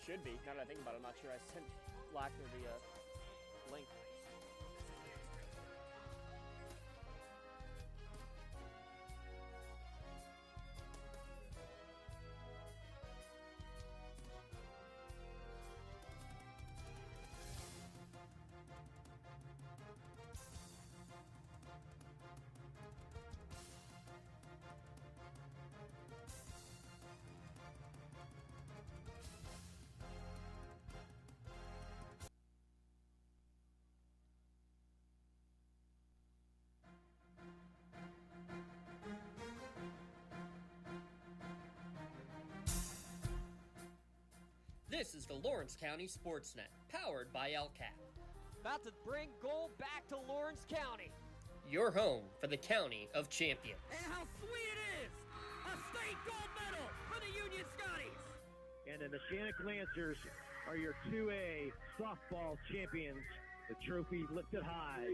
should be. Now that I think about it, I'm not sure. I sent Lackner the link. This is the Lawrence County SportsNet, powered by LCAP. About to bring gold back to Lawrence County. Your home for the County of Champions. And how sweet it is! A state gold medal for the Union Scotties! And the Neshannock Lancers are your 2A softball champions. The trophy lifted high.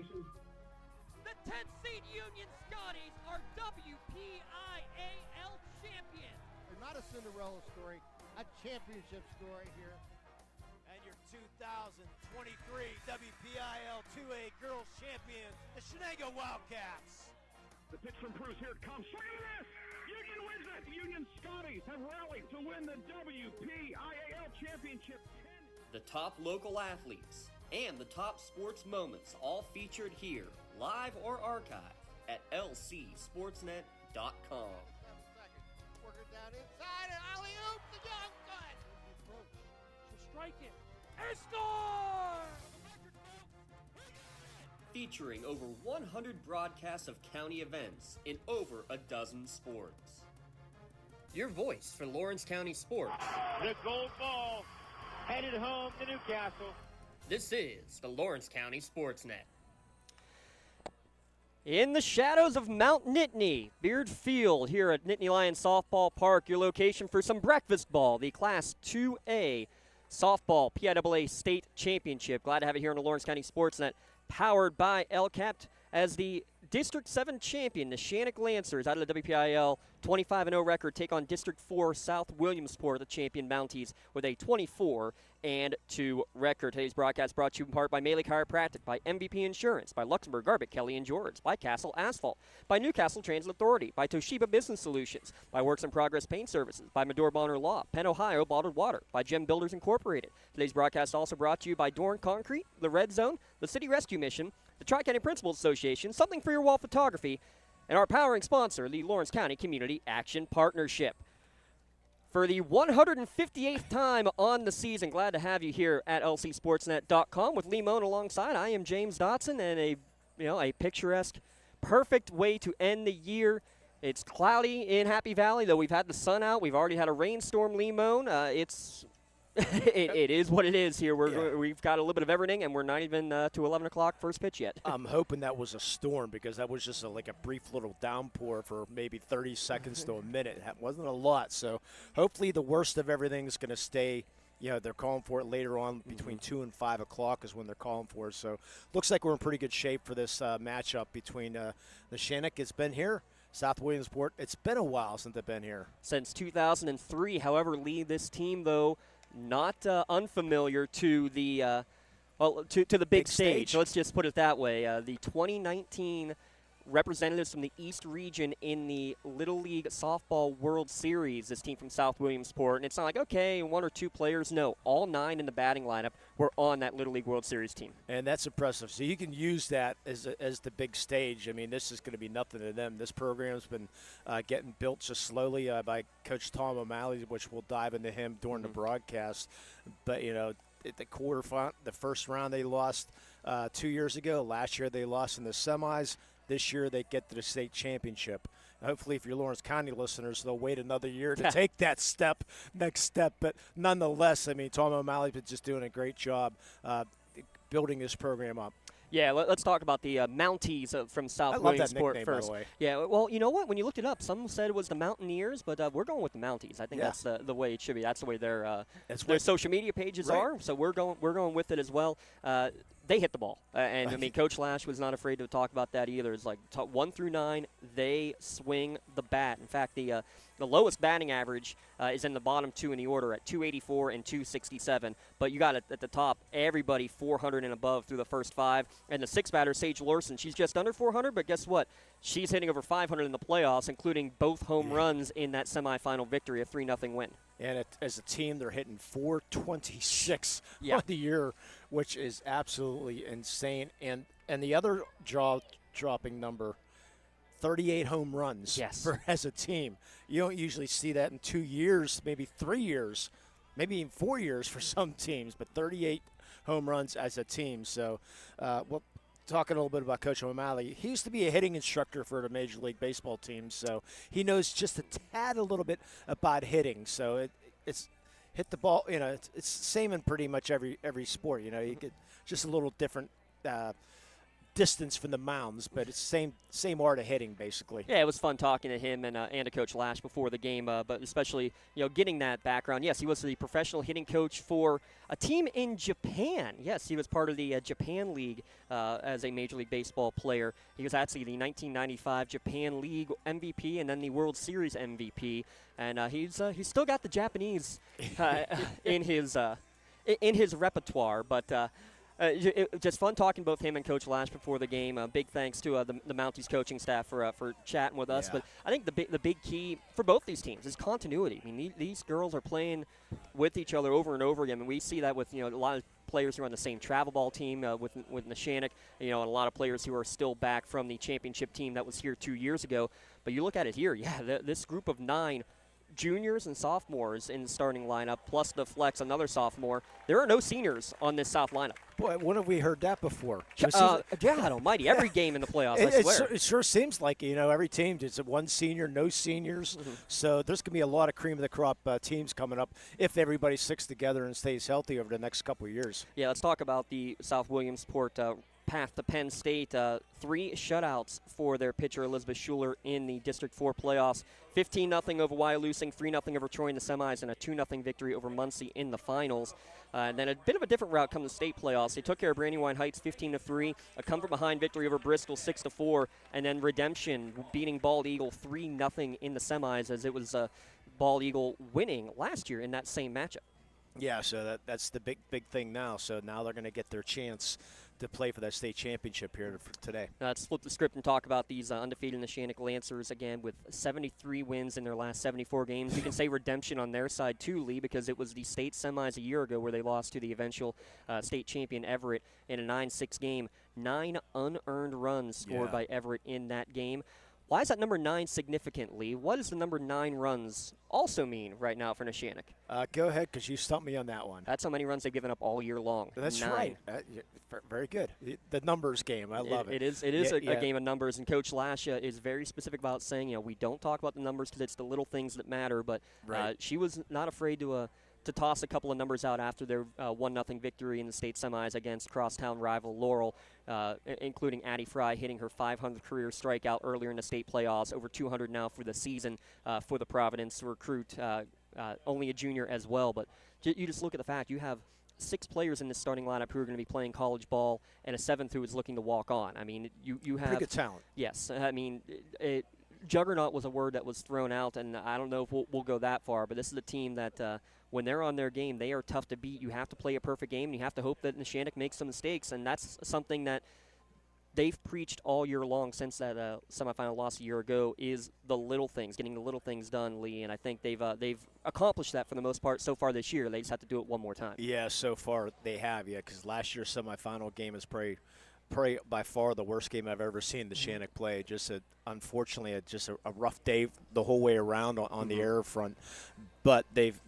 The 10th seed Union Scotties are WPIAL champions. Not a Cinderella story, a championship story here. And your 2023 WPIAL 2A Girls Champions, the Neshannock Wildcats. The pitch from Bruce, here it comes. Look at this! Union wins it! Union Scotties have rallied to win the WPIAL Championship. The top local athletes and the top sports moments all featured here, live or archived at lcsportsnet.com. Working down inside, and alley-oop, the young gun. She'll strike it. And score! Featuring over 100 broadcasts of county events in over a dozen sports. Your voice for Lawrence County sports. The gold ball headed home to Newcastle. This is the Lawrence County SportsNet. In the shadows of Mount Nittany, Beard Field here at Nittany Lions Softball Park, your location for some breakfast ball, the Class 2A Softball-PIAA State Championship. Glad to have it here on the Lawrence County SportsNet, powered by LCAP, as the District 7 champion, the Neshannock Lancers, out of the WPIAL 25-0 record, take on District 4 South Williamsport, the champion Mounties, with a 24-2 record. Today's broadcast brought to you in part by Melee Chiropractic, by MVP Insurance, by Luxembourg Garbett, Kelly & George, by Castle Asphalt, by Newcastle Transit Authority, by Toshiba Business Solutions, by Works in Progress Paint Services, by Medora Bonner Law, Penn Ohio Bottled Water, by Gem Builders Incorporated. Today's broadcast also brought to you by Dorn Concrete, the Red Zone, the City Rescue Mission, the Tri-County Principals Association, Something for Your Wall Photography, and our powering sponsor, the Lawrence County Community Action Partnership. For the 158th time on the season, glad to have you here at lcsportsnet.com with Lee Moan alongside. I am James Dotson, and a picturesque, perfect way to end the year. It's cloudy in Happy Valley, though we've had the sun out. We've already had a rainstorm, Lee Moan. It is what it is here. We've got a little bit of everything, and we're not even to 11 o'clock first pitch yet. I'm hoping that was a storm, because that was just like a brief little downpour for maybe 30 seconds to a minute. That wasn't a lot. So hopefully the worst of everything is going to stay. They're calling for it later on between 2 and 5 o'clock is when they're calling for it. So looks like we're in pretty good shape for this matchup between Neshannock. It's been here. South Williamsport, it's been a while since they've been here. Since 2003. However, Lee, this team, though, not unfamiliar to the to the big stage. Let's just put it that way. The 2019 representatives from the East region in the Little League Softball World Series, this team from South Williamsport. And it's not like, okay, one or two players. No, all 9 in the batting lineup were on that Little League World Series team. And that's impressive. So you can use that as the big stage. I mean, this is going to be nothing to them. This program's been getting built just slowly by Coach Tom O'Malley, which we'll dive into him during the broadcast. But, at the first round they lost 2 years ago. Last year they lost in the semis. This year they get to the state championship. Hopefully, if you're Lawrence County listeners, they'll wait another year to take that next step. But nonetheless, I mean, Tom O'Malley's been just doing a great job building this program up. Yeah, let's talk about the Mounties from South Williamsport first. By the way. Yeah, well, you know what? When you looked it up, some said it was the Mountaineers, but we're going with the Mounties. I think that's the way it should be. That's the way their social media pages are. So we're going with it as well. they hit the ball. And, I mean, Coach Lash was not afraid to talk about that either. It's like 1 through 9, they swing the bat. In fact, the lowest batting average is in the bottom 2 in the order at 284 and 267. But you got it at the top, everybody 400 and above through the first 5. And the 6th batter, Sage Larson, she's just under 400, but guess what? She's hitting over 500 in the playoffs, including both home runs in that semifinal victory, a 3-0 win. And as a team, they're hitting 426 Yeah. on the year, which is absolutely insane. And the other jaw-dropping number, 38 home runs as a team. You don't usually see that in 2 years, maybe 3 years, maybe even 4 years for some teams, but 38 home runs as a team. So talking a little bit about Coach O'Malley, he used to be a hitting instructor for the Major League Baseball team, so he knows just a little bit about hitting. So it's hit the ball, it's the same in pretty much every sport. You get just a little different distance from the mounds, but it's same art of hitting, basically. Yeah, it was fun talking to him and to Coach Lash before the game, but especially getting that background. Yes, he was the professional hitting coach for a team in Japan. Yes, he was part of the Japan League as a Major League Baseball player. He was actually the 1995 Japan League MVP and then the World Series MVP, and he's still got the Japanese in his repertoire, but. Just fun talking both him and Coach Lash before the game. Big thanks to the Mounties coaching staff for chatting with us. Yeah. But I think the big key for both these teams is continuity. I mean, these girls are playing with each other over and over again, and we see that with a lot of players who are on the same travel ball team with Neshannock, and a lot of players who are still back from the championship team that was here 2 years ago. But you look at it here, this group of 9 juniors and sophomores in the starting lineup, plus the flex, another sophomore. There are no seniors on this South lineup. Boy, when have we heard that before? God almighty, every game in the playoffs, I swear. It sure seems like, every team, it's one senior, no seniors. Mm-hmm. So there's going to be a lot of cream of the crop teams coming up if everybody sticks together and stays healthy over the next couple of years. Yeah, let's talk about the South Williamsport path to Penn State. 3 shutouts for their pitcher, Elizabeth Schuler, in the District 4 playoffs. 15-0 over Wyalusing, 3-0 over Troy in the semis, and a 2-0 victory over Muncie in the finals. And then a bit of a different route come the state playoffs. They took care of Brandywine Heights 15-3, a come-from-behind victory over Bristol 6-4, and then Redemption beating Bald Eagle 3-0 in the semis, as it was Bald Eagle winning last year in that same matchup. Yeah, so that's the big thing now. So now they're going to get their chance to play for that state championship here for today. Let's flip the script and talk about these undefeated Neshannock Lancers again with 73 wins in their last 74 games. You can say redemption on their side too, Lee, because it was the state semis a year ago where they lost to the eventual state champion Everett in a 9-6 game. 9 unearned runs scored by Everett in that game. Why is that number 9 significantly? What does the number 9 runs also mean right now for Neshannock? Go ahead, because you stumped me on that one. That's how many runs they've given up all year long. That's 9. right. Very good. The numbers game, I love it. It is a game of numbers, and Coach Lash is very specific about saying, we don't talk about the numbers because it's the little things that matter, but she was not afraid to toss a couple of numbers out after their 1-0 victory in the state semis against crosstown rival Laurel, including Addie Fry hitting her 500th career strikeout earlier in the state playoffs, over 200 now for the season for the Providence recruit, only a junior as well. But you just look at the fact you have 6 players in this starting lineup who are going to be playing college ball and a 7th who is looking to walk on. I mean, you have pretty good talent. Yes. I mean, juggernaut was a word that was thrown out, and I don't know if we'll go that far, but this is a team that when they're on their game, they are tough to beat. You have to play a perfect game, and you have to hope that Neshannock makes some mistakes, and that's something that they've preached all year long since that semifinal loss a year ago, is the little things, getting the little things done, Lee, and I think they've accomplished that for the most part so far this year. They just have to do it one more time. Yeah, so far they have, because last year's semifinal game is probably by far the worst game I've ever seen Neshannock play. Unfortunately, a rough day the whole way around on the air front, but they've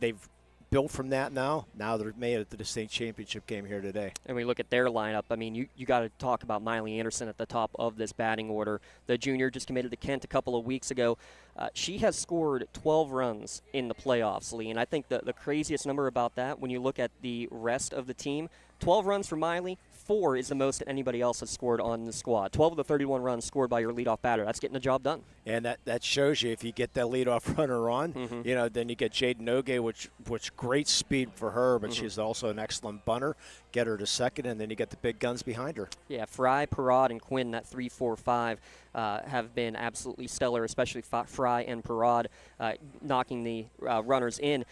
built from that now. Now they're made it to the state championship game here today. And we look at their lineup. I mean, you got to talk about Miley Anderson at the top of this batting order. The junior just committed to Kent a couple of weeks ago. She has scored 12 runs in the playoffs, Lee, and I think the craziest number about that, when you look at the rest of the team, 12 runs for Miley, 34 is the most that anybody else has scored on the squad. 12 of the 31 runs scored by your leadoff batter. That's getting the job done. And that shows you if you get that leadoff runner on, you know, then you get Jaden Oge, which great speed for her, but she's also an excellent bunter. Get her to second, and then you get the big guns behind her. Yeah, Fry, Parad, and Quinn, that 3-4-5, have been absolutely stellar, especially Fry and Parad knocking the runners in.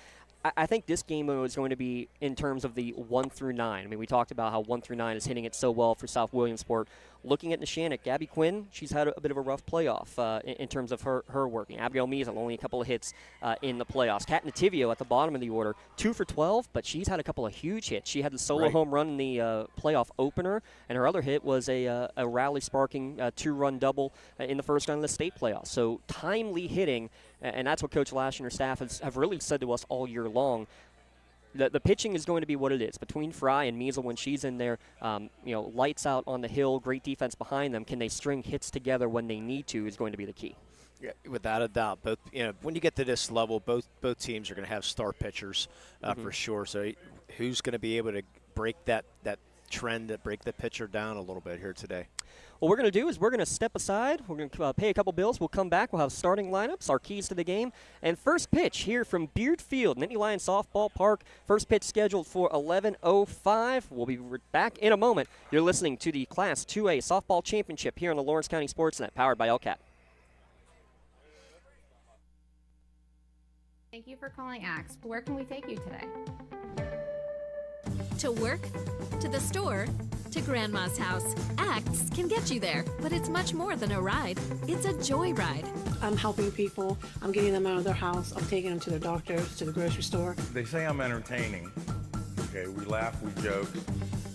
I think this game is going to be in terms of the 1 through 9. I mean, we talked about how 1 through 9 is hitting it so well for South Williamsport. Looking at Neshannock, Gabby Quinn, she's had a bit of a rough playoff in terms of her working. Abigail Measle, only a couple of hits in the playoffs. Kat Nativio at the bottom of the order, 2 for 12, but she's had a couple of huge hits. She had the solo home run in the playoff opener, and her other hit was a rally-sparking 2-run double in the first round of the state playoffs. So timely hitting, and that's what Coach Lash and her staff have really said to us all year long. The pitching is going to be what it is. Between Fry and Measle, when she's in there, you know, lights out on the hill, great defense behind them. Can they string hits together when they need to is going to be the key. Yeah, without a doubt. Both, you know, when you get to this level, both teams are going to have star pitchers for sure. So who's going to be able to break that trend, that break the pitcher down a little bit here today? What we're going to do is we're going to step aside. We're going to pay a couple bills. We'll come back. We'll have starting lineups, our keys to the game, and first pitch here from Beard Field, Nittany Lions Softball Park. First pitch scheduled for 11:05. We'll be back in a moment. You're listening to the Class 2A Softball Championship here on the Lawrence County SportsNet, powered by LCAT. Thank you for calling Axe. Where can we take you today? To work, to the store, to Grandma's house. Acts can get you there, but it's much more than a ride. It's a joy ride. I'm helping people. I'm getting them out of their house. I'm taking them to their doctors, to the grocery store. They say I'm entertaining. Okay, we laugh, we joke,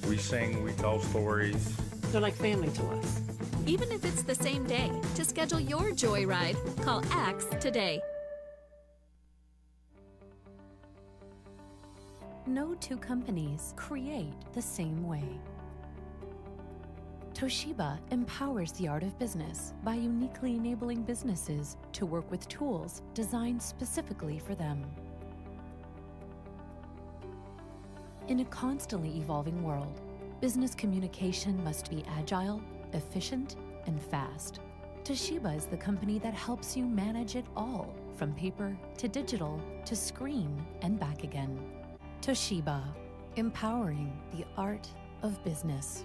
we sing, we tell stories. They're like family to us. Even if it's the same day, to schedule your joy ride, call Axe today. No two companies create the same way. Toshiba empowers the art of business by uniquely enabling businesses to work with tools designed specifically for them. In a constantly evolving world, business communication must be agile, efficient, and fast. Toshiba is the company that helps you manage it all, from paper to digital to screen and back again. Toshiba, empowering the art of business.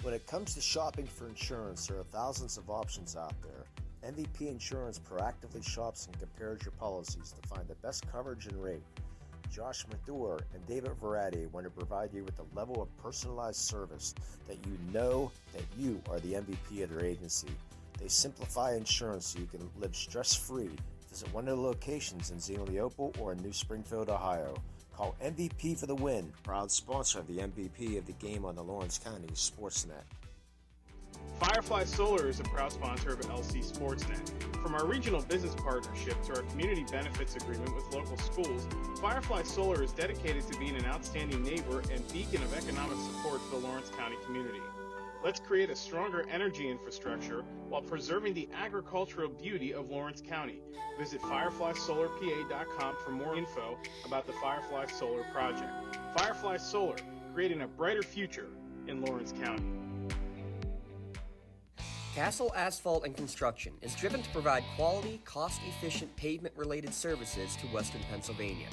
When it comes to shopping for insurance, there are thousands of options out there. MVP Insurance proactively shops and compares your policies to find the best coverage and rate. Josh Mathur and David Verratti want to provide you with the level of personalized service that you know that you are the MVP of their agency. They simplify insurance so you can live stress-free. Visit one of the locations in Xenia Leopold or in New Springfield, Ohio. Call MVP for the win. Proud sponsor of the MVP of the game on the Lawrence County SportsNet. Firefly Solar is a proud sponsor of LC SportsNet. From our regional business partnership to our community benefits agreement with local schools, Firefly Solar is dedicated to being an outstanding neighbor and beacon of economic support for the Lawrence County community. Let's create a stronger energy infrastructure while preserving the agricultural beauty of Lawrence County. Visit fireflysolarpa.com for more info about the Firefly Solar project. Firefly Solar, creating a brighter future in Lawrence County. Castle Asphalt and Construction is driven to provide quality, cost-efficient pavement-related services to Western Pennsylvania.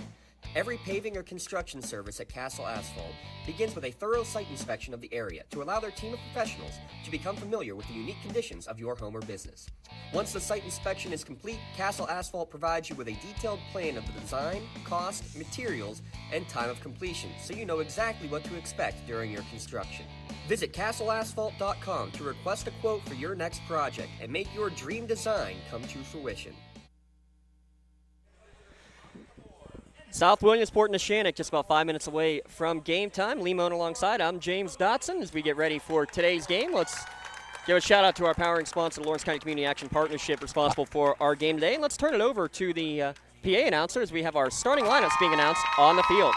Every paving or construction service at Castle Asphalt begins with a thorough site inspection of the area to allow their team of professionals to become familiar with the unique conditions of your home or business. Once the site inspection is complete, Castle Asphalt provides you with a detailed plan of the design, cost, materials, and time of completion, so you know exactly what to expect during your construction. Visit castleasphalt.com to request a quote for your next project and make your dream design come to fruition. South Williamsport and Neshannock just about 5 minutes away from game time. Lee Moan alongside. I'm James Dotson. As we get ready for today's game, let's give a shout out to our powering sponsor, the Lawrence County Community Action Partnership, responsible for our game today. And let's turn it over to the PA announcer as we have our starting lineups being announced on the field.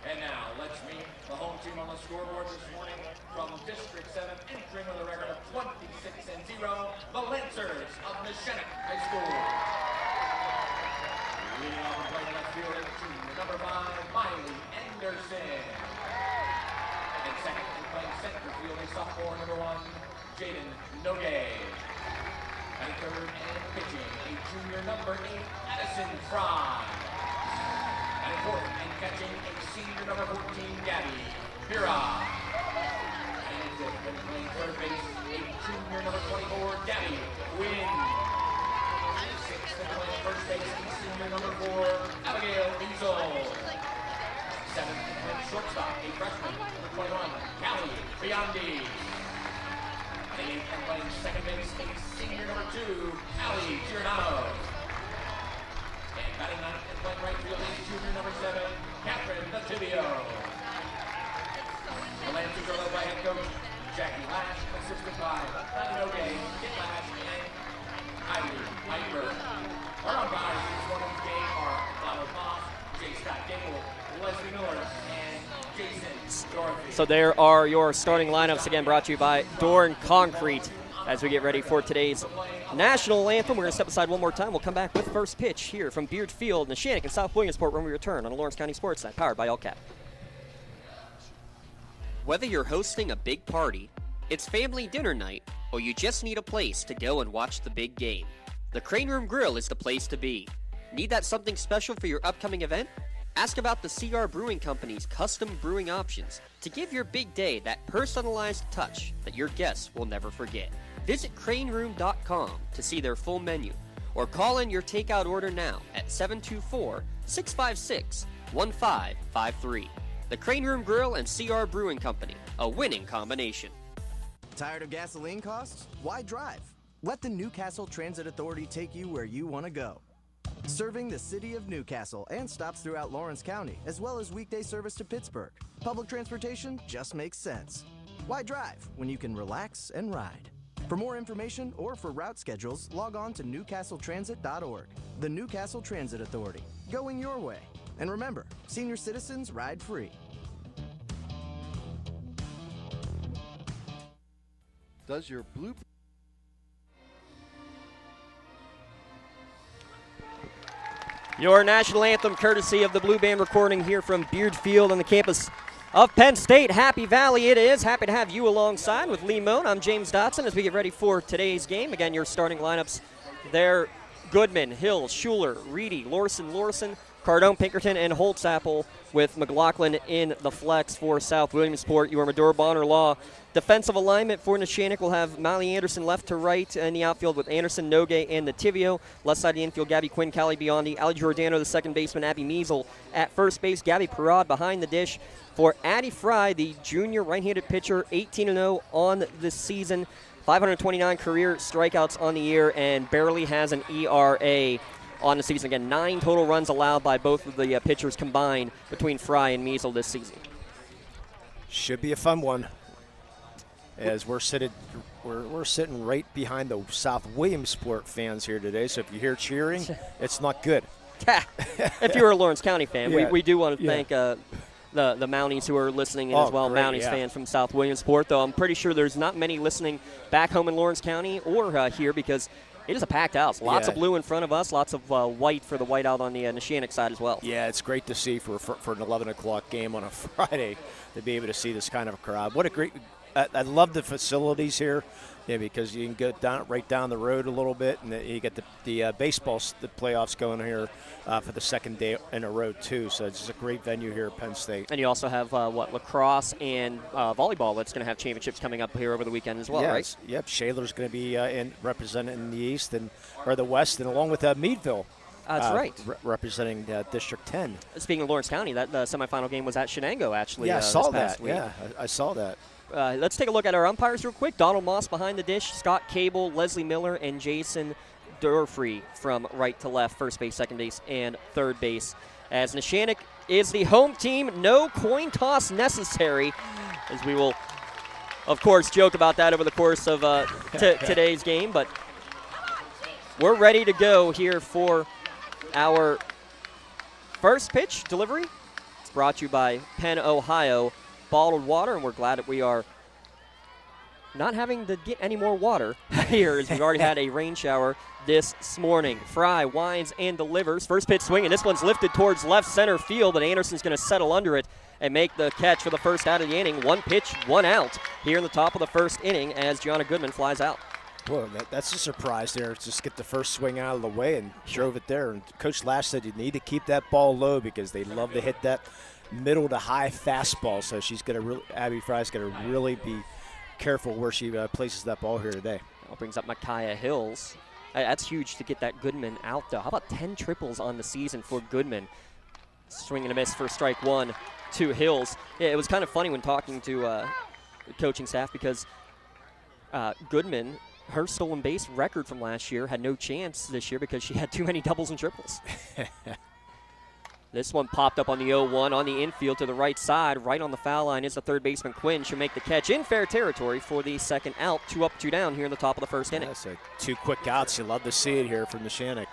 And now, let's meet the home team on the scoreboard this morning from District 7, entering with a record of 26-0, the Lancers of Neshannock High School. Leading off and playing left field is junior number 5, Miley Anderson. And second, and playing center field is sophomore number 1, Jaden Nogue. And third, and pitching, a junior number 8, Addison Fry. And fourth, and catching, a senior number 14, Gabby Pira. And in fifth, and playing third base, a junior number 24, Gabby Wynn. And sixth, and playing first base, a senior number 4, Abigail Diesel. Seventh, and playing shortstop, a freshman, number 21, Callie Biondi. And eighth, and playing second base, a senior number 2, Allie Giordano. And batting ninth and playing right field is junior number 7, Catherine Nativio. The Lancers are led by head coach Jackie Lash, assisted by Patty Nogue, Kit Lash, and Kylie Piper. Our umpires in this morning's game are Donald Moss, J. Scott Gable, Leslie Miller, and Jason Dorothy. So there are your starting lineups, again brought to you by Dorn Concrete. As we get ready for today's national anthem, we're going to step aside one more time. We'll come back with first pitch here from Beard Field, Neshannock, and South Williamsport when we return on the Lawrence County SportsNet, powered by LCAP. Whether you're hosting a big party, it's family dinner night, or you just need a place to go and watch the big game, the Crane Room Grill is the place to be. Need that something special for your upcoming event? Ask about the CR Brewing Company's custom brewing options to give your big day that personalized touch that your guests will never forget. Visit craneroom.com to see their full menu, or call in your takeout order now at 724-656-1553. The Crane Room Grill and CR Brewing Company, a winning combination. Tired of gasoline costs? Why drive? Let the Newcastle Transit Authority take you where you want to go. Serving the city of Newcastle and stops throughout Lawrence County, as well as weekday service to Pittsburgh. Public transportation just makes sense. Why drive when you can relax and ride? For more information or for route schedules, log on to newcastletransit.org. The Newcastle Transit Authority, going your way. And remember, senior citizens ride free. Does your blue... Your national anthem courtesy of the Blue Band recording here from Beard Field on the campus of Penn State. Happy Valley it is. Happy to have you alongside with Lee Moan. I'm James Dotson as we get ready for today's game. Again, your starting lineups there: Goodman, Hill, Schuler, Reedy, Lorson, Cardone, Pinkerton, and Holtzapple, with McLaughlin in the flex for South Williamsport. Your Medora Bonner Law. Defensive alignment for Neshannock will have Miley Anderson left to right in the outfield with Anderson, Nogue, and Nativio. Left side of the infield, Gabby Quinn, Callie Biondi, Ali Giordano, the second baseman, Abby Measle at first base, Gabby Parad behind the dish for Addie Fry, the junior right-handed pitcher, 18-0 on the season, 529 career strikeouts on the year, and barely has an ERA on the season. Again, 9 total runs allowed by both of the pitchers combined between Fry and Measle this season. Should be a fun one, as we're sitting right behind the South Williamsport fans here today. So if you hear cheering, it's not good. If you're a Lawrence County fan, Yeah. we do want to thank the Mounties who are listening in as well, great, Mounties fans from South Williamsport, though I'm pretty sure there's not many listening back home in Lawrence County or here, because it is a packed house. Lots of blue in front of us, lots of white for the whiteout on the Neshannock side as well. Yeah, it's great to see for an 11 o'clock game on a Friday to be able to see this kind of a crowd. What a great I love the facilities here, because you can go right down the road a little bit, and you get the baseball, the playoffs going here for the second day in a row too. So it's just a great venue here at Penn State. And you also have lacrosse and volleyball that's going to have championships coming up here over the weekend as well, right? Yep, Shaler's going to be representing in the East or the West, and along with Meadville. That's right. Representing District 10. Speaking of Lawrence County, that semifinal game was at Shenango, actually. Yeah, I saw this past that. week. Yeah, I saw that. Let's take a look at our umpires real quick. Donald Moss behind the dish, Scott Cable, Leslie Miller, and Jason Durfree from right to left, first base, second base, and third base. As Neshannock is the home team, no coin toss necessary, as we will, of course, joke about that over the course of today's game. But we're ready to go here for our first pitch delivery. brought to you by Penn, Ohio Bottled Water, and we're glad that we are not having to get any more water here, as we've already had a rain shower this morning. Fry winds and delivers. First pitch swing, and this one's lifted towards left center field, but Anderson's going to settle under it and make the catch for the first out of the inning. 1 pitch, 1 out here in the top of the first inning as Gianna Goodman flies out. Well, that's a surprise there. Just get the first swing out of the way and drove it there. And Coach Lash said you need to keep that ball low because they love to hit that middle to high fastball. So she's going to Abby Fry's going to really be careful where she places that ball here today. That brings up Micaiah Hills. That's huge to get that Goodman out, though. How about 10 triples on the season for Goodman? Swing and a miss for strike one to Hills. Yeah, it was kind of funny when talking to the coaching staff because Goodman, her stolen base record from last year, had no chance this year because she had too many doubles and triples. This one popped up on the 0-1 on the infield to the right side. Right on the foul line is the third baseman, Quinn. She'll make the catch in fair territory for the second out. 2 up, 2 down here in the top of the first inning. So 2 quick outs. You love to see it here from Neshannock.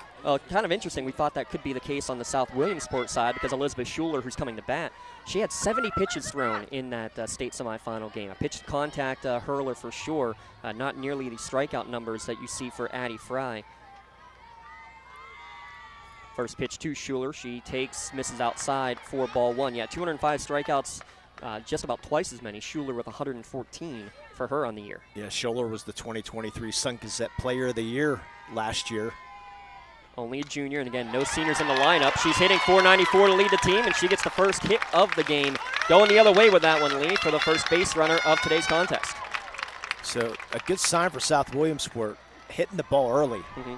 Kind of interesting. We thought that could be the case on the South Williamsport side because Elizabeth Schuler, who's coming to bat, she had 70 pitches thrown in that state semifinal game. A pitch to contact hurler for sure. Not nearly the strikeout numbers that you see for Addie Fry. First pitch to Schuler. She takes, misses outside for ball 1. Yeah, 205 strikeouts, just about twice as many. Schuler with 114 for her on the year. Yeah, Schuler was the 2023 Sun Gazette Player of the Year last year. Only a junior, and again, no seniors in the lineup. She's hitting .494 to lead the team, and she gets the first hit of the game. Going the other way with that one, Lee, for the first base runner of today's contest. So a good sign for South Williamsport, hitting the ball early. Mm-hmm.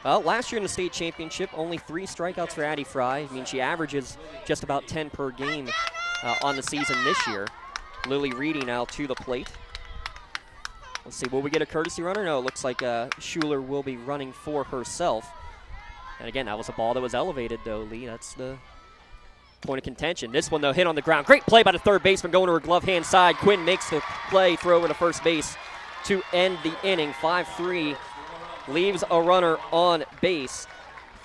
Well, last year in the state championship, only 3 strikeouts for Addie Fry. I mean, she averages just about 10 per game on the season this year. Lily Reedy now to the plate. Let's see, will we get a courtesy runner? No, it looks like Schuler will be running for herself. And again, that was a ball that was elevated, though, Lee. That's the point of contention. This one, though, hit on the ground. Great play by the third baseman going to her glove hand side. Quinn makes the play, throw over to first base to end the inning. 5-3. Leaves a runner on base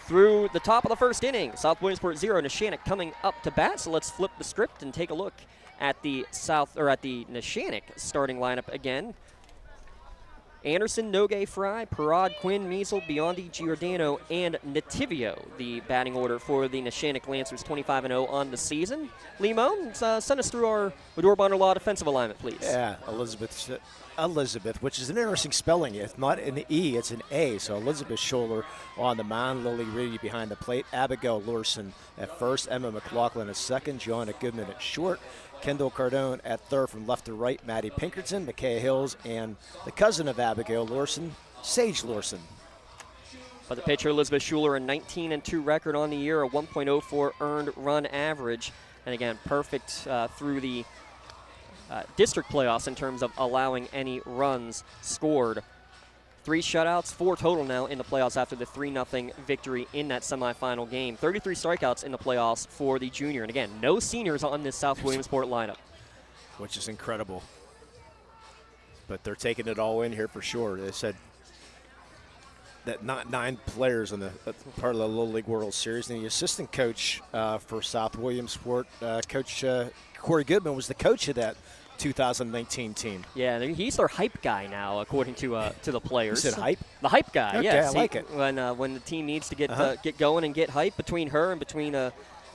through the top of the first inning. South Williamsport 0, Neshannock coming up to bat. So let's flip the script and take a look at the Neshannock starting lineup again. Anderson, Nogue, Fry, Parad, Quinn, Measle, Biondi, Giordano, and Nativio. The batting order for the Neshannock Lancers, 25-0 on the season. Limon, send us through our Medora Bonner Law defensive alignment, please. Yeah, Elizabeth, which is an interesting spelling. It's not an E, it's an A. So Elizabeth Schuler on the mound, Lily Reedy behind the plate, Abigail Lorson at first, Emma McLaughlin at second, Joanna Goodman at short, Kendall Cardone at third from left to right, Maddie Pinkerton, Micaiah Hills, and the cousin of Abigail Lorson, Sage Lorson. But the pitcher, Elizabeth Schuler, a 19-2 record on the year, a 1.04 earned run average. And again, perfect through the district playoffs in terms of allowing any runs scored. 3 shutouts, 4 total now in the playoffs after the 3-0 victory in that semifinal game. 33 strikeouts in the playoffs for the junior. And again, no seniors on this South Williamsport lineup. Which is incredible. But they're taking it all in here for sure. They said that not 9 players in the part of the Little League World Series. And the assistant coach for South Williamsport, Coach Corey Goodman, was the coach of that 2019 team. Yeah, he's their hype guy now, according to the players. You said hype? The hype guy, okay, yeah. I like it. When the team needs to get going and get hype between her and between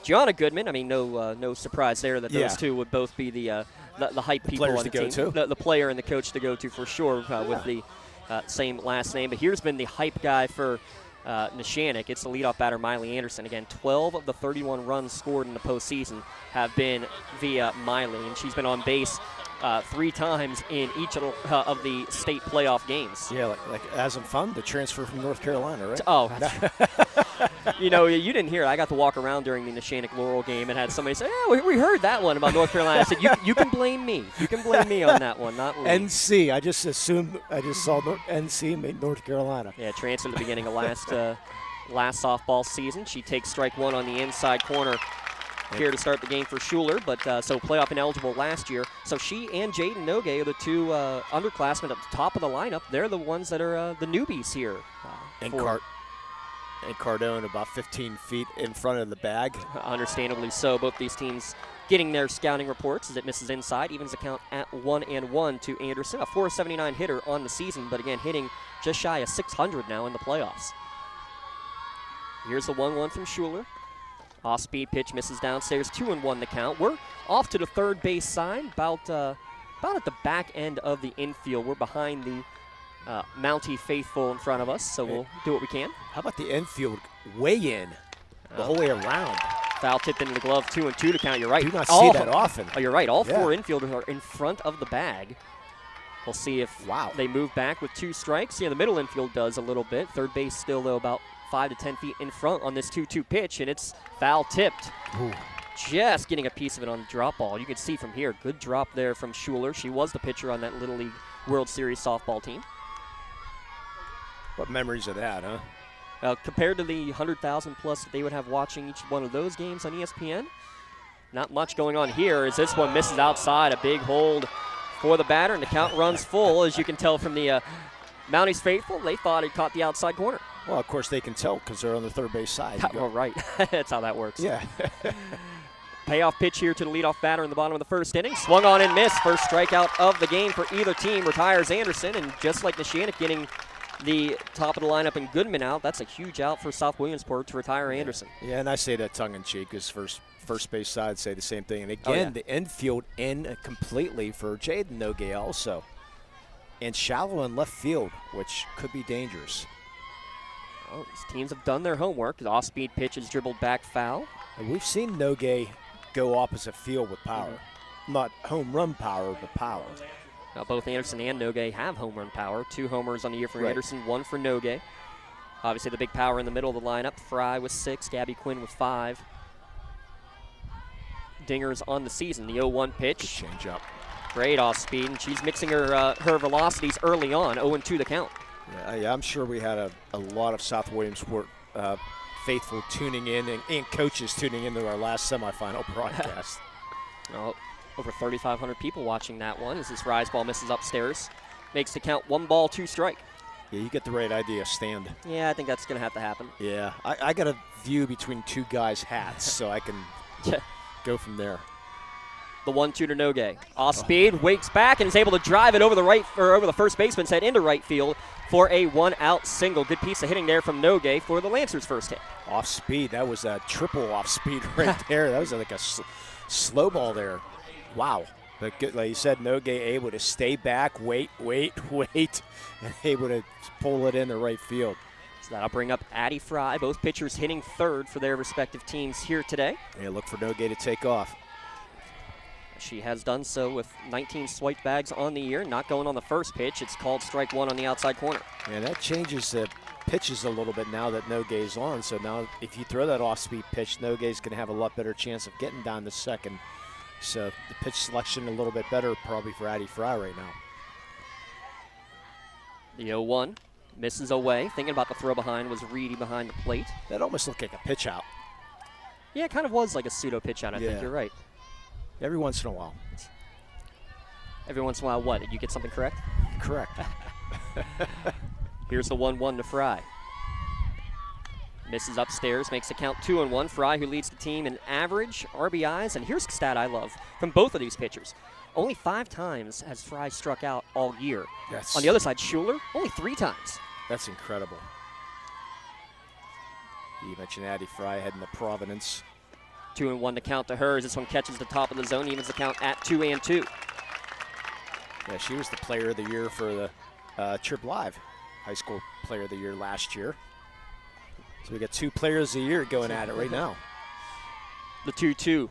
Gianna Goodman, I mean, no surprise there that those two would both be the hype people on the team. The player and the coach to go to for sure with the same last name. But here's been the hype guy for Neshannock. It's the leadoff batter, Miley Anderson. Again, 12 of the 31 runs scored in the postseason have been via Miley, and she's been on base 3 times in each of the state playoff games. Yeah, like as in fun, the transfer from North Carolina, right? Oh, you know, you didn't hear it. I got to walk around during the Neshannock Laurel game and had somebody say, "Oh, we heard that one about North Carolina." I said, "You can blame me. You can blame me on that one, not Lee." NC. I just saw NC made North Carolina. Yeah, transferred at the beginning of last softball season. She takes strike 1 on the inside corner here to start the game for Schuler, but so playoff ineligible last year. So she and Jaden Nogue are the 2 underclassmen at the top of the lineup. They're the ones that are the newbies here. And and Cardone about 15 feet in front of the bag. Understandably so. Both these teams getting their scouting reports as it misses inside. Evens the count at 1-1 to Anderson. A .479 hitter on the season, but again, hitting just shy of 600 now in the playoffs. Here's the 1-1 from Schuler. Off-speed pitch misses downstairs. 2-1 the count. We're off to the third base side, about at the back end of the infield. We're behind the Mountie faithful in front of us, so we'll do what we can. How about the infield way in, the whole way around? Foul tipped into the glove, 2-2 to count. You're right. Do not see that often. Oh, you're right. All four infielders are in front of the bag. We'll see if they move back with 2 strikes. Yeah, the middle infield does a little bit. Third base still, though, about 5 to 10 feet in front on this 2-2 pitch, and it's foul tipped. Ooh. Just getting a piece of it on the drop ball. You can see from here, good drop there from Schuler. She was the pitcher on that Little League World Series softball team. What memories of that, huh? Compared to the 100,000 plus that they would have watching each one of those games on ESPN, not much going on here as this one misses outside. A big hold for the batter, and the count runs full. As you can tell from the Mounties faithful, they thought it caught the outside corner. Well, of course they can tell because they're on the third base side. Well, right. That's how that works. Yeah. Payoff pitch here to the leadoff batter in the bottom of the first inning. Swung on and missed. First strikeout of the game for either team. Retires Anderson, and just like Neshannock getting the top of the lineup and Goodman out, that's a huge out for South Williamsport to retire Anderson. Yeah, and I say that tongue-in-cheek because first base side say the same thing. And again, the infield in completely for Jaden Nogay also. And shallow in left field, which could be dangerous. Oh, these teams have done their homework. The off-speed pitch is dribbled back foul. And we've seen Nogay go opposite field with power. Not home run power, but power. Now, both Anderson and Nogay have home run power. 2 homers on the year for Anderson, 1 for Nogay. Obviously, the big power in the middle of the lineup. Fry with 6, Gabby Quinn with 5. Dingers on the season. The 0-1 pitch. Change up. Great off speed, and she's mixing her velocities early on. 0-2 the count. Yeah, I'm sure we had a lot of South Williamsport faithful tuning in and coaches tuning into our last semifinal broadcast. Well, over 3,500 people watching that one as this rise ball misses upstairs. Makes the count 1 ball, 2 strike. Yeah, you get the right idea, stand. Yeah, I think that's going to have to happen. Yeah, I got a view between 2 guys' hats, so I can go from there. The 1-2 to Nogay. Off speed, wakes back, and is able to drive it over the first baseman's head into right field for a 1-out single. Good piece of hitting there from Nogay for the Lancers' first hit. Off speed, that was a triple off speed right there. That was like a slow ball there. Wow. But good, like you said, Nogay able to stay back, wait, and able to pull it into right field. So that'll bring up Addie Fry. Both pitchers hitting third for their respective teams here today. Yeah, look for Nogay to take off. She has done so with 19 swiped bags on the year, not going on the first pitch. It's called strike 1 on the outside corner. Yeah, that changes the pitches a little bit now that Nogay's on. So now if you throw that off-speed pitch, Nogay's going to have a lot better chance of getting down to second. So the pitch selection a little bit better probably for Addie Fry right now. The 0-1 misses away. Thinking about the throw behind was Reedy behind the plate. That almost looked like a pitch out. Yeah, it kind of was like a pseudo pitch out. I think you're right. Every once in a while. Every once in a while, what? Did you get something correct? Correct. Here's the 1-1 to Fry. Misses upstairs, makes the count 2-1. Fry, who leads the team in average, RBIs, and here's a stat I love from both of these pitchers. Only 5 times has Fry struck out all year. Yes. On the other side, Schuler, only 3 times. That's incredible. You mentioned Addie Fry heading to Providence. 2-1 to count to her as this one catches the top of the zone, evens the count at 2-2. Yeah, she was the player of the year for the Trip Live high school player of the year last year. So we got 2 players of the year going at it right now. The 2-2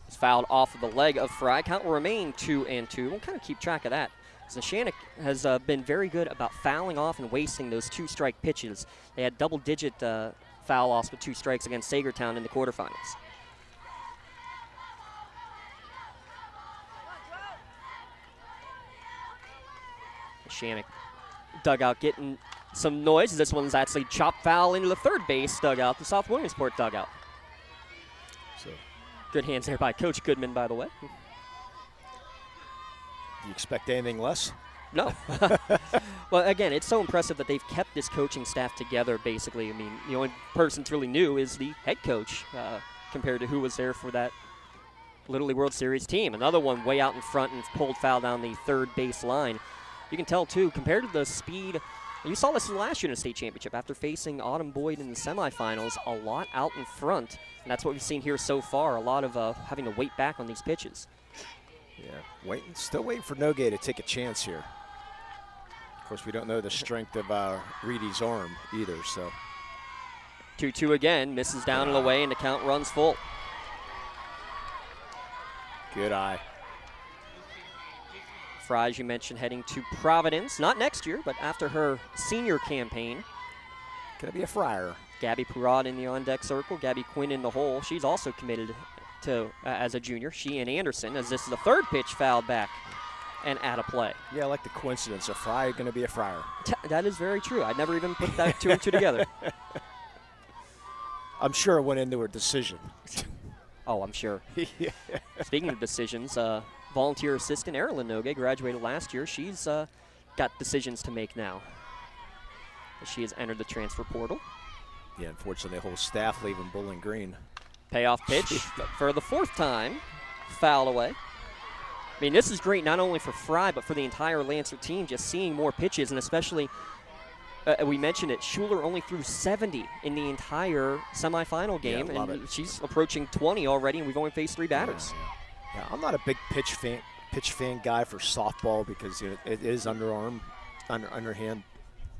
is fouled off of the leg of Fry. Count will remain 2-2. We'll kind of keep track of that. Neshannock has been very good about fouling off and wasting those 2-strike pitches. They had double-digit foul offs with 2 strikes against Sagertown in the quarterfinals. Neshannock dugout getting some noise. This one's actually chopped foul into the third base dugout, the South Williamsport dugout. So good hands there by Coach Goodman, by the way. Do you expect anything less? No. Well, again, it's so impressive that they've kept this coaching staff together, basically. I mean, the only person that's really new is the head coach compared to who was there for that Little League World Series team. Another one way out in front and pulled foul down the third base line. You can tell, too, compared to the speed, you saw this last year in the state championship. After facing Autumn Boyd in the semifinals, a lot out in front. And that's what we've seen here so far, a lot of having to wait back on these pitches. Yeah, still waiting for Nogay to take a chance here. Of course, we don't know the strength of Reedy's arm either, so. 2-2 again, misses down and away, and the count runs full. Good eye. Fry, as you mentioned, heading to Providence, not next year, but after her senior campaign. Gonna be a Friar. Gabby Perrott in the on-deck circle, Gabby Quinn in the hole. She's also committed to as a junior. She and Anderson, as this is the third pitch fouled back and out of play. Yeah, I like the coincidence. A Fry going to be a Friar. That is very true. I never even put that two and two together. I'm sure it went into her decision. Oh, I'm sure. Yeah. Speaking of decisions, volunteer assistant Erilyn Nogay graduated last year. She's got decisions to make now. She has entered the transfer portal. Yeah, unfortunately, the whole staff leaving Bowling Green. Payoff pitch for the fourth time, foul away. I mean, this is great not only for Fry, but for the entire Lancer team, just seeing more pitches, and especially, we mentioned it, Schuler only threw 70 in the entire semifinal game, Yeah, love and it. she's approaching 20 already, and we've only faced 3 batters. Yeah, I'm not a big pitch fan guy for softball because it is underhand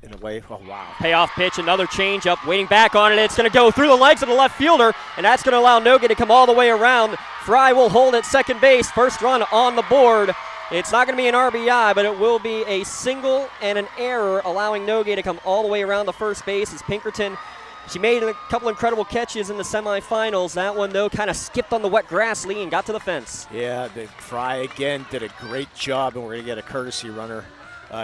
in a way. Oh, wow. Payoff pitch, another changeup, waiting back on it. It's going to go through the legs of the left fielder, and that's going to allow Nogay to come all the way around. Fry will hold at second base. First run on the board. It's not going to be an RBI, but it will be a single and an error, allowing Nogay to come all the way around the first base as Pinkerton. She made a couple incredible catches in the semifinals. That one, though, kind of skipped on the wet grass, Lee, and got to the fence. Yeah, Fry again did a great job, and we're going to get a courtesy runner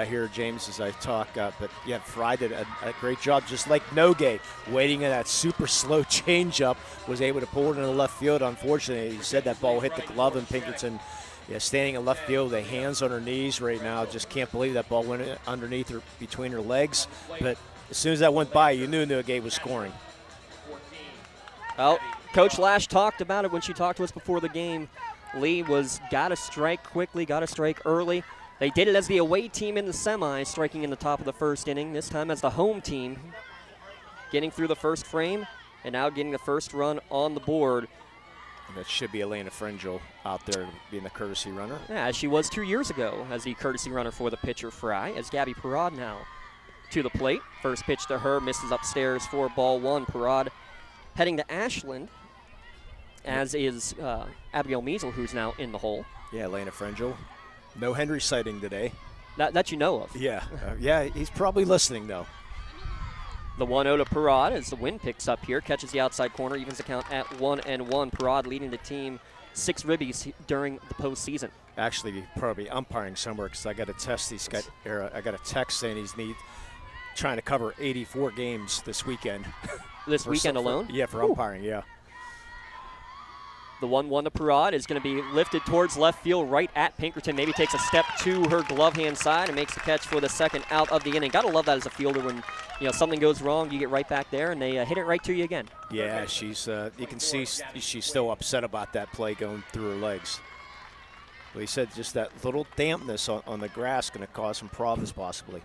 here, James, as I talk. But, yeah, Fry did a great job, just like Nogay, waiting at that super slow changeup, was able to pull it in the left field. Unfortunately, he said that ball hit the glove, and Pinkerton, standing in left field with the hands on her knees right now. Just can't believe that ball went underneath her, between her legs. But as soon as that went by, you knew Nogay was scoring. Well, Coach Lash talked about it when she talked to us before the game. Lee was got to strike quickly, got to strike early. They did it as the away team in the semis, striking in the top of the first inning. This time as the home team, getting through the first frame and now getting the first run on the board. And that should be Elena Frangel out there being the courtesy runner. Yeah, as she was 2 years ago as the courtesy runner for the pitcher Fry, as Gabby Perrott now to the plate. First pitch to her, misses upstairs for ball 1. Perrott heading to Ashland, as is Abigail Measle, who's now in the hole. Yeah, Elena Frangel. No Henry sighting today. That you know of. Yeah, yeah, he's probably listening, though. The 1-0 to Perrott as the wind picks up here, catches the outside corner, evens the count at 1-1. Perrott leading the team 6 ribbies during the postseason. Actually, probably umpiring somewhere because I got a text. I got a text saying he's trying to cover 84 games this weekend. This weekend alone? Yeah, for umpiring. Yeah. The 1-1 to Perrott is going to be lifted towards left field right at Pinkerton. Maybe takes a step to her glove hand side and makes the catch for the second out of the inning. Got to love that as a fielder when something goes wrong, you get right back there and they hit it right to you again. Yeah, she's you can see she's still upset about that play going through her legs. Well, he said just that little dampness on the grass going to cause some problems possibly.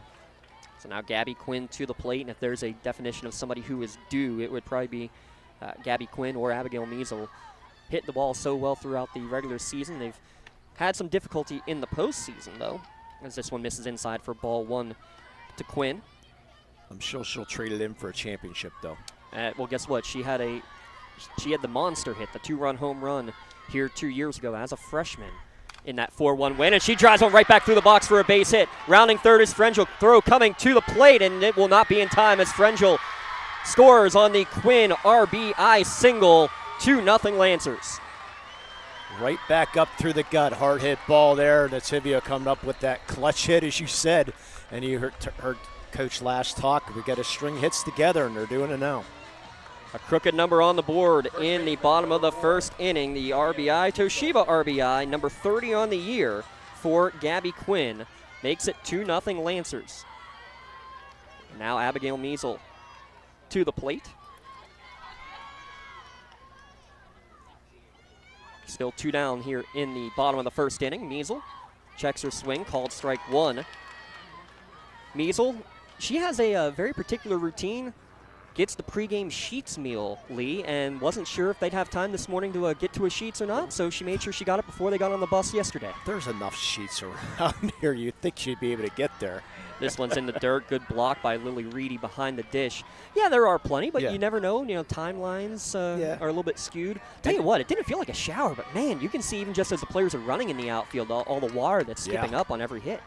So now Gabby Quinn to the plate, and if there's a definition of somebody who is due, it would probably be Gabby Quinn or Abigail Measle. Hit the ball so well throughout the regular season. They've had some difficulty in the postseason, though, as this one misses inside for ball 1 to Quinn. I'm sure she'll trade it in for a championship, though. Well, guess what? She had the monster hit, the 2-run home run here 2 years ago as a freshman in that 4-1 win, and she drives one right back through the box for a base hit. Rounding third is Frangel. Throw coming to the plate, and it will not be in time as Frangel scores on the Quinn RBI single. 2-0 Lancers. Right back up through the gut. Hard hit ball there. Nativia coming up with that clutch hit, as you said. And you heard Coach Lash talk. We got to string hits together, and they're doing it now. A crooked number on the board in the bottom of the first inning. The RBI, Toshiba RBI, number 30 on the year for Gabby Quinn. makes it 2-0 Lancers. Now Abigail Measle to the plate. Still 2 down here in the bottom of the first inning. Measle checks her swing, called strike 1. Measle, she has a very particular routine. Gets the pregame Sheets meal, Lee, and wasn't sure if they'd have time this morning to get to a Sheets or not, so she made sure she got it before they got on the bus yesterday. There's enough Sheets around here. You'd think she'd be able to get there. This one's in the dirt. Good block by Lily Reedy behind the dish. Yeah, there are plenty, but you never know. You know, timelines are a little bit skewed. Tell you what, it didn't feel like a shower, but, man, you can see even just as the players are running in the outfield, all the water that's skipping up on every hit.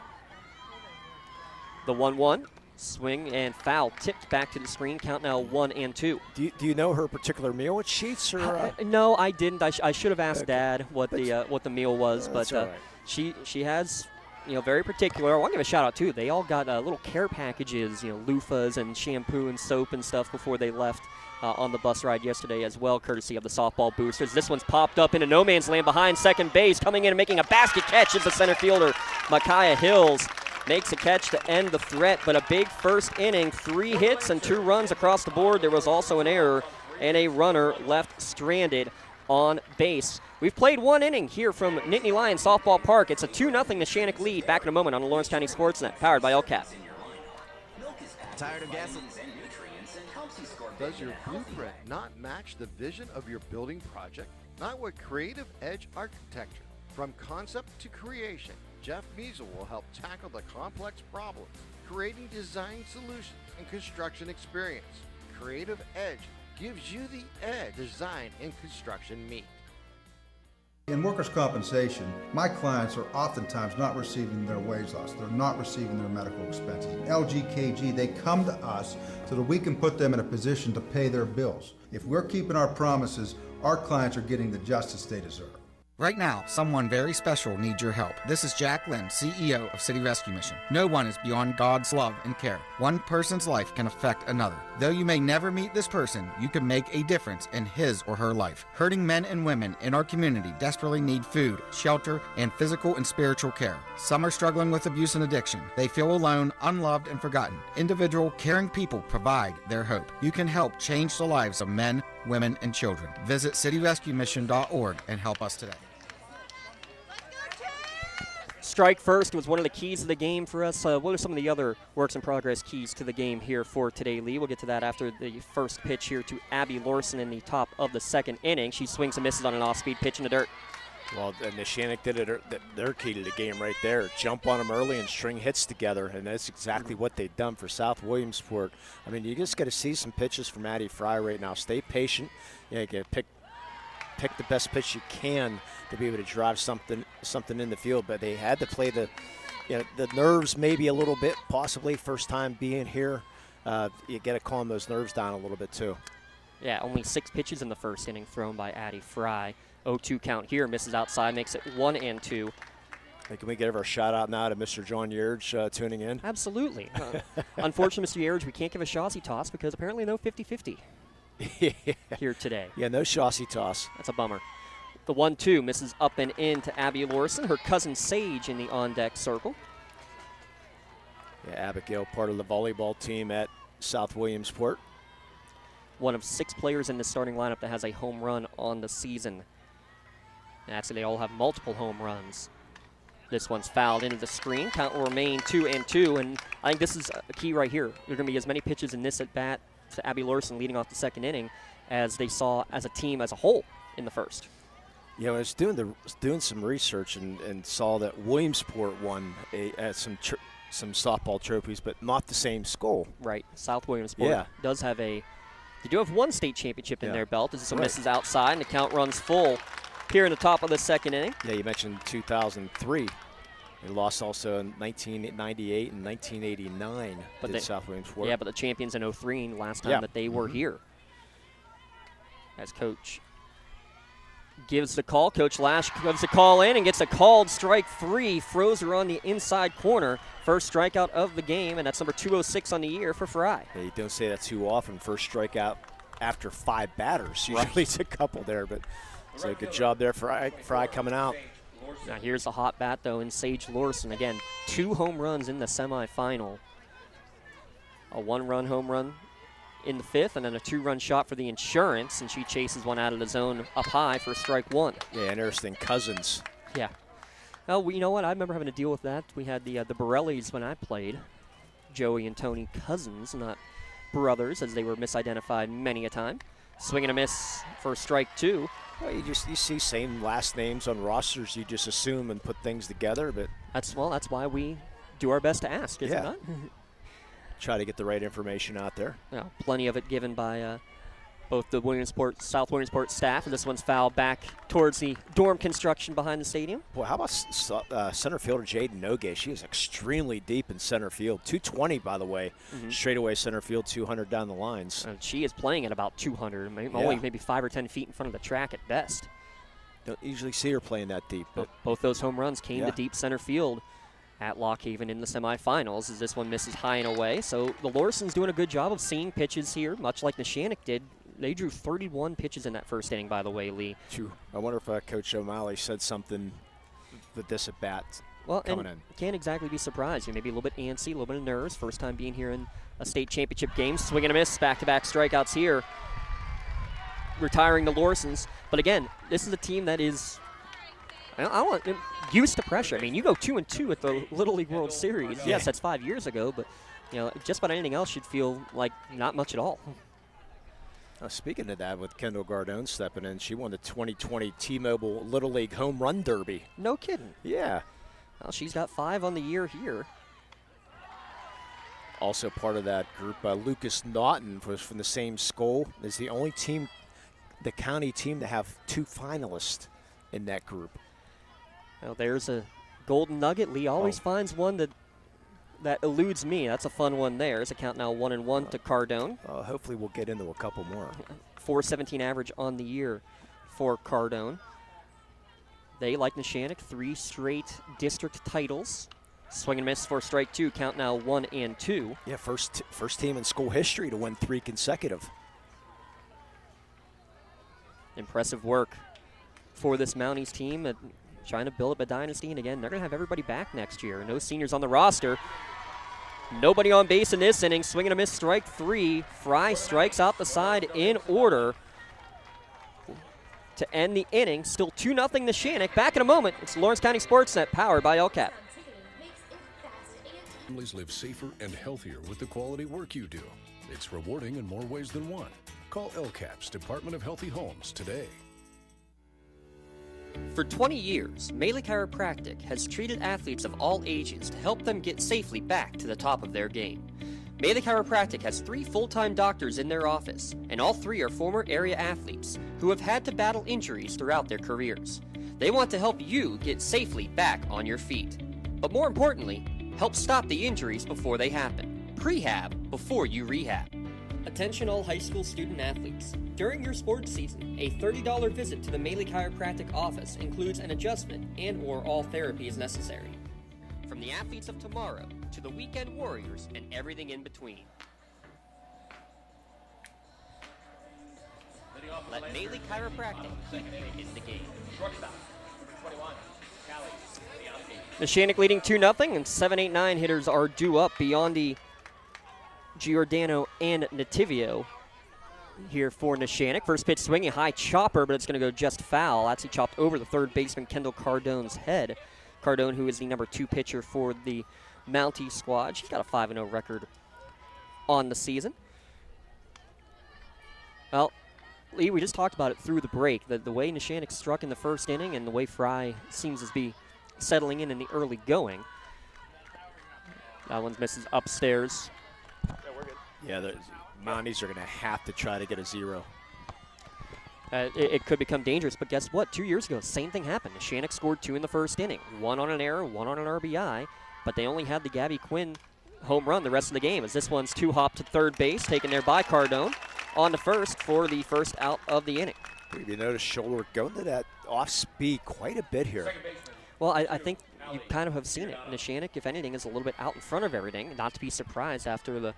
The 1-1. Swing and foul, tipped back to the screen. Count now 1-2. Do you know her particular meal with Sheets? Or no, I didn't. I should have asked Dad what the meal was, but right. she has, very particular. I want to give a shout out too. They all got little care packages, loofahs and shampoo and soap and stuff before they left on the bus ride yesterday as well, courtesy of the softball boosters. This one's popped up into no man's land behind second base. Coming in and making a basket catch is the center fielder, Micaiah Hills. Makes a catch to end the threat, but a big first inning, 3 hits and 2 runs across the board. There was also an error and a runner left stranded on base. We've played 1 inning here from Nittany Lions Softball Park. It's a 2-0 Neshannock lead. Back in a moment on the Lawrence County SportsNet, powered by LCAP. Tired of gas? Does your blueprint not match the vision of your building project? Not with Creative Edge Architecture. From concept to creation, Jeff Measle will help tackle the complex problems, creating design solutions and construction experience. Creative Edge gives you the edge design and construction meet. In workers' compensation, my clients are oftentimes not receiving their wage loss. They're not receiving their medical expenses. LGKG, they come to us so that we can put them in a position to pay their bills. If we're keeping our promises, our clients are getting the justice they deserve. Right now, someone very special needs your help. This is Jack Lynn, CEO of City Rescue Mission. No one is beyond God's love and care. One person's life can affect another. Though you may never meet this person, you can make a difference in his or her life. Hurting men and women in our community desperately need food, shelter, and physical and spiritual care. Some are struggling with abuse and addiction. They feel alone, unloved, and forgotten. Individual, caring people provide their hope. You can help change the lives of men, women, and children. Visit cityrescuemission.org and help us today. Strike first was one of the keys of the game for us. What are some of the other works in progress keys to the game here for today, Lee? We'll get to that after the first pitch here to Abby Lawson in the top of the second inning. She swings and misses on an off-speed pitch in the dirt. Well, Neshannock did it. Their key to the game right there. Jump on them early and string hits together, and that's exactly what they've done for South Williamsport. I mean, you just got to see some pitches from Addie Fry right now. Stay patient. You got to pick the best pitch you can to be able to drive something in the field. But they had to play the nerves maybe a little bit, possibly first time being here. You got to calm those nerves down a little bit too. Yeah, only 6 pitches in the first inning thrown by Addie Fry. 0-2 count here, misses outside, makes it 1-2. Hey, can we give our shout out now to Mr. John Yerge tuning in? Absolutely. Unfortunately, Mr. Yerge, we can't give a Shawsey toss because apparently no 50-50 here today. Yeah, no Shawsey toss. That's a bummer. The 1-2 misses up and in to Abby Lawson, her cousin Sage in the on-deck circle. Yeah, Abigail, part of the volleyball team at South Williamsport. One of 6 players in the starting lineup that has a home run on the season. Actually, they all have multiple home runs. This one's fouled into the screen. Count will remain 2-2, and I think this is a key right here. There are going to be as many pitches in this at-bat to Abby Lawson leading off the second inning as they saw as a team as a whole in the first. Yeah, I was doing some research and saw that Williamsport won some softball trophies, but not the same school. Right. South Williamsport does have they do have one state championship in their belt. This misses outside, and the count runs full here in the top of the second inning. Yeah, you mentioned 2003. They lost also in 1998 and 1989 to South Williamsport. Yeah, but the champions in 03 last time that they were here. As Coach gives the call, Coach Lash gives the call in and gets a called strike 3. Throws her on the inside corner. First strikeout of the game, and that's number 206 on the year for Fry. Yeah, you don't say that too often. First strikeout after 5 batters. Usually it's a couple there, but so good job there for Fry coming out. Now here's the hot bat, though, in Sage Lawson. Again, 2 home runs in the semifinal. A 1-run home run in the 5th, and then a 2-run shot for the Insurance, and she chases one out of the zone up high for strike 1. Yeah, interesting. Cousins. Yeah. Well, you know what? I remember having to deal with that. We had the Borellis when I played. Joey and Tony Cousins, not brothers, as they were misidentified many a time. Swing and a miss for strike 2. Well, you see same last names on rosters. You just assume and put things together, but that's why we do our best to ask, is it not? Try to get the right information out there. Yeah, plenty of it given by both the South Williamsport staff. And this one's fouled back towards the dorm construction behind the stadium. Boy, how about center fielder Jaden Noge? She is extremely deep in center field. 220, by the way. Straightaway center field, 200 down the lines. And she is playing at about 200, only maybe 5 or 10 feet in front of the track at best. Don't usually see her playing that deep. But both those home runs came to deep center field at Lock Haven in the semifinals, as this one misses high and away. So the Lawsons doing a good job of seeing pitches here, much like Neshannock did. They drew 31 pitches in that first inning, by the way, Lee. I wonder if Coach O'Malley said something with this at bat coming in. Can't exactly be surprised. Maybe a little bit antsy, a little bit of nerves. First time being here in a state championship game. Swing and a miss, back-to-back strikeouts here, retiring the Lawsons. But again, this is a team that is used to pressure. I mean, you go 2-2 at the Little League World Series. Yes, that's 5 years ago, but just about anything else should feel like not much at all. Speaking of that, with Kendall Gardone stepping in, she won the 2020 T-Mobile Little League Home Run Derby. No kidding. Yeah. Well, she's got 5 on the year here. Also part of that group, Lucas Naughton was from the same school. Is the only team, the county team, to have 2 finalists in that group. Well, there's a golden nugget. Lee always finds one that eludes me. That's a fun one there. It's a count now 1-1 to Cardone. Hopefully we'll get into a couple more. .417 average on the year for Cardone. They, like Neshannock, 3 straight district titles. Swing and miss for strike 2. Count now 1-2. Yeah, first team in school history to win 3 consecutive. Impressive work for this Mounties team at trying to build up a dynasty. And again, they're going to have everybody back next year. No seniors on the roster. Nobody on base in this inning. Swing and a miss, strike 3. Fry strikes out the side in order to end the inning. Still 2-0 Neshannock. Back in a moment. It's Lawrence County SportsNet, powered by LCAP. Families live safer and healthier with the quality work you do. It's rewarding in more ways than one. Call LCAP's Department of Healthy Homes today. For 20 years, Melee Chiropractic has treated athletes of all ages to help them get safely back to the top of their game. Melee Chiropractic has 3 full-time doctors in their office, and all 3 are former area athletes who have had to battle injuries throughout their careers. They want to help you get safely back on your feet. But more importantly, help stop the injuries before they happen. Prehab before you rehab. Attention all high school student athletes. During your sports season, a $30 visit to the Melee Chiropractic office includes an adjustment and/or all therapy is necessary. From the athletes of tomorrow to the weekend warriors and everything in between. Let Melee Chiropractic keep you in the game. Neshannock leading 2-0, and 7, 8, 9 hitters are due up. Biondi, Giordano, and Nativio here for Neshannock. First pitch swinging, high chopper, but it's going to go just foul. Actually chopped over the third baseman, Kendall Cardone's head. Cardone, who is the number 2 pitcher for the Mountie squad. She's got a 5-0 record on the season. Well, Lee, we just talked about it through the break. The way Neshannock struck in the first inning and the way Fry seems to be settling in the early going. That one misses upstairs. Yeah, we're good. Yeah, the Mounties are going to have to try to get a 0. It could become dangerous, but guess what? 2 years ago, same thing happened. Neshannock scored 2 in the first inning. 1 on an error, 1 on an RBI, but they only had the Gabby Quinn home run the rest of the game, as this one's 2-hop to third base, taken there by Cardone. On to first for the first out of the inning. You notice shoulder going to that off speed quite a bit here. Well, I think you kind of have seen it. Neshannock, if anything, is a little bit out in front of everything. Not to be surprised after the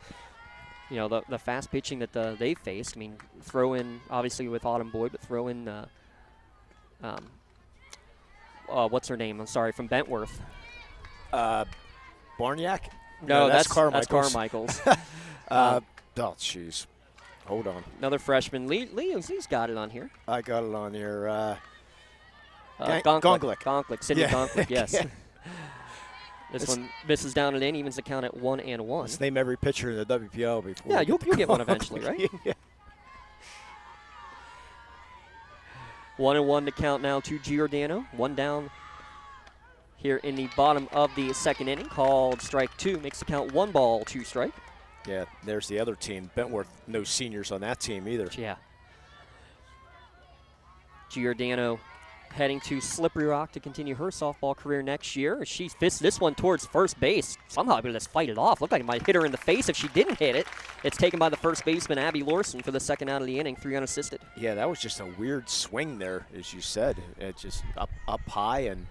fast pitching that they faced. I mean, throw in, obviously, with Autumn Boyd, but throw in what's her name? I'm sorry, from Bentworth. Barniak? No, that's Carmichael's. Carmichael's. Oh, jeez. Hold on. Another freshman. Lee's got it on here. I got it on here. Gonklick. Sydney Yeah. Gonklick, yes. This one misses down and in, evens the count at 1-1. Let's name every pitcher in the WPL before. Yeah, we you'll to get one Gonklick. eventually, right? Yeah. 1-1 to count now to Giordano. One down here in the bottom of the second inning. Called strike 2. Makes the count 1 ball, 2 strike. Yeah, there's the other team. Bentworth, no seniors on that team either. Yeah. Giordano heading to Slippery Rock to continue her softball career next year. She fists this one towards first base. Somehow able to just fight it off. Looked like it might hit her in the face if she didn't hit it. It's taken by the first baseman, Abby Lorson, for the second out of the inning, 3 unassisted. Yeah, that was just a weird swing there, as you said. It just up high and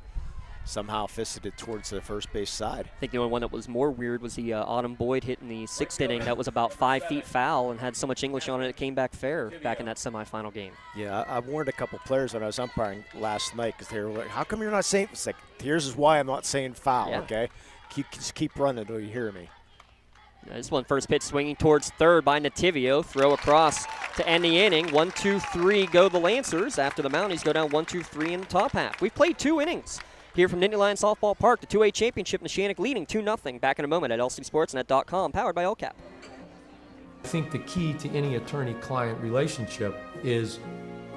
somehow fisted it towards the first base side. I think the only one that was more weird was the Autumn Boyd hit in the 6th inning. That was about 5 feet foul and had so much English on it, it came back fair back in that semifinal game. Yeah, I warned a couple players when I was umpiring last night because they were like, how come you're not saying? It's like, here's why I'm not saying foul, okay? Just keep running until you hear me. This one, first pitch swinging towards third by Nativio. Throw across to end the inning. 1, 2, 3 go the Lancers after the Mounties go down 1, 2, 3 in the top half. We've played 2 innings here from Nittany Lions Softball Park. The 2A Championship, Neshannock leading 2-0. Back in a moment at lcsportsnet.com, powered by LCAP. I think the key to any attorney-client relationship is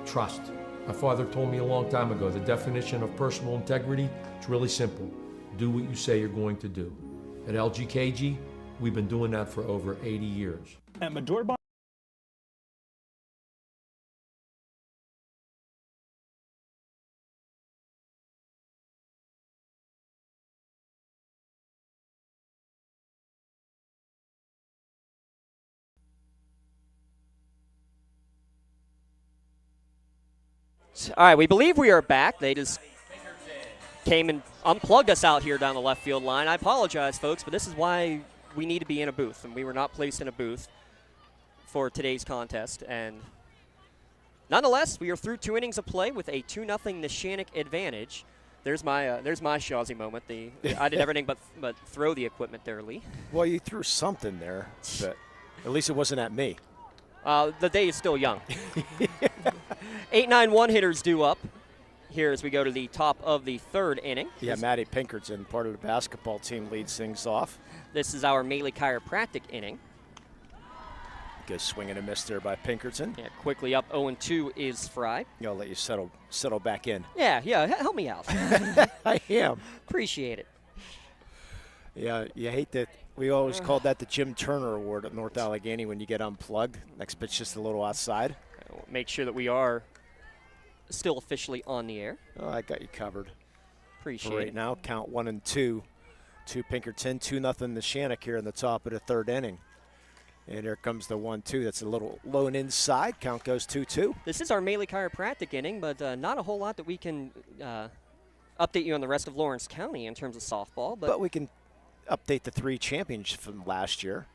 trust. My father told me a long time ago, the definition of personal integrity, it's really simple. Do what you say you're going to do. At LGKG, we've been doing that for over 80 years. At Medora All right, we believe we are back. They just came and unplugged us out here down the left field line. I apologize, folks, but this is why we need to be in a booth, and we were not placed in a booth for today's contest. And nonetheless, we are through 2 innings of play with a 2-0 Neshannock advantage. There's my Shawsy moment. I did everything but throw the equipment there, Lee. Well, you threw something there, but at least it wasn't at me. The day is still young. 8-9 hitters due up here as we go to the top of the 3rd inning. Yeah, Maddie Pinkerton, part of the basketball team, leads things off. This is our Melee chiropractic inning. Good swing and a miss there by Pinkerton. Yeah, quickly up 0-2 is Fry. I'll let you settle back in. Yeah, help me out. I am. Appreciate it. Yeah, you hate that. We always called that the Jim Turner Award at North Allegheny when you get unplugged. Next pitch just a little outside. Make sure that we are still officially on the air. Oh, I got you covered. Appreciate right it. now, count 1-2 to Pinkerton, 2-0 Neshannock here in the top of the 3rd inning. And here comes the 1-2. That's a little low and inside. Count goes 2-2. This is our Melee chiropractic inning, but not a whole lot that we can update you on the rest of Lawrence County in terms of softball. But we can update the 3 champions from last year.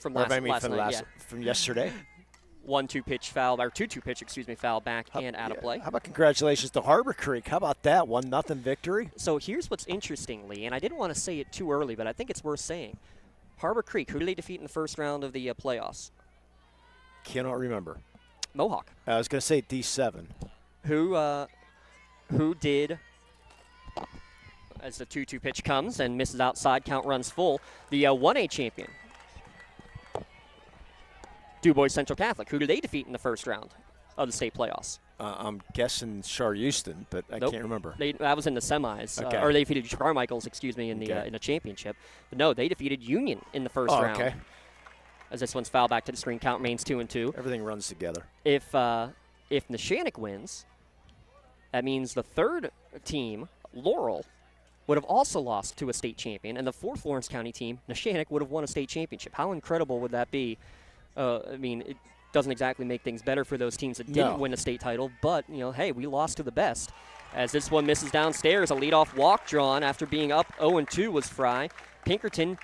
From yesterday. 1-2 pitch foul, or 2-2 pitch, foul back and out of play. How about congratulations to Harbor Creek? How about that? 1-0 victory. So here's what's interesting, Lee, and I didn't want to say it too early, but I think it's worth saying. Harbor Creek, who did they defeat in the first round of the playoffs? Cannot remember. Mohawk. I was going to say D7. Who did, as the 2-2 pitch comes and misses outside, count runs full, the 1A champion, DuBois Central Catholic. Who did they defeat in the first round of the state playoffs? I'm guessing Char Houston, but I can't remember. That was in the semis, Okay. or they defeated Carmichael's, in the championship. But no, they defeated Union in the first round. Okay. As this one's fouled back to the screen, count remains 2-2. Everything runs together. If Neshannock wins, that means the 3rd team, Laurel, would have also lost to a state champion, and the 4th Lawrence County team, Neshannock, would have won a state championship. How incredible would that be? It doesn't exactly make things better for those teams that didn't win a state title, but, hey, we lost to the best. As this one misses downstairs, a leadoff walk drawn after being up 0-2 was Fry. Pinkerton,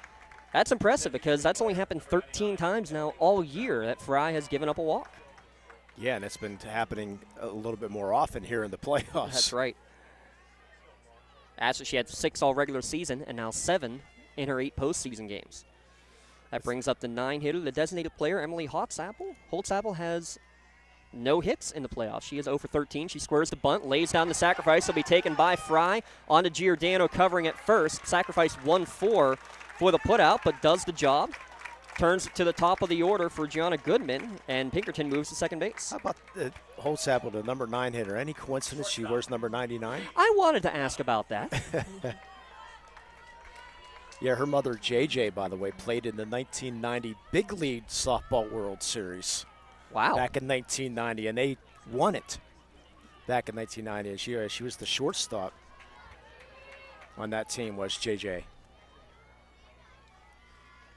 that's impressive because that's only happened 13 times now all year that Fry has given up a walk. Yeah, and it's been happening a little bit more often here in the playoffs. That's right. Actually, she had 6 all regular season and now 7 in her 8 postseason games. That brings up the 9-hitter, the designated player, Emily Holtzapfel. Holtzapfel has no hits in the playoffs. She is 0 for 13. She squares the bunt, lays down the sacrifice. Will be taken by Fry. On to Giordano covering at first. Sacrifice 1-4 for the putout, but does the job. Turns to the top of the order for Gianna Goodman, and Pinkerton moves to second base. How about Holtzapfel, the number 9 hitter? Any coincidence she wears number 99? I wanted to ask about that. Yeah, her mother, JJ, by the way, played in the 1990 Big League Softball World Series. Wow. Back in 1990, and they won it back in 1990. She was the shortstop on that team, was JJ.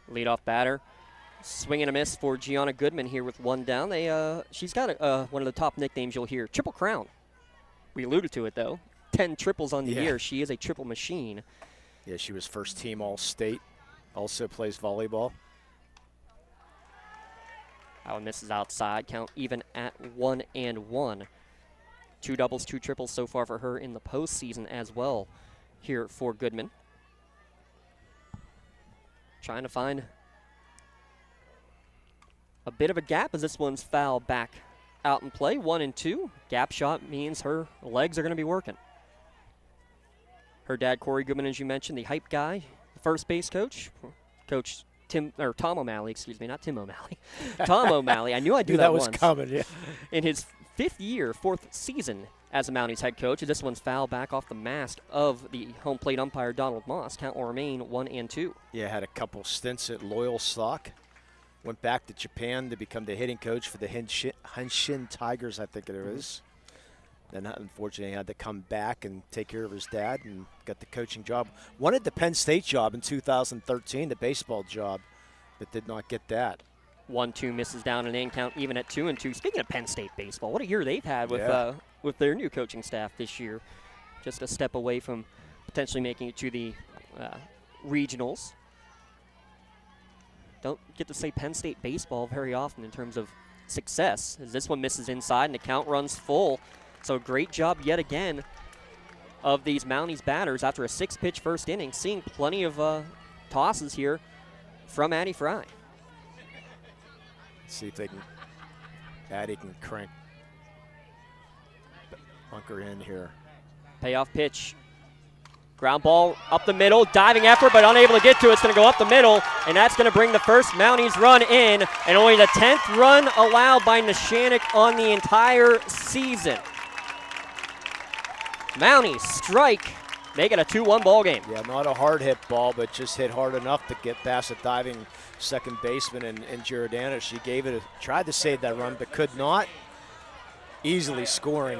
Leadoff batter. Swing and a miss for Gianna Goodman here with 1 down. She's got one of the top nicknames you'll hear, Triple Crown. We alluded to it, though. 10 triples on the year. She is a triple machine. Yeah, she was first team All-State. Also plays volleyball. That one misses outside. Count even at 1-1. 2 doubles, 2 triples so far for her in the postseason as well here for Goodman. Trying to find a bit of a gap as this one's fouled back out in play. 1-2. Gap shot means her legs are going to be working. Her dad, Corey Goodman, as you mentioned, the hype guy, first base coach, Coach Tom O'Malley, excuse me, not Tim O'Malley. Tom O'Malley. I knew I'd do that once. That was coming, yeah. In his 5th year, 4th season as a Mounties head coach. This one's fouled back off the mask of the home plate umpire, Donald Moss. Count will remain 1-2. Yeah, had a couple stints at Loyal Stock. Went back to Japan to become the hitting coach for the Hanshin Tigers, I think it is. Then unfortunately had to come back and take care of his dad and got the coaching job. Wanted the Penn State job in 2013, the baseball job, but did not get that. 1-2 misses down and in. Count even at 2-2. Speaking of Penn State baseball, what a year they've had with their new coaching staff this year. Just a step away from potentially making it to the regionals. Don't get to say Penn State baseball very often in terms of success, as this one misses inside and the count runs full. So great job yet again of these Mounties batters after a 6-pitch first inning, seeing plenty of tosses here from Addie Fry. Let's see if Addie can crank bunker in here. Payoff pitch. Ground ball up the middle, diving effort, but unable to get to it. It's going to go up the middle, and that's going to bring the first Mounties run in, and only the 10th run allowed by Neshannock on the entire season. Mounties strike, make it a 2-1 ball game. Yeah, not a hard hit ball, but just hit hard enough to get past a diving second baseman and Giordano. She tried to save that run, but could not. Easily scoring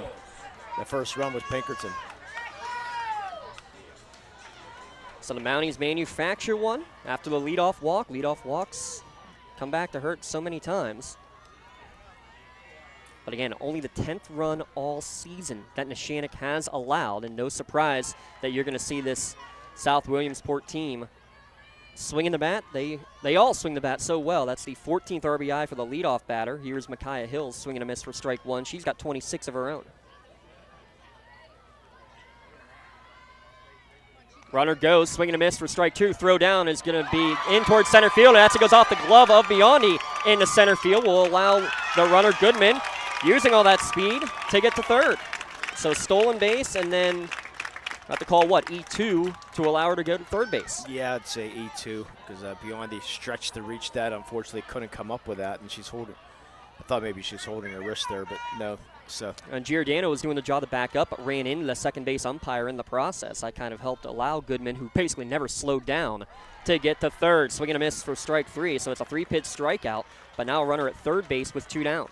the first run with Pinkerton. So the Mounties manufacture one after the leadoff walk. Leadoff walks come back to hurt so many times. But again, only the 10th run all season that Neshannock has allowed, and no surprise that you're going to see this South Williamsport team swinging the bat. They all swing the bat so well. That's the 14th RBI for the leadoff batter. Here's Micaiah Hills swinging a miss for strike 1. She's got 26 of her own. Runner goes, swing and a miss for strike 2. Throw down is going to be in towards center field, and it goes off the glove of Biondi into center field. Will allow the runner Goodman, using all that speed, to get to third. So stolen base, and then have to call what, E2 to allow her to go to third base. Yeah, I'd say E2 because Biondi stretched to reach that. Unfortunately, couldn't come up with that, and she's holding. I thought maybe she's holding her wrist there, but no. So. And Giordano was doing the job to back up, but ran into the second base umpire in the process. I kind of helped allow Goodman, who basically never slowed down, to get to third. Swing and a miss for strike 3, so it's a 3-pitch strikeout, but now a runner at third base with 2 down.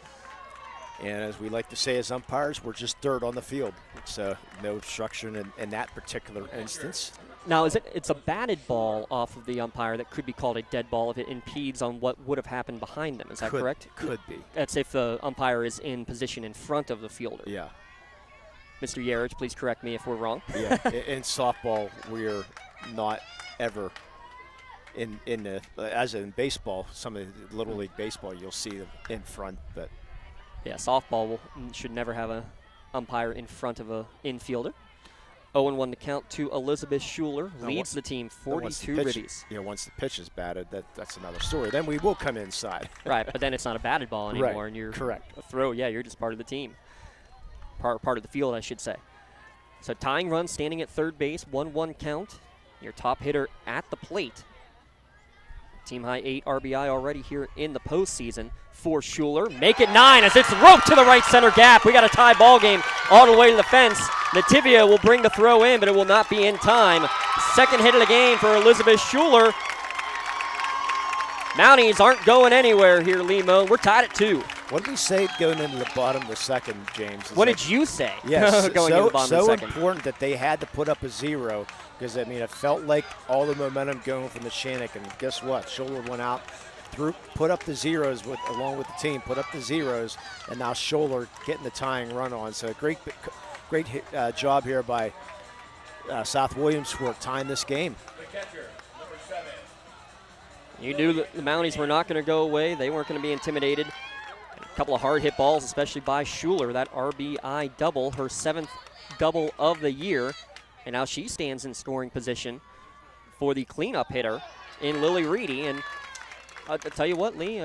And as we like to say as umpires, we're just dirt on the field. So no obstruction in that particular instance. Now, it's a batted ball off of the umpire that could be called a dead ball if it impedes on what would have happened behind them. Is that correct? Could be. That's if the umpire is in position in front of the fielder. Yeah. Mr. Yarich, please correct me if we're wrong. Yeah, in softball, we're not ever as in baseball, some of the Little League baseball, you'll see them in front, but. Yeah, softball should never have an umpire in front of an infielder. 0-1 to count to Elizabeth Schuler. Leads the team 42 ribbies. Once the pitch is batted, that's another story. Then we will come inside. Right, but then it's not a batted ball anymore, Right, and you're correct. a throw. Yeah, you're just part of the team. Part of the field, I should say. So tying run standing at third base, 1-1 count. Your top hitter at the plate. Team high 8 RBI already here in the postseason for Schuler. Make it 9 as it's roped to the right center gap. We got a tie ball game all the way to the fence. Nativia will bring the throw in, but it will not be in time. Second hit of the game for Elizabeth Schuler. Mounties aren't going anywhere here, Limo. We're tied at 2. What did we say going into the bottom of the second, James? What did you say? Yes, going into the bottom of the second. So important that they had to put up a 0 because, I mean, it felt like all the momentum going from Neshannock. And guess what? Schuler went out, put up the zeros along with the team, put up the zeros, and now Schuler getting the tying run on. So great job here by South Williamsport tying this game. The catcher, number 7. You knew that the Mounties were not going to go away. They weren't going to be intimidated. A couple of hard hit balls, especially by Schuler. That RBI double, her 7th double of the year. And now she stands in scoring position for the cleanup hitter in Lily Reedy. And I'll tell you what, Lee,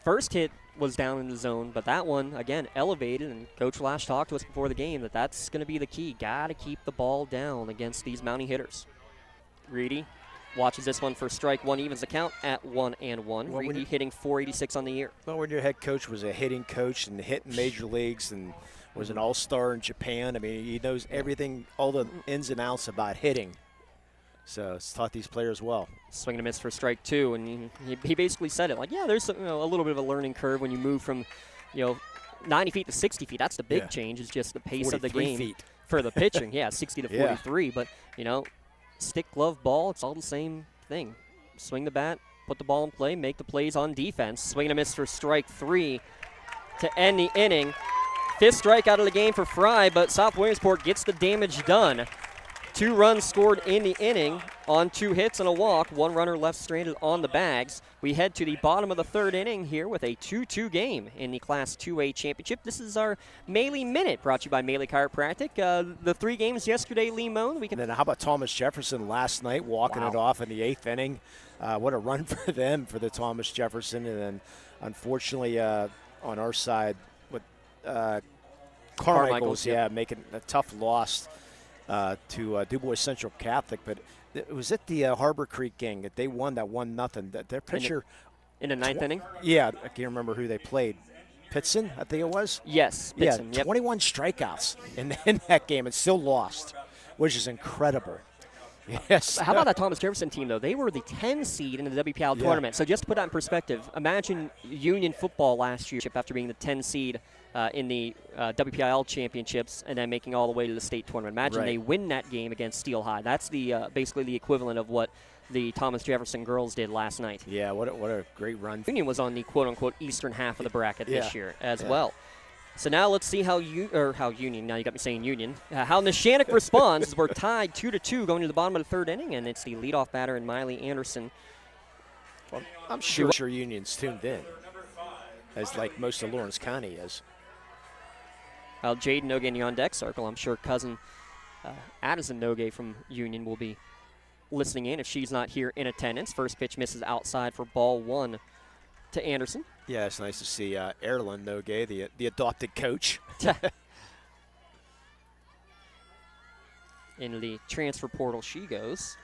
first hit was down in the zone, but that one, again, elevated. And Coach Lash talked to us before the game that that's going to be the key. Got to keep the ball down against these Mountie hitters. Reedy watches this one for strike one, evens the count at 1-1. Reedy hitting .486 on the year. Well, when your head coach was a hitting coach and hit in major leagues and was an all-star in Japan, I mean, he knows everything, all the ins and outs about hitting. So it's taught these players well. Swing and a miss for strike 2, and he basically said it like, yeah, there's a little bit of a learning curve when you move from 90 feet to 60 feet. That's the big change. It's just the pace of the game feet. For the pitching. Yeah, 60 to 43, but stick, glove, ball, it's all the same thing. Swing the bat, put the ball in play, make the plays on defense. Swing and a miss for strike 3 to end the inning. 5th strikeout of the game for Fry, but South Williamsport gets the damage done. 2 runs scored in the inning on 2 hits and a walk. 1 runner left stranded on the bags. We head to the bottom of the 3rd inning here with a 2-2 game in the Class 2A Championship. This is our Melee Minute, brought to you by Melee Chiropractic. The 3 games yesterday, Lee Moan. And then how about Thomas Jefferson last night walking it off in the 8th inning? What a run for them, for the Thomas Jefferson. And then, unfortunately, on our side, with Carmichael's, making a tough loss to DuBois Central Catholic. But it was at the Harbor Creek game that they won that 1-0. Their pitcher in the 9th inning? Yeah, I can't remember who they played. Pitson, I think it was? Yes, Pitson. Yeah, 21 strikeouts in that game and still lost, which is incredible. Yes. How about that Thomas Jefferson team, though? They were the 10 seed in the WPIAL tournament. So just to put that in perspective, imagine Union football last year after being the 10 seed in the WPIAL championships and then making all the way to the state tournament. Imagine they win that game against Steel High. That's the basically the equivalent of what the Thomas Jefferson girls did last night. Yeah, what a great run. Union was on the quote-unquote eastern half of the bracket this year as well. So now let's see how Union, now you got me saying Union, how Neshannock responds as we're tied 2-2 going to the bottom of the 3rd inning, and it's the leadoff batter in Miley Anderson. Well, I'm sure Union's tuned in, as like most of Lawrence County is. Jaden Nogue in the on-deck circle. I'm sure cousin Addison Nogue from Union will be listening in if she's not here in attendance. First pitch misses outside for ball 1 to Anderson. Yeah, it's nice to see Erlyn Nogue, the adopted coach. In the transfer portal she goes.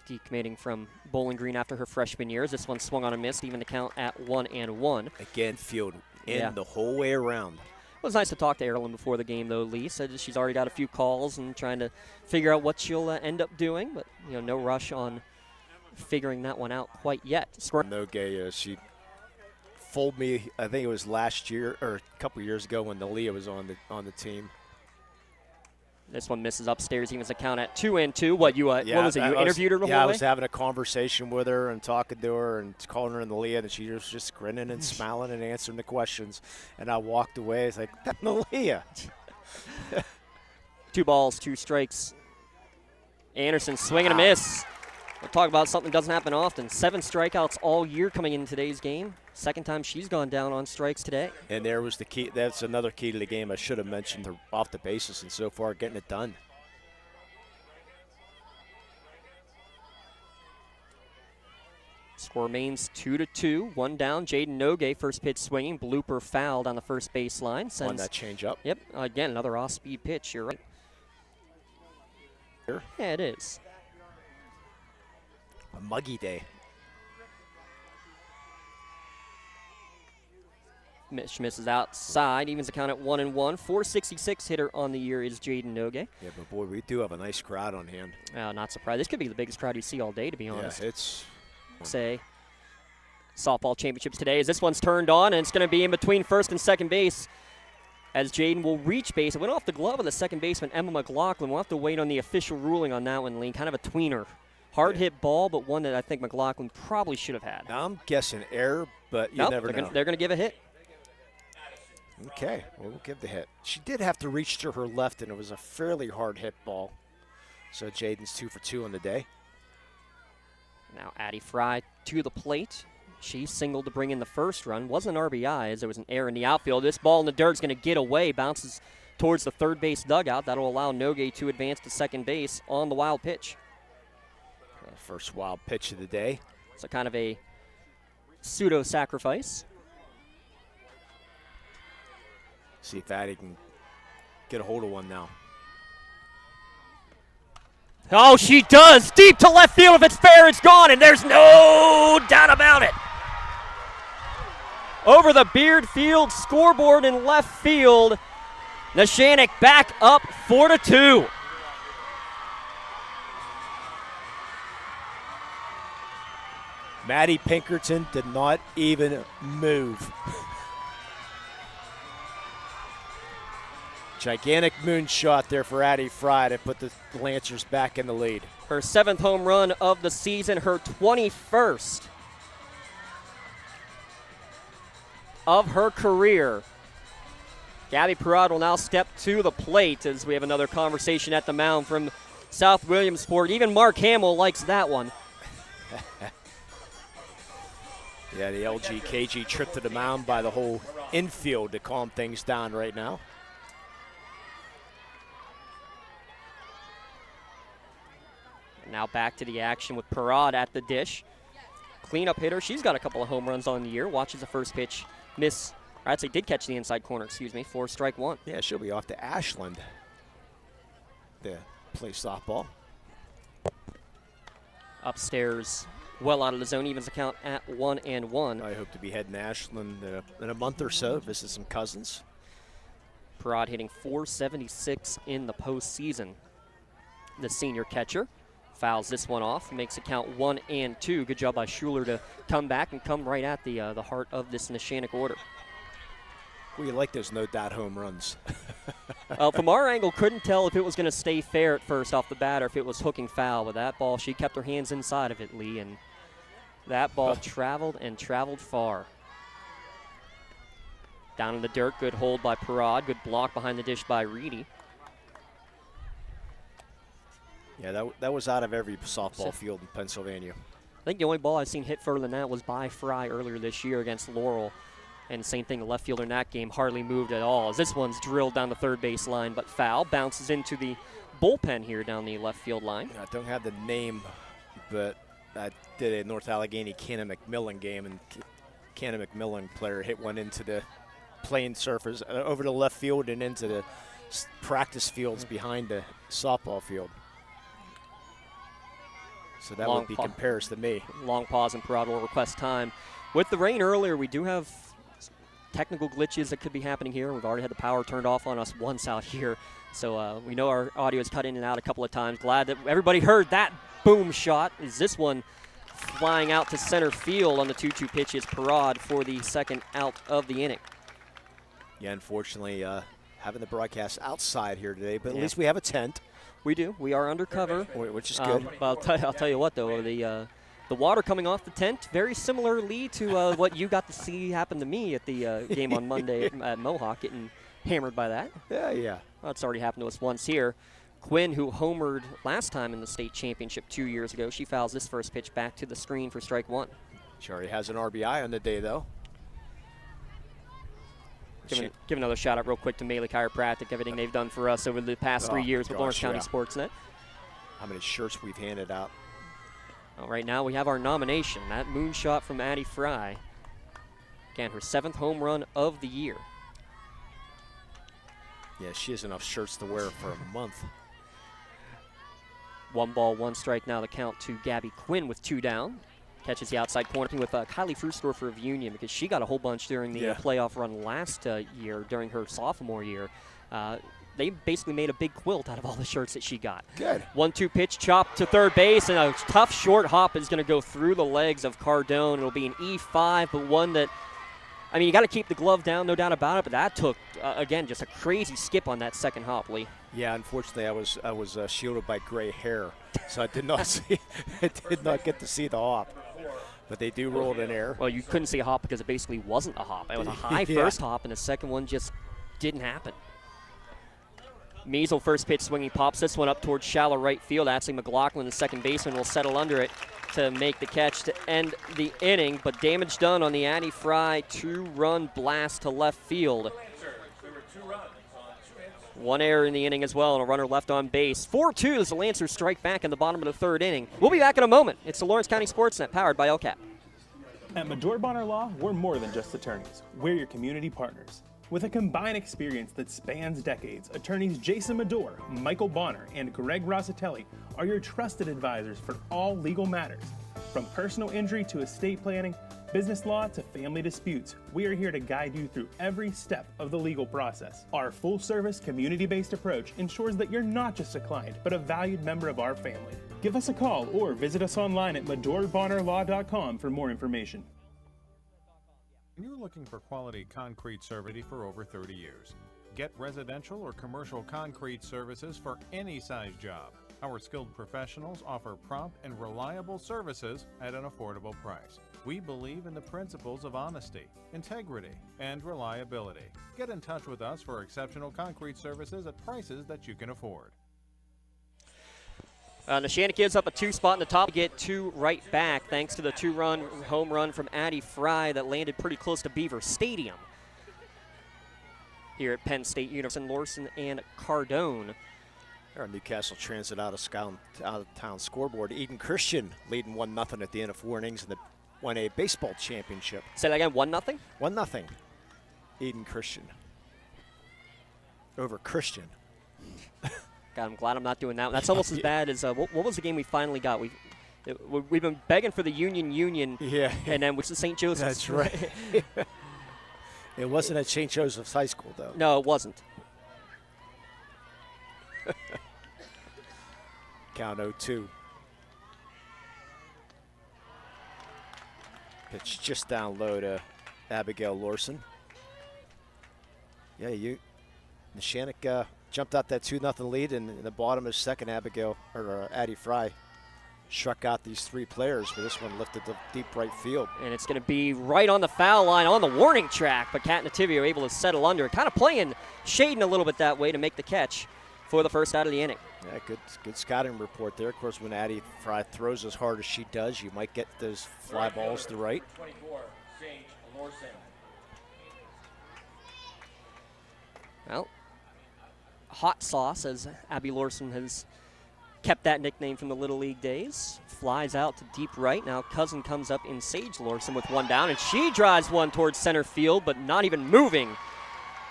Decommitting from Bowling Green after her freshman years. This one swung on a miss, even the count at 1-1. Again, field in the whole way around. It was nice to talk to Erlyn before the game, though. Lee said she's already got a few calls and trying to figure out what she'll end up doing, but no rush on figuring that one out quite yet. Nogue, she fooled me. I think it was last year or a couple years ago when Leah was on the team. This one misses upstairs, evens the count at 2-2. What was it? You interviewed her the whole way? Yeah, I was having a conversation with her and talking to her and calling her in the Leah, and she was just grinning and smiling and answering the questions. And I walked away. It's like, that's the Leah. 2 balls, 2 strikes. Anderson swinging a miss. We'll talk about something that doesn't happen often. 7 strikeouts all year coming in today's game. Second time she's gone down on strikes today. And there was the key. That's another key to the game. I should have mentioned her off the bases, and so far getting it done. Score remains 2-2. 1 down. Jaden Nogue, first pitch swinging. Blooper fouled on the first baseline. On that change up. Yep. Again, another off-speed pitch. You're right. Yeah, it is. A muggy day. Mitch misses outside. Evens the count at 1-1. 466 hitter on the year is Jaden Nogue. Yeah, but boy, we do have a nice crowd on hand. Not surprised. This could be the biggest crowd you see all day, to be honest. Yeah, it's... Say softball championships today as this one's turned on, and it's going to be in between first and second base as Jaden will reach base. It went off the glove of the second baseman, Emma McLaughlin. We'll have to wait on the official ruling on that one, Lee. Kind of a tweener. Hard hit ball, but one that I think McLaughlin probably should have had. Now I'm guessing error, but you never know. They're going to give a hit. Okay, well, we'll give the hit. She did have to reach to her left, and it was a fairly hard hit ball. So Jaden's 2 for 2 on the day. Now Addie Fry to the plate. She singled to bring in the first run. Wasn't an RBI as there was an error in the outfield. This ball in the dirt is going to get away. Bounces towards the third base dugout. That'll allow Nogue to advance to second base on the wild pitch. First wild pitch of the day. So kind of a pseudo-sacrifice. See if Addie can get a hold of one now. Oh, she does. Deep to left field. If it's fair, it's gone, and there's no doubt about it. Over the Beard Field scoreboard in left field, Neshannock back up 4-2. Maddie Pinkerton did not even move. Gigantic moonshot there for Addie Fry to put the Lancers back in the lead. Her 7th home run of the season, her 21st of her career. Gabby Perrott will now step to the plate as we have another conversation at the mound from South Williamsport. Even Mark Hamill likes that one. Yeah, the LGKG trip to the mound by the whole infield to calm things down right now. Now back to the action with Perrott at the dish. Cleanup hitter. She's got a couple of home runs on the year. Watches the first pitch miss. Or I'd say did catch the inside corner, for strike one. Yeah, she'll be off to Ashland to play softball. Upstairs, well out of the zone, evens the count at 1-1. I hope to be heading to Ashland in a month or so, visit some cousins. Perrott hitting .476 in the postseason. The senior catcher fouls this one off, makes it count 1-2. Good job by Schuler to come back and come right at the heart of this Neshannock order. Well, you like those no-doubt home runs. From our angle, couldn't tell if it was going to stay fair at first off the bat or if it was hooking foul. With that ball, she kept her hands inside of it, Lee, and that ball traveled and traveled far. Down in the dirt, good hold by Perrott, good block behind the dish by Reedy. Yeah, that was out of every softball field in Pennsylvania. I think the only ball I've seen hit further than that was by Fry earlier this year against Laurel. And same thing, the left fielder in that game hardly moved at all. As this one's drilled down the third base line, but foul. Bounces into the bullpen here down the left field line. I don't have the name, but I did a North Allegheny Cannon McMillan game, and Cannon McMillan player hit one into the playing surface, over the left field and into the practice fields behind the softball field. So that would be compares to me. Long pause, and Perrott will request time. With the rain earlier, we do have technical glitches that could be happening here. We've already had the power turned off on us once out here. So we know our audio is cut in and out a couple of times. Glad that everybody heard that boom shot. Is this one flying out to center field on the 2-2 pitch is Perrott for the second out of the inning. Yeah, unfortunately, having the broadcast outside here today, but at least we have a tent. We do. We are undercover. Which is good. But I'll tell you what, though, the water coming off the tent, very similarly to what you got to see happen to me at the game on Monday at Mohawk, getting hammered by that. Yeah. Well, it's already happened to us once here. Quinn, who homered last time in the state championship 2 years ago, she fouls this first pitch back to the screen for strike one. She already has an RBI on the day, though. Give another shout out real quick to Melee Chiropractic, everything they've done for us over the past 3 years with Lawrence County SportsNet. How many shirts we've handed out. Well, right now we have our nomination, that moonshot from Addie Fry. Again, her 7th home run of the year. Yeah, she has enough shirts to wear for a month. 1 ball, 1 strike now the count to Gabby Quinn with 2 down. Catches the outside corner with Kylie Frustorfer of Union, because she got a whole bunch during the playoff run last year, during her sophomore year. They basically made a big quilt out of all the shirts that she got. Good. 1-2 pitch, chop to third base, and a tough short hop is going to go through the legs of Cardone. It'll be an E5, but one that, I mean, you got to keep the glove down, no doubt about it, but that took, again, just a crazy skip on that second hop, Lee. Yeah, unfortunately, I was shielded by gray hair, so I did not get to see the hop. But they do roll it in air. Well, you couldn't see a hop because it basically wasn't a hop. It was a high first hop, and the second one just didn't happen. Measle first pitch swinging, pops this one up towards shallow right field. Ashley McLaughlin, the second baseman, will settle under it to make the catch to end the inning, but damage done on the Addie Fry 2-run blast to left field. 1 error in the inning as well, and a runner left on base. 4-2 as the Lancers strike back in the bottom of the 3rd inning. We'll be back in a moment. It's the Lawrence County SportsNet, powered by LCAP. At Medore Bonner Law, we're more than just attorneys. We're your community partners. With a combined experience that spans decades, attorneys Jason Medore, Michael Bonner, and Greg Rossitelli are your trusted advisors for all legal matters. From personal injury to estate planning, business law to family disputes, we are here to guide you through every step of the legal process. Our full-service, community-based approach ensures that you're not just a client, but a valued member of our family. Give us a call or visit us online at MedoreBonnerLaw.com for more information. You're looking for quality concrete service for over 30 years. Get residential or commercial concrete services for any size job. Our skilled professionals offer prompt and reliable services at an affordable price. We believe in the principles of honesty, integrity, and reliability. Get in touch with us for exceptional concrete services at prices that you can afford. Neshannock gives up a 2 spot in the top to get 2 right back, thanks to the 2-run home run from Addie Fry that landed pretty close to Beaver Stadium. Here at Penn State University, Lawson and Cardone. Our Newcastle Transit out of town scoreboard. Eden Christian leading 1-0 at the end of 4 innings in the 1A baseball championship. Say that again, 1-0? 1-0. Eden Christian. Over Christian. God, I'm glad I'm not doing that one. That's almost as bad as, what was the game we finally got? We've been begging for the Union, and then which is St. Joseph's. That's right. It wasn't at St. Joseph's High School, though. No, it wasn't. Count 0-2. Pitch just down low to Abigail Lawson. Yeah, Neshannock jumped out that 2-0 lead, and in the bottom of second, Addie Fry struck out these 3 players, but this one lifted to deep right field. And it's going to be right on the foul line on the warning track, but Kat Nativia able to settle under it, kind of shading a little bit that way to make the catch for the first out of the inning. Yeah, good scouting report there. Of course, when Addie Fry throws as hard as she does, you might get those fly balls to right. 24, St. Lawson. Well, Hot Sauce, as Abby Lawson has kept that nickname from the Little League days, flies out to deep right. Now Cousin comes up in Sage Lawson with 1 down, and she drives one towards center field, but not even moving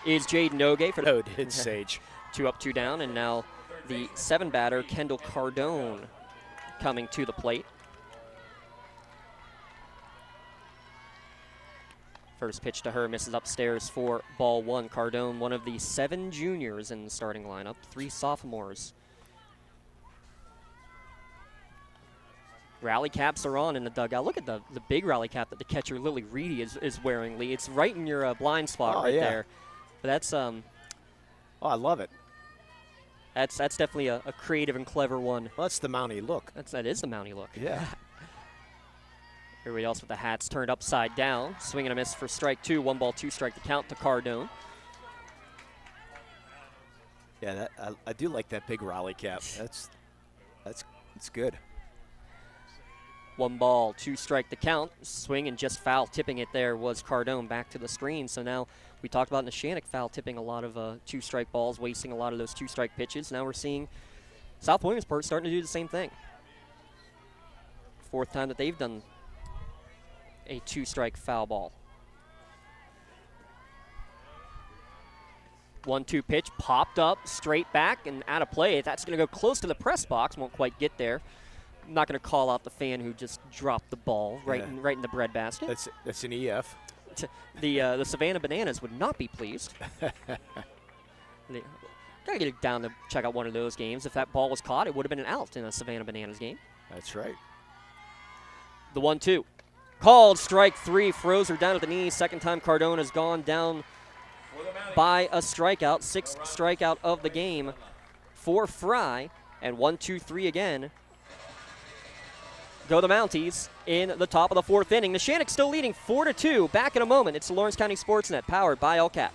is Jaden Nogue. No, it's Sage. 2 up, 2 down, and now the 7-batter, Kendall Cardone, coming to the plate. First pitch to her misses upstairs for ball 1. Cardone, one of the 7 juniors in the starting lineup, 3 sophomores. Rally caps are on in the dugout. Look at the big rally cap that the catcher, Lily Reedy, is wearing, Lee. It's right in your blind spot there. But that's oh, I love it. That's definitely a creative and clever one. Well, that's the Mountie look. That is the Mountie look. Yeah. Everybody else with the hats turned upside down. Swing and a miss for strike 2. 1 ball, 2 strike to count to Cardone. Yeah, I do like that big rally cap. That's good. 1 ball, 2 strike the count. Swing and just foul tipping it there was Cardone back to the screen. So now we talked about Neshannock foul tipping a lot of 2-strike balls, wasting a lot of those 2-strike pitches. Now we're seeing South Williamsport starting to do the same thing. 4th time that they've done a 2-strike foul ball. 1-2 pitch popped up straight back and out of play. That's going to go close to the press box. Won't quite get there. I'm not going to call out the fan who just dropped the ball right in the breadbasket. That's an EF. The Savannah Bananas would not be pleased. Gotta get down to check out one of those games. If that ball was caught, it would have been an out in a Savannah Bananas game. That's right. The 1-2. Called strike 3, froze her down at the knee. Second time Cardone has gone down by a strikeout. 6th strikeout of the game for Fry. And 1-2-3 again. Go the Mounties in the top of the 4th inning. Neshannock still leading 4-2. Back in a moment. It's the Lawrence County SportsNet, powered by LCAP.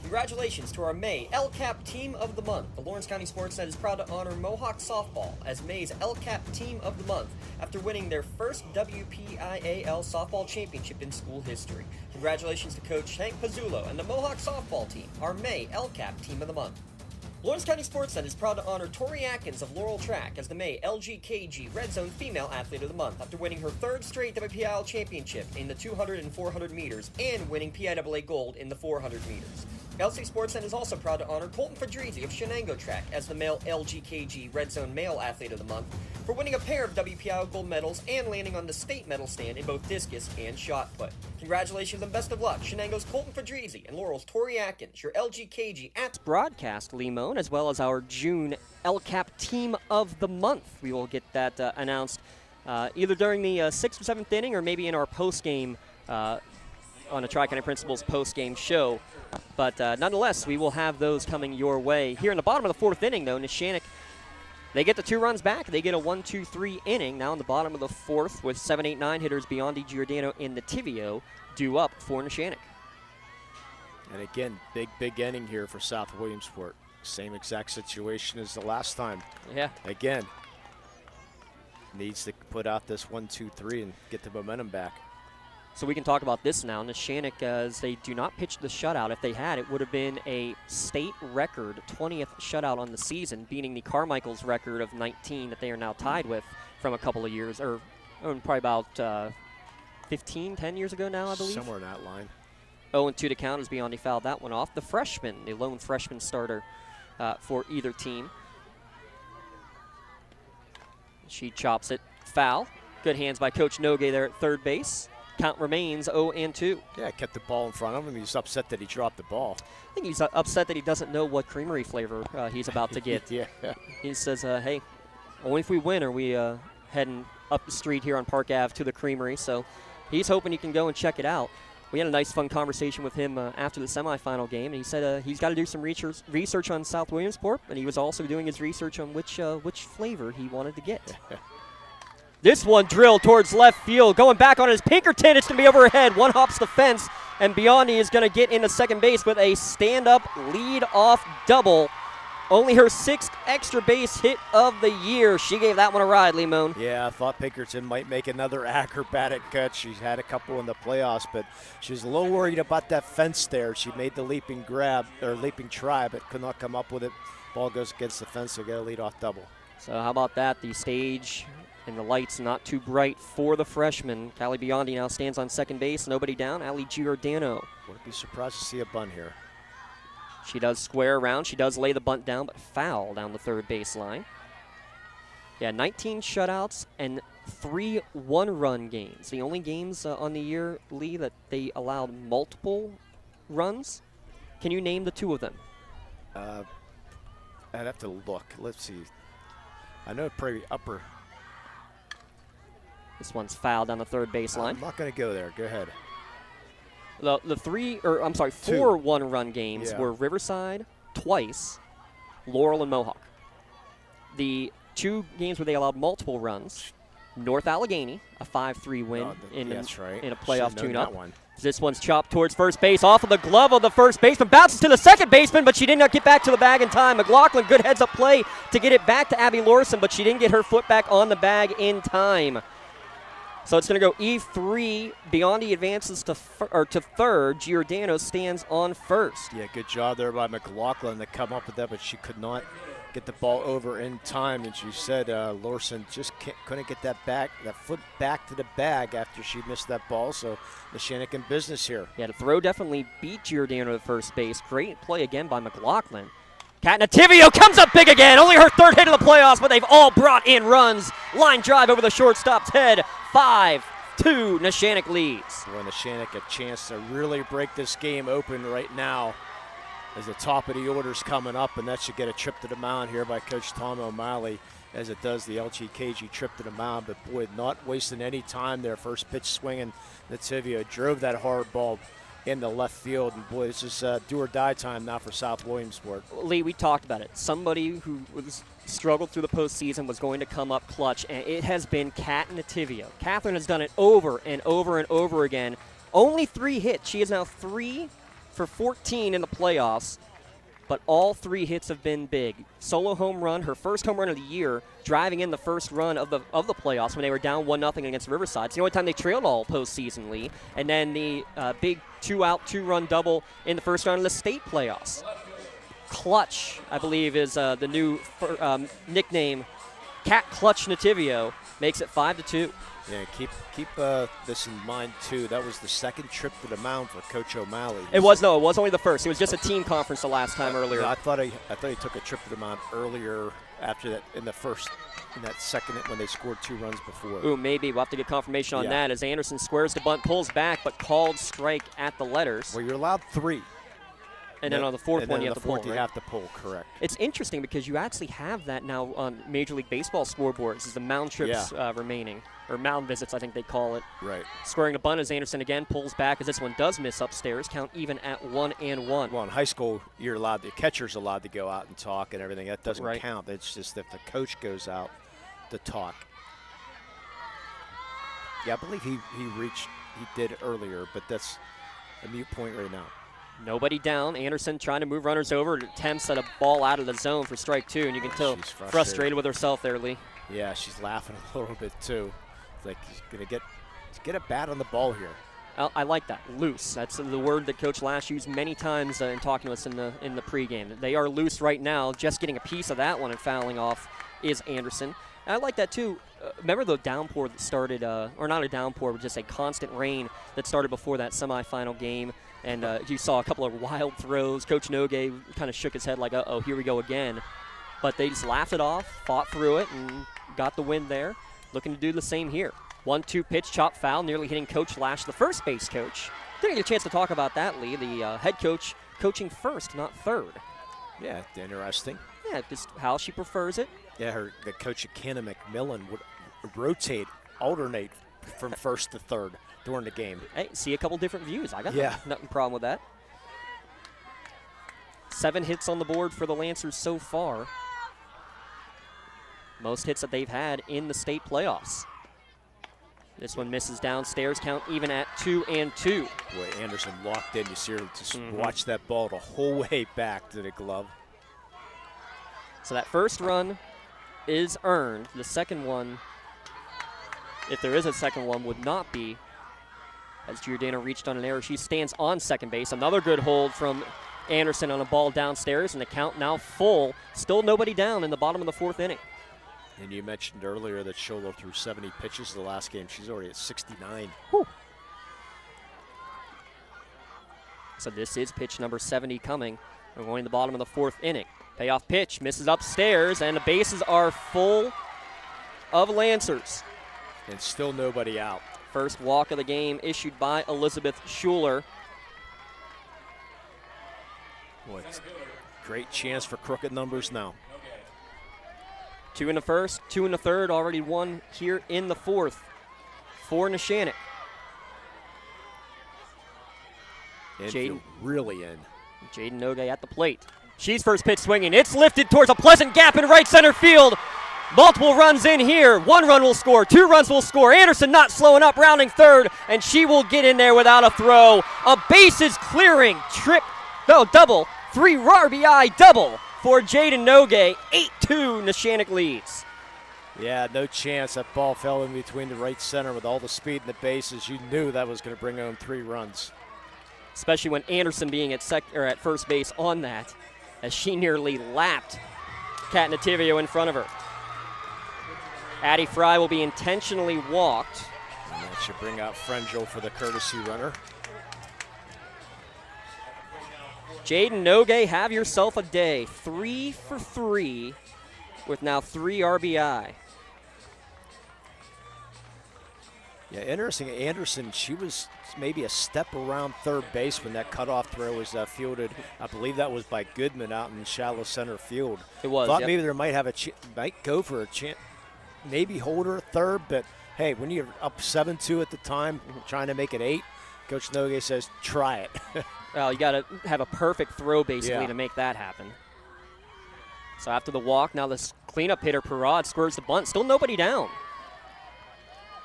Congratulations to our May LCAP Team of the Month. The Lawrence County SportsNet is proud to honor Mohawk Softball as May's LCAP Team of the Month after winning their first WPIAL Softball Championship in school history. Congratulations to Coach Hank Pizzulo and the Mohawk Softball team, our May LCAP Team of the Month. Lawrence County SportsNet is proud to honor Tori Atkins of Laurel Track as the May LGKG Red Zone Female Athlete of the Month after winning her 3rd straight WPIAL championship in the 200 and 400 meters and winning PIAA gold in the 400 meters. LC SportsNet is also proud to honor Colton Fedrizzi of Shenango Track as the male LGKG Red Zone Male Athlete of the Month for winning a pair of WPIAL gold medals and landing on the state medal stand in both discus and shot put. Congratulations and best of luck, Shenango's Colton Fedrizzi and Laurel's Tori Atkins, your LGKG at broadcast, Limon, as well as our June LCAP Team of the Month. We will get that announced either during the 6th or 7th inning or maybe in our post-game on a Tri-County Principals post-game show. But nonetheless, we will have those coming your way. Here in the bottom of the 4th inning, though, Neshannock, they get the 2 runs back. They get a 1-2-3 inning. Now in the bottom of the 4th with 7, 8, 9 hitters, Biondi, Giordano, and Nativio due up for Neshannock. And again, big inning here for South Williamsport. Same exact situation as the last time. Yeah. Again, needs to put out this 1-2-3 and get the momentum back. So we can talk about this now. Neshannock, as they do not pitch the shutout. If they had, it would have been a state record 20th shutout on the season, beating the Carmichael's record of 19 that they are now tied with from a couple of years, or probably about 10 years ago now, I believe. Somewhere in that line. 0-2 to count as Biondi fouled that one off. The freshman, the lone freshman starter for either team. She chops it foul. Good hands by Coach Nogue there at third base. Count remains 0-2. Yeah, kept the ball in front of him. He's upset that he dropped the ball. I think he's upset that he doesn't know what creamery flavor he's about to get. Yeah. He says, hey, only if we win are we heading up the street here on Park Ave to the creamery. So he's hoping he can go and check it out. We had a nice, fun conversation with him after the semifinal game, and he said he's got to do some research on South Williamsport, and he was also doing his research on which flavor he wanted to get. This one drilled towards left field, going back on his Pinkerton. It's going to be overhead. One hops the fence, and Biondi is going to get into second base with a stand-up lead-off double. Only her 6th extra base hit of the year. She gave that one a ride, Limon. Yeah, I thought Pinkerton might make another acrobatic cut. She's had a couple in the playoffs, but she was a little worried about that fence there. She made the leaping try, but could not come up with it. Ball goes against the fence, so get a lead-off double. So how about that? The stage and the lights not too bright for the freshman. Callie Biondi now stands on second base. Nobody down. Ali Giordano. Wouldn't be surprised to see a bunt here. She does square around. She does lay the bunt down, but foul down the third baseline. Yeah, 19 shutouts and 3 one-run games. The only games on the year, Lee, that they allowed multiple runs. Can you name the 2 of them? I'd have to look. Let's see. I know pretty upper. This one's foul down the third baseline. I'm not going to go there. Go ahead. The 4 one-run games were Riverside twice, Laurel and Mohawk. The 2 games where they allowed multiple runs, North Allegheny, a 5-3 win in a playoff tune-up. This one's chopped towards first base, off of the glove of the first baseman, bounces to the second baseman, but she did not get back to the bag in time. McLaughlin, good heads-up play to get it back to Abby Lorson, but she didn't get her foot back on the bag in time. So it's going to go E3. Biondi advances to third. Giordano stands on first. Yeah, good job there by McLaughlin to come up with that, but she could not get the ball over in time. And she said Lorson just couldn't get that foot back to the bag after she missed that ball. So Neshannock in business here. Yeah, the throw definitely beat Giordano to first base. Great play again by McLaughlin. Kat Nativio comes up big again. Only her third hit of the playoffs, but they've all brought in runs. Line drive over the shortstop's head. 5-2, Neshannock leads. Well, Neshannock a chance to really break this game open right now as the top of the order's coming up, and that should get a trip to the mound here by Coach Tom O'Malley as it does the LGKG trip to the mound. But, boy, not wasting any time there. First pitch swinging. Nativio drove that hard ball in the left field, and boy, this is do or die time now for South Williamsport. Lee, we talked about it. Somebody who struggled through the postseason was going to come up clutch, and it has been Kat Nativio. Catherine has done it over and over and over again. Only 3 hits. She is now 3 for 14 in the playoffs, but all 3 hits have been big. Solo home run, her first home run of the year, driving in the first run of the playoffs when they were down 1-0 against Riverside. It's the only time they trailed all postseason, Lee. And then the big 2-out, 2-run double in the first round of the state playoffs. Clutch, I believe, is the new nickname. Cat Clutch Nativio makes it 5-2. Yeah, keep this in mind, too. That was the second trip to the mound for Coach O'Malley. It was only the first. It was just a team conference the last time earlier. Yeah, I thought he took a trip to the mound earlier after that in that second when they scored 2 runs before. Ooh, maybe. We'll have to get confirmation on that as Anderson squares the bunt, pulls back, but called strike at the letters. Well, you're allowed 3. And then on the fourth one, you have to pull, you have to pull, correct. It's interesting because you actually have that now on Major League Baseball scoreboards, is the mound trips remaining, or mound visits, I think they call it. Right. Squaring the bunt as Anderson again pulls back as this one does miss upstairs, count even at 1-1. Well, in high school, the catcher's allowed to go out and talk and everything. That doesn't count. It's just if the coach goes out to talk. Yeah, I believe he did earlier, but that's a moot point right now. Nobody down. Anderson trying to move runners over. Attempts at a ball out of the zone for strike 2, and you can tell she's frustrated with herself there, Lee. Yeah, she's laughing a little bit too. It's like she's gonna get a bat on the ball here. I like that. Loose. That's the word that Coach Lash used many times in talking to us in the pregame. They are loose right now. Just getting a piece of that one and fouling off is Anderson. And I like that too. Remember the downpour that started, or not a downpour, but just a constant rain that started before that semifinal game. And you saw a couple of wild throws. Coach Nogue kind of shook his head like, uh-oh, here we go again. But they just laughed it off, fought through it, and got the win there. Looking to do the same here. 1-2 pitch, chop foul, nearly hitting Coach Lash, the first base coach. Didn't get a chance to talk about that, Lee. The head coach coaching first, not third. Yeah, interesting. Yeah, just how she prefers it. Yeah, the coach at Canna McMillan would alternate from first to third during the game. Hey, see a couple different views. I got nothing problem with that. 7 hits on the board for the Lancers so far. Most hits that they've had in the state playoffs. This one misses downstairs, count even at 2-2. Boy, Anderson locked in. You see her just watch that ball the whole way back to the glove. So that first run is earned. The second one, if there is a second one, would not be. As Giordano reached on an error, she stands on second base. Another good hold from Anderson on a ball downstairs, and the count now full. Still nobody down in the bottom of the 4th inning. And you mentioned earlier that Sholo threw 70 pitches the last game. She's already at 69. Whew. So this is pitch number 70 coming. We're going to the bottom of the 4th inning. Payoff pitch, misses upstairs, and the bases are full of Lancers. And still nobody out. First walk of the game issued by Elizabeth Schuler. Boy, it's a great chance for crooked numbers now. 2 in the first, 2 in the third, already 1 here in the 4th for Neshannock. Jaden really in. Jaden Nogue at the plate. She's first pitch swinging. It's lifted towards a pleasant gap in right center field. Multiple runs in here. 1 run will score. 2 runs will score. Anderson not slowing up, rounding third, and she will get in there without a throw. A bases clearing double. 3 RBI double for Jaden Nogue. 8-2 Neshannock leads. Yeah, no chance. That ball fell in between the right center with all the speed in the bases. You knew that was going to bring home 3 runs. Especially when Anderson being at first base on that, as she nearly lapped Kat Nativio in front of her. Addie Fry will be intentionally walked. And that should bring out Frangel for the courtesy runner. Jaden Nogue, have yourself a day. 3 for 3 with now 3 RBI. Yeah, interesting. Anderson, she was maybe a step around third base when that cutoff throw was fielded. I believe that was by Goodman out in shallow center field. It was. Thought maybe there might go for a chance, maybe hold her third, but hey, when you're up 7-2 at the time, trying to make it 8, Coach Nogue says, try it. Well, you got to have a perfect throw basically to make that happen. So after the walk, now this cleanup hitter, Parad, squares the bunt. Still nobody down.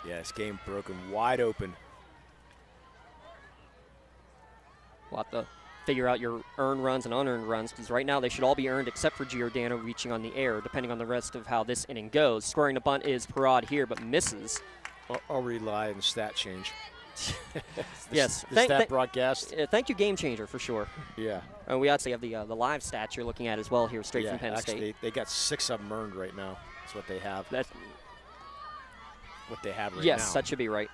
Yeah, this game broken wide open. We'll have to figure out your earned runs and unearned runs, because right now they should all be earned except for Giordano reaching on the air, depending on the rest of how this inning goes. Scoring the bunt is Parad here, but misses. I'll rely on the stat change. Yes. The stat broadcast. Thank you, Game Changer, for sure. Yeah. And we actually have the live stats you're looking at as well here, straight from Penn State. They got 6 of them earned right now. That's what they have. That's what they have right now. Yes, that should be right.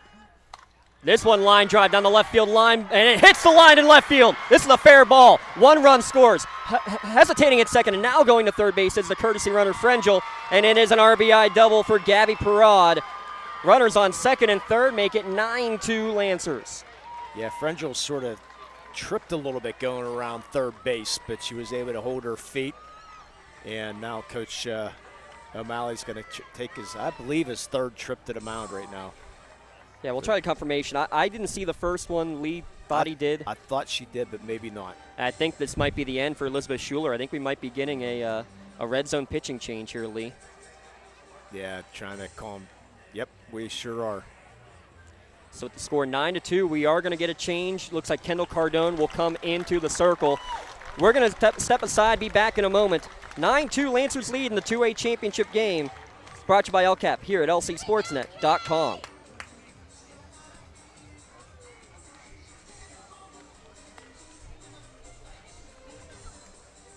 This one line drive down the left field line, and it hits the line in left field. This is a fair ball. 1 run scores. Hesitating at second and now going to third base is the courtesy runner Frangel, and it is an RBI double for Gabby Parad. Runners on second and third make it 9-2 Lancers. Yeah, Frangel sort of tripped a little bit going around third base, but she was able to hold her feet. And now Coach O'Malley's going to take I believe, his 3rd trip to the mound right now. Yeah, we'll try the confirmation. I didn't see the first one. Lee thought he did. I thought she did, but maybe not. I think this might be the end for Elizabeth Schuler. I think we might be getting a red zone pitching change here, Lee. Yeah, trying to calm. Yep, we sure are. So with the score 9-2, we are going to get a change. Looks like Kendall Cardone will come into the circle. We're going to step aside, be back in a moment. 9-2 Lancers lead in the 2A championship game. It's brought to you by LCAP here at lcsportsnet.com.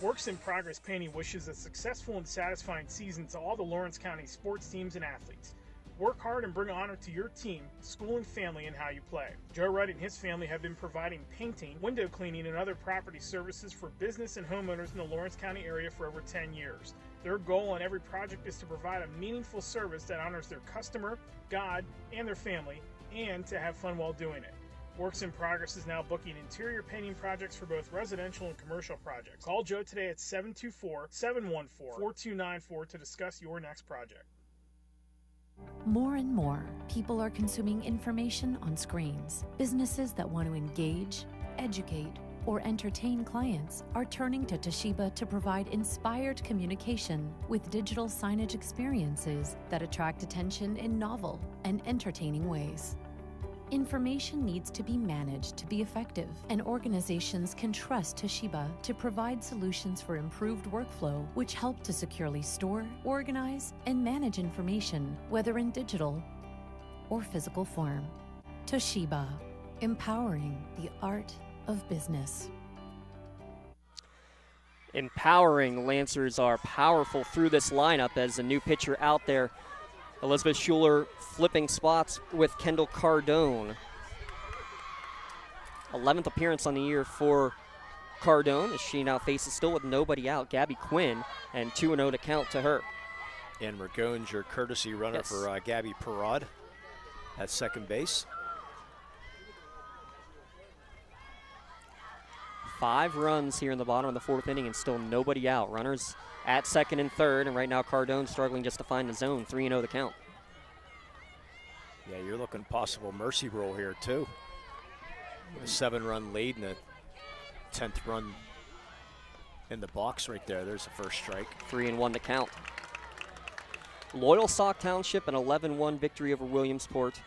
Works in Progress Painting wishes a successful and satisfying season to all the Lawrence County sports teams and athletes. Work hard and bring honor to your team, school, and family in how you play. Joe Wright and his family have been providing painting, window cleaning, and other property services for business and homeowners in the Lawrence County area for over 10 years. Their goal on every project is to provide a meaningful service that honors their customer, God, and their family, and to have fun while doing it. Works in Progress is now booking interior painting projects for both residential and commercial projects. Call Joe today at 724-714-4294 to discuss your next project. More and more people are consuming information on screens. Businesses that want to engage, educate, or entertain clients are turning to Toshiba to provide inspired communication with digital signage experiences that attract attention in novel and entertaining ways. Information needs to be managed to be effective, and organizations can trust Toshiba to provide solutions for improved workflow, which help to securely store, organize, and manage information, whether in digital or physical form. Toshiba, empowering the art of business. Empowering Lancers are powerful through this lineup as a new pitcher out there. Elizabeth Schuler flipping spots with Kendall Cardone. 11th appearance on the year for Cardone as she now faces, still with nobody out, Gabby Quinn, and 2-0 to count to her. And Ragone's your courtesy runner for Gabby Parad at second base. 5 runs here in the bottom of the 4th inning and still nobody out. Runners at second and third, and right now Cardone struggling just to find the zone. 3-0 the count. Yeah, you're looking possible mercy roll here too. With a 7-run lead and a 10th run in the box right there. There's the first strike. 3-1 to count. Loyal Sauk Township, an 11-1 victory over Williamsport.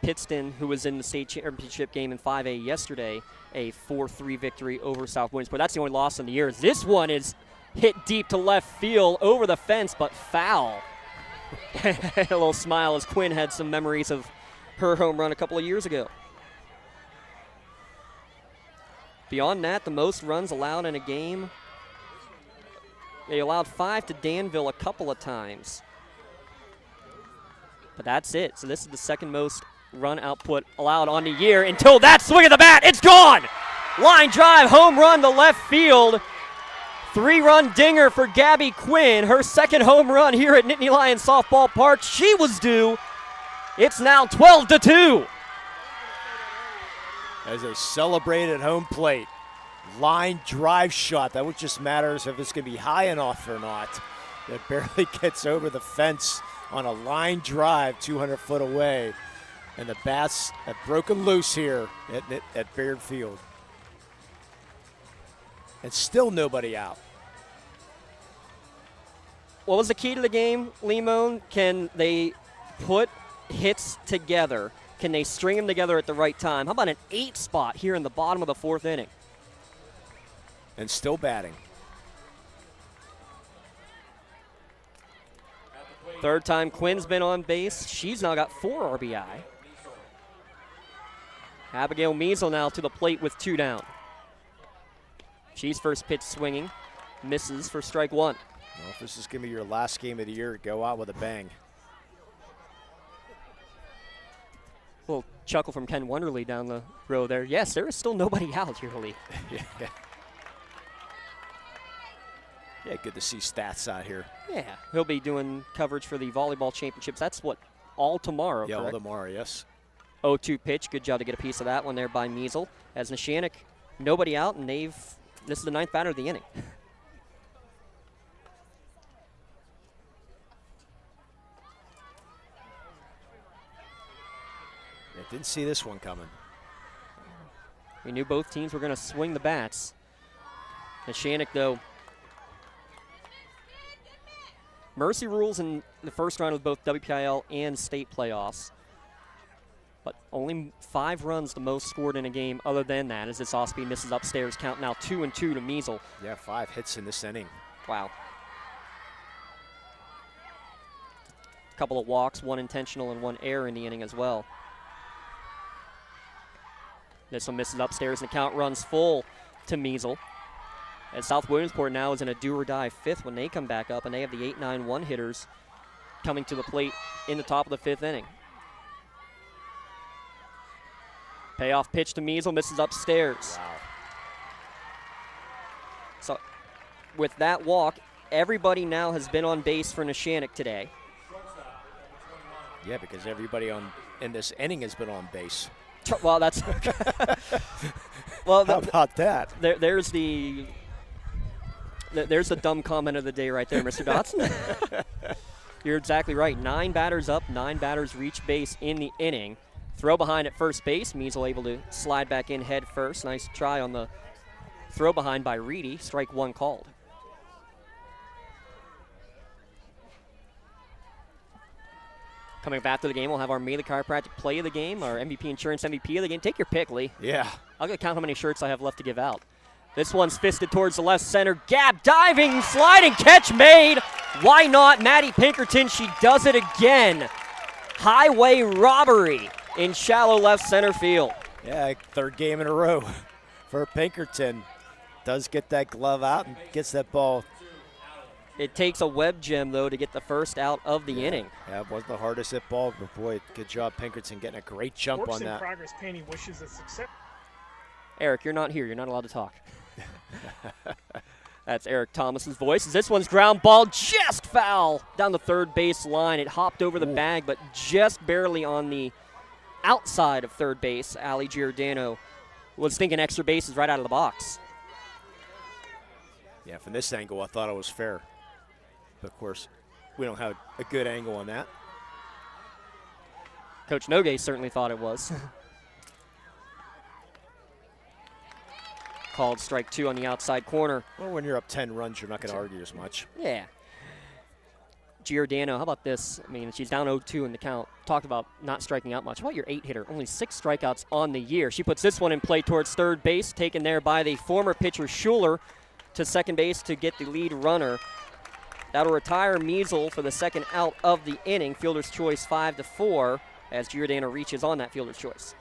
Pittston, who was in the state championship game in 5A yesterday, a 4-3 victory over South Williamsport. That's the only loss in the year. This one is hit deep to left field, over the fence, but foul. A little smile as Quinn had some memories of her home run a couple of years ago. Beyond that, the most runs allowed in a game. They allowed 5 to Danville a couple of times. But that's it. So this is the second most run output allowed on the year until that swing of the bat. It's gone! Line drive, home run to left field. 3-run dinger for Gabby Quinn. Her second home run here at Nittany Lions Softball Park. She was due. It's now 12-2. As they celebrate at home plate. Line drive shot. That would just matters if it's going to be high enough or not. It barely gets over the fence on a line drive 200 foot away. And the bats have broken loose here at Baird Field. And still nobody out. What was the key to the game, Limon? Can they put hits together? Can they string them together at the right time? How about an 8 spot here in the bottom of the 4th inning? And still batting. Third time Quinn's been on base. She's now got 4 RBI. Abigail Measle now to the plate with 2 down. She's first pitch swinging. Misses for strike 1. Well, if this is going to be your last game of the year, go out with a bang. Little chuckle from Ken Wonderly down the road there. Yes, there is still nobody out here, Lee. Yeah, good to see stats out here. Yeah, he'll be doing coverage for the volleyball championships. That's what, all tomorrow, Yeah, all correct? tomorrow, yes. 0-2 pitch. Good job to get a piece of that one there by Measle. As Neshannock, nobody out, and this is the 9th batter of the inning. I didn't see this one coming. We knew both teams were going to swing the bats. Neshannock, though, mercy rules in the first round of both WPIAL and state playoffs. But only 5 runs the most scored in a game other than that, as this off-speed misses upstairs. Count now 2-2 to Measle. Yeah, 5 hits in this inning. Wow. A couple of walks, 1 intentional and 1 error in the inning as well. This one misses upstairs, and the count runs full to Measle. And South Williamsport now is in a do-or-die 5th when they come back up, and they have the 8-9-1 hitters coming to the plate in the top of the 5th inning. Payoff pitch to Measle, misses upstairs. Wow. So with that walk, everybody now has been on base for Neshannock today. Yeah, because everybody in this inning has been on base. Well, that's well. How about that? There's the dumb comment of the day right there, Mr. Dotson. You're exactly right. 9 batters up, 9 batters reach base in the inning. Throw behind at first base. Measle able to slide back in head first. Nice try on the throw behind by Reedy. Strike 1 called. Coming back to the game, we'll have our May the Chiropractic play of the game, our MVP Insurance MVP of the game. Take your pick, Lee. Yeah. I'll count how many shirts I have left to give out. This one's fisted towards the left center. Gap diving, sliding catch made. Why not? Maddie Pinkerton, she does it again. Highway robbery in shallow left center field. Yeah, 3rd game in a row for Pinkerton. Does get that glove out and gets that ball. It takes a web gem, though, to get the first out of the inning. Yeah, it wasn't the hardest hit ball, but boy, good job Pinkerton getting a great jump on that. In progress, Penny wishes us success. Eric, you're not here. You're not allowed to talk. That's Eric Thomas's voice. This one's ground ball, just foul down the 3rd base line. It hopped over the bag, but just barely on the outside of 3rd base. Ali Giordano was thinking extra bases right out of the box. Yeah, from this angle, I thought it was fair. But, of course, we don't have a good angle on that. Coach Nogay certainly thought it was. Called strike 2 on the outside corner. Well, when you're up 10 runs, you're not going to argue as much. Yeah. Giordano, how about this? I mean, she's down 0-2 in the count. Talked about not striking out much. How about your 8-hitter? Only 6 strikeouts on the year. She puts this one in play towards third base, taken there by the former pitcher Schuler to second base to get the lead runner. That'll retire Measle for the second out of the inning. Fielder's choice 5-4 as Giordano reaches on that fielder's choice.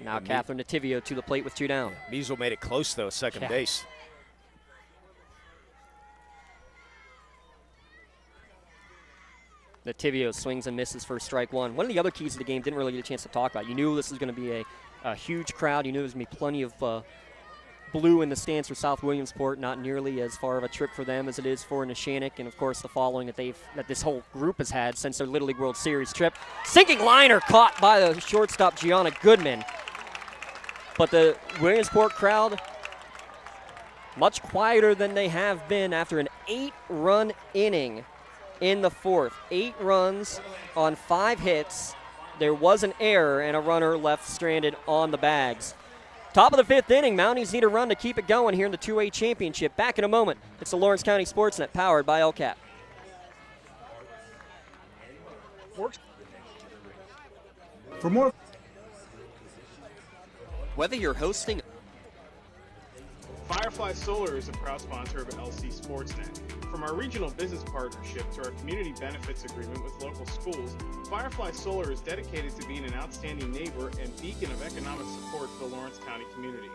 Now Catherine Nativio to the plate with 2 down. Measle made it close, though, second base. Nativio swings and misses for strike 1. One of the other keys of the game didn't really get a chance to talk about. You knew this was going to be a huge crowd. You knew there was going to be plenty of blue in the stands for South Williamsport, not nearly as far of a trip for them as it is for Neshannock, and of course the following that this whole group has had since their Little League World Series trip. Sinking liner caught by the shortstop Gianna Goodman. But the Williamsport crowd much quieter than they have been after an 8-run inning in the 4th. 8 runs on 5 hits. There was an error and a runner left stranded on the bags. Top of the 5th inning, Mounties need a run to keep it going here in the 2A championship. Back in a moment. It's the Lawrence County SportsNet powered by LCAP. For more. Whether you're hosting. Firefly Solar is a proud sponsor of LC SportsNet. From our regional business partnership to our community benefits agreement with local schools, Firefly Solar is dedicated to being an outstanding neighbor and beacon of economic support for the Lawrence County community.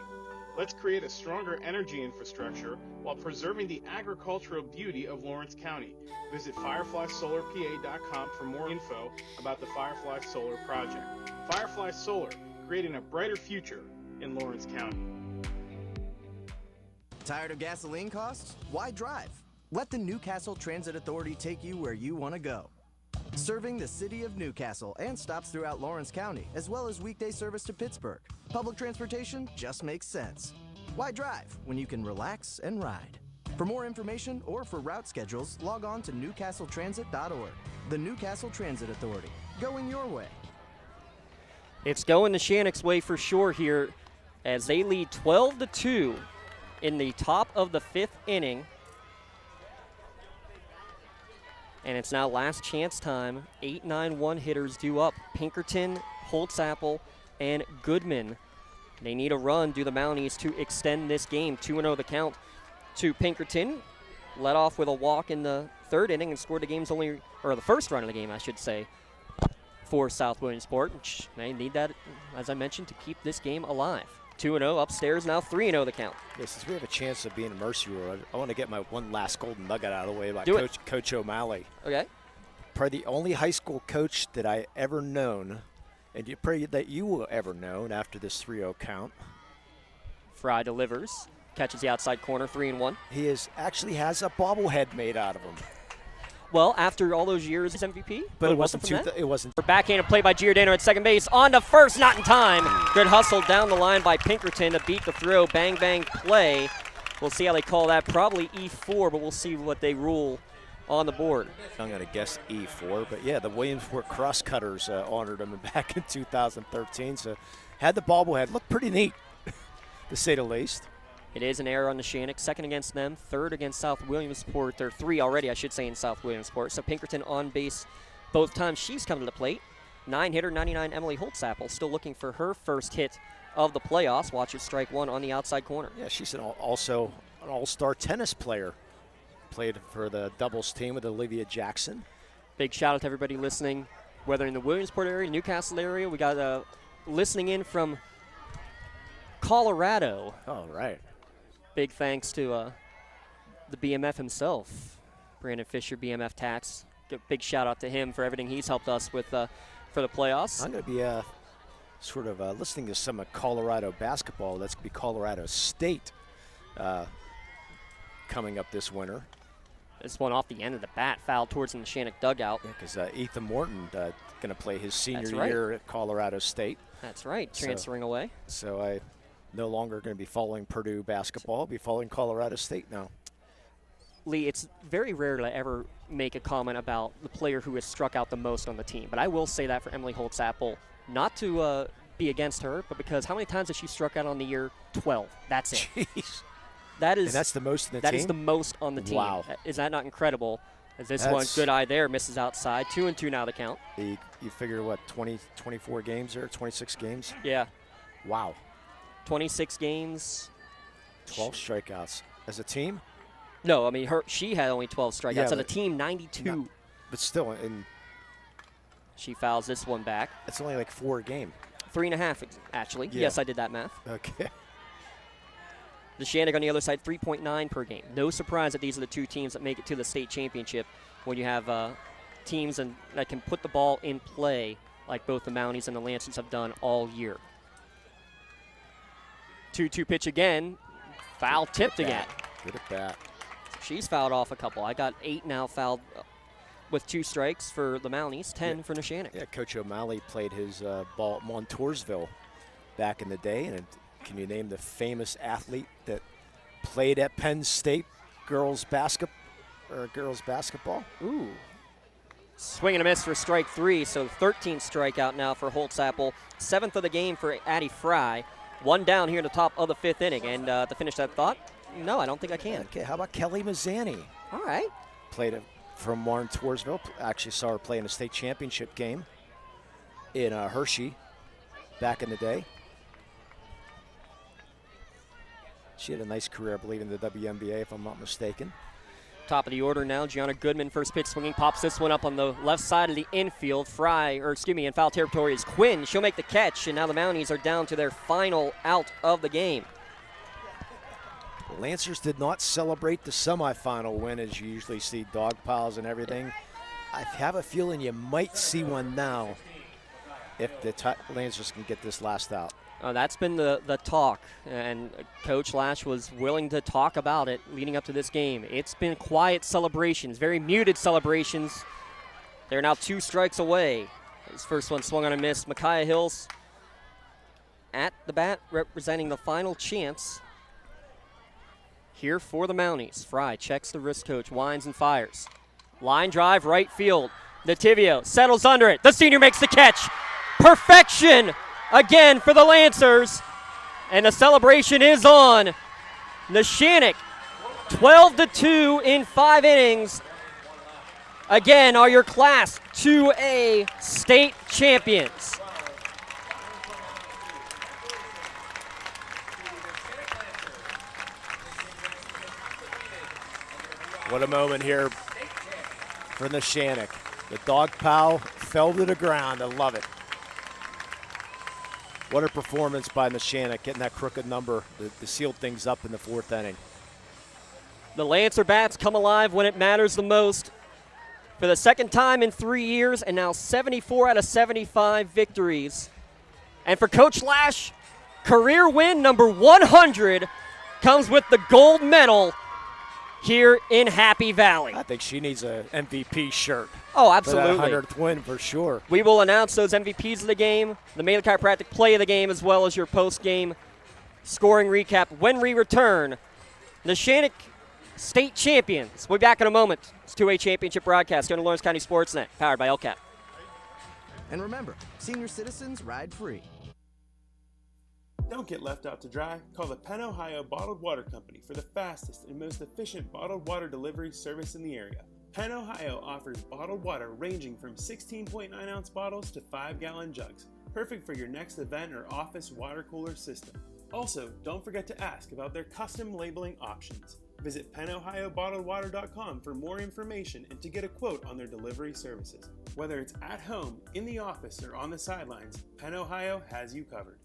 Let's create a stronger energy infrastructure while preserving the agricultural beauty of Lawrence County. Visit fireflysolarpa.com for more info about the Firefly Solar project. Firefly Solar, creating a brighter future in Lawrence County. Tired of gasoline costs? Why drive? Let the Newcastle Transit Authority take you where you want to go. Serving the city of Newcastle and stops throughout Lawrence County, as well as weekday service to Pittsburgh. Public transportation just makes sense. Why drive when you can relax and ride? For more information or for route schedules, log on to newcastletransit.org. The Newcastle Transit Authority, going your way. It's going Neshannock's way for sure here as they lead 12-2 in the top of the 5th inning. And it's now last chance time. 8-9 hitters due up. Pinkerton, Holtzapfel, and Goodman. They need a run, do the Mounties, to extend this game. 2-0 the count to Pinkerton. Led off with a walk in the 3rd inning and scored the first run of the game, I should say, for South Williamsport. Which they need that, as I mentioned, to keep this game alive. 2-0 upstairs, now 3-0 the count. Yeah, since we have a chance of being a Mercy Rule, I want to get my one last golden nugget out of the way about Coach O'Malley. Okay. Probably the only high school coach that I ever known, and you pray that you will ever know after this 3-0 count. Fry delivers, catches the outside corner, 3-1. He actually has a bobblehead made out of him. Well, after all those years, he's MVP. But it wasn't. It wasn't. Backhanded play by Giordano at second base. On to first, not in time. Good hustle down the line by Pinkerton to beat the throw. Bang, bang play. We'll see how they call that. Probably E4, but we'll see what they rule on the board. I'm going to guess E4, but yeah, the Williamsport Crosscutters honored him back in 2013. So had the bobblehead. Looked pretty neat, to say the least. It is an error on Neshannock. 2nd against them, 3rd against South Williamsport. They're 3 already, I should say, in South Williamsport. So Pinkerton on base both times she's come to the plate. 9-hitter, 99 Emily Holtzapfel, still looking for her first hit of the playoffs. Watch it, strike 1 on the outside corner. Yeah, she's also an all-star tennis player. Played for the doubles team with Olivia Jackson. Big shout out to everybody listening, whether in the Williamsport area, Newcastle area. We got listening in from Colorado. Oh, right. Big thanks to the BMF himself, Brandon Fisher, BMF Tax. Big shout out to him for everything he's helped us with for the playoffs. I'm going to be listening to some of Colorado basketball. That's going to be Colorado State coming up this winter. This one off the end of the bat, fouled towards the Neshannock dugout. Yeah, because Ethan Morton going to play his senior year at Colorado State. That's right, transferring away. So I no longer going to be following Purdue basketball. I'll be following Colorado State now. Lee, it's very rare to ever make a comment about the player who has struck out the most on the team. But I will say that for Emily Holtzapfel, not to be against her, but because how many times has she struck out on the year? 12. That's it. Jeez. That is. And that's the most in the team? That is the most on the team. Wow. Is that not incredible? As this one, good eye there, misses outside. 2-2 now the count. You figure, what, 24 games there, 26 games? Yeah. Wow. 26 games. 12 strikeouts. As a team? No, I mean, she had only 12 strikeouts. Yeah, As a team, 92. But still, she fouls this one back. It's only like 4 a game. 3.5, actually. Yeah. Yes, I did that math. Okay. Neshannock on the other side, 3.9 per game. No surprise that these are the two teams that make it to the state championship when you have teams that can put the ball in play like both the Mounties and the Lancers have done all year. 2-2 pitch again. Foul tipped again. Good at bat. She's fouled off a couple. I got 8 now fouled with 2 strikes for the Mounties, 10 for Neshannock. Yeah, Coach O'Malley played his ball at Montoursville back in the day. And can you name the famous athlete that played at Penn State girls basketball? Ooh. Swing and a miss for strike 3, so 13th strikeout now for Holtzapfel. 7th of the game for Addie Fry. 1 down here in the top of the 5th inning. And to finish that thought, no, I don't think I can. Okay, how about Kelly Mazzani? All right. Played from Montoursville. Actually saw her play in a state championship game in Hershey back in the day. She had a nice career, I believe, in the WNBA, if I'm not mistaken. Top of the order now, Gianna Goodman, first pitch swinging, pops this one up on the left side of the infield. In foul territory is Quinn. She'll make the catch, and now the Mounties are down to their final out of the game. The Lancers did not celebrate the semifinal win, as you usually see dog piles and everything. I have a feeling you might see one now if the Lancers can get this last out. That's been the talk, and Coach Lash was willing to talk about it leading up to this game. It's been quiet celebrations, very muted celebrations. They're now 2 strikes away. His first one swung on a miss. Micaiah Hills at the bat, representing the final chance here for the Mounties. Fry checks the wrist coach, winds and fires. Line drive, right field. Nativio settles under it. The senior makes the catch. Perfection! Again for the Lancers, and the celebration is on. Neshannock, 12-2 in 5 innings. Again, are your Class 2A state champions. What a moment here for Neshannock. The dog pile fell to the ground. I love it. What a performance by Neshannock, getting that crooked number to seal things up in the 4th inning. The Lancer bats come alive when it matters the most. For the second time in 3 years, and now 74 out of 75 victories. And for Coach Lash, career win number 100 comes with the gold medal here in Happy Valley. I think she needs an MVP shirt. Oh, absolutely. For that 100th win for sure. We will announce those MVPs of the game, the Mele Chiropractic play of the game, as well as your post-game scoring recap when we return. Neshannock state champions. We'll be back in a moment. It's 2A championship broadcast here on Lawrence County SportsNet, powered by LCAP. And remember, senior citizens ride free. Don't get left out to dry. Call the Penn Ohio Bottled Water Company for the fastest and most efficient bottled water delivery service in the area. Penn Ohio offers bottled water ranging from 16.9-ounce bottles to 5-gallon jugs, perfect for your next event or office water cooler system. Also, don't forget to ask about their custom labeling options. Visit PennOhioBottledWater.com for more information and to get a quote on their delivery services. Whether it's at home, in the office, or on the sidelines, Penn Ohio has you covered.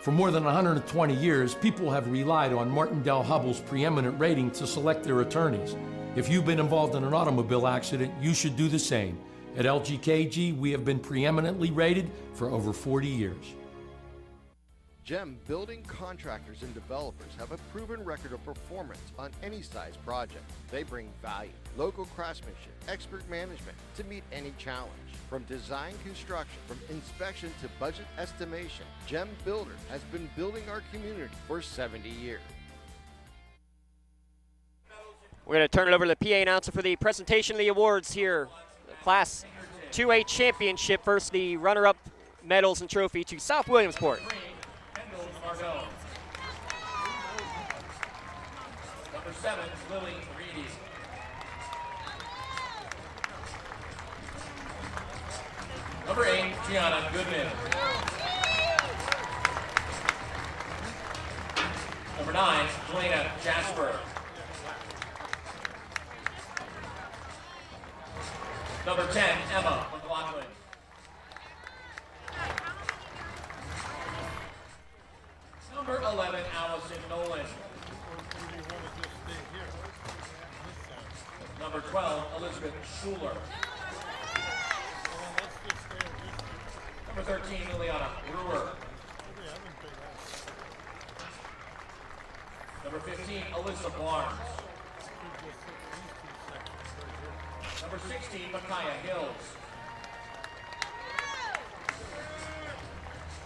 For more than 120 years, people have relied on Martindale Hubbell's preeminent rating to select their attorneys. If you've been involved in an automobile accident, you should do the same. At LGKG, we have been preeminently rated for over 40 years. GEM building contractors and developers have a proven record of performance on any size project. They bring value, local craftsmanship, expert management to meet any challenge. From design construction, from inspection to budget estimation, GEM Builder has been building our community for 70 years. We're going to turn it over to the PA announcer for the presentation of the awards here. The Class 2A Championship versus the runner-up medals and trophy to South Williamsport. Number 7, Lily Reedy. Number 8, Gianna Goodman. Number 9, Helena Jasper. Number 10, Emma McLaughlin. Number 11, Allison Nolan. Number 12, Elizabeth Schuler. Number 13, Liliana Brewer. Number 15, Alyssa Barnes. Number 16, Micaiah Hills.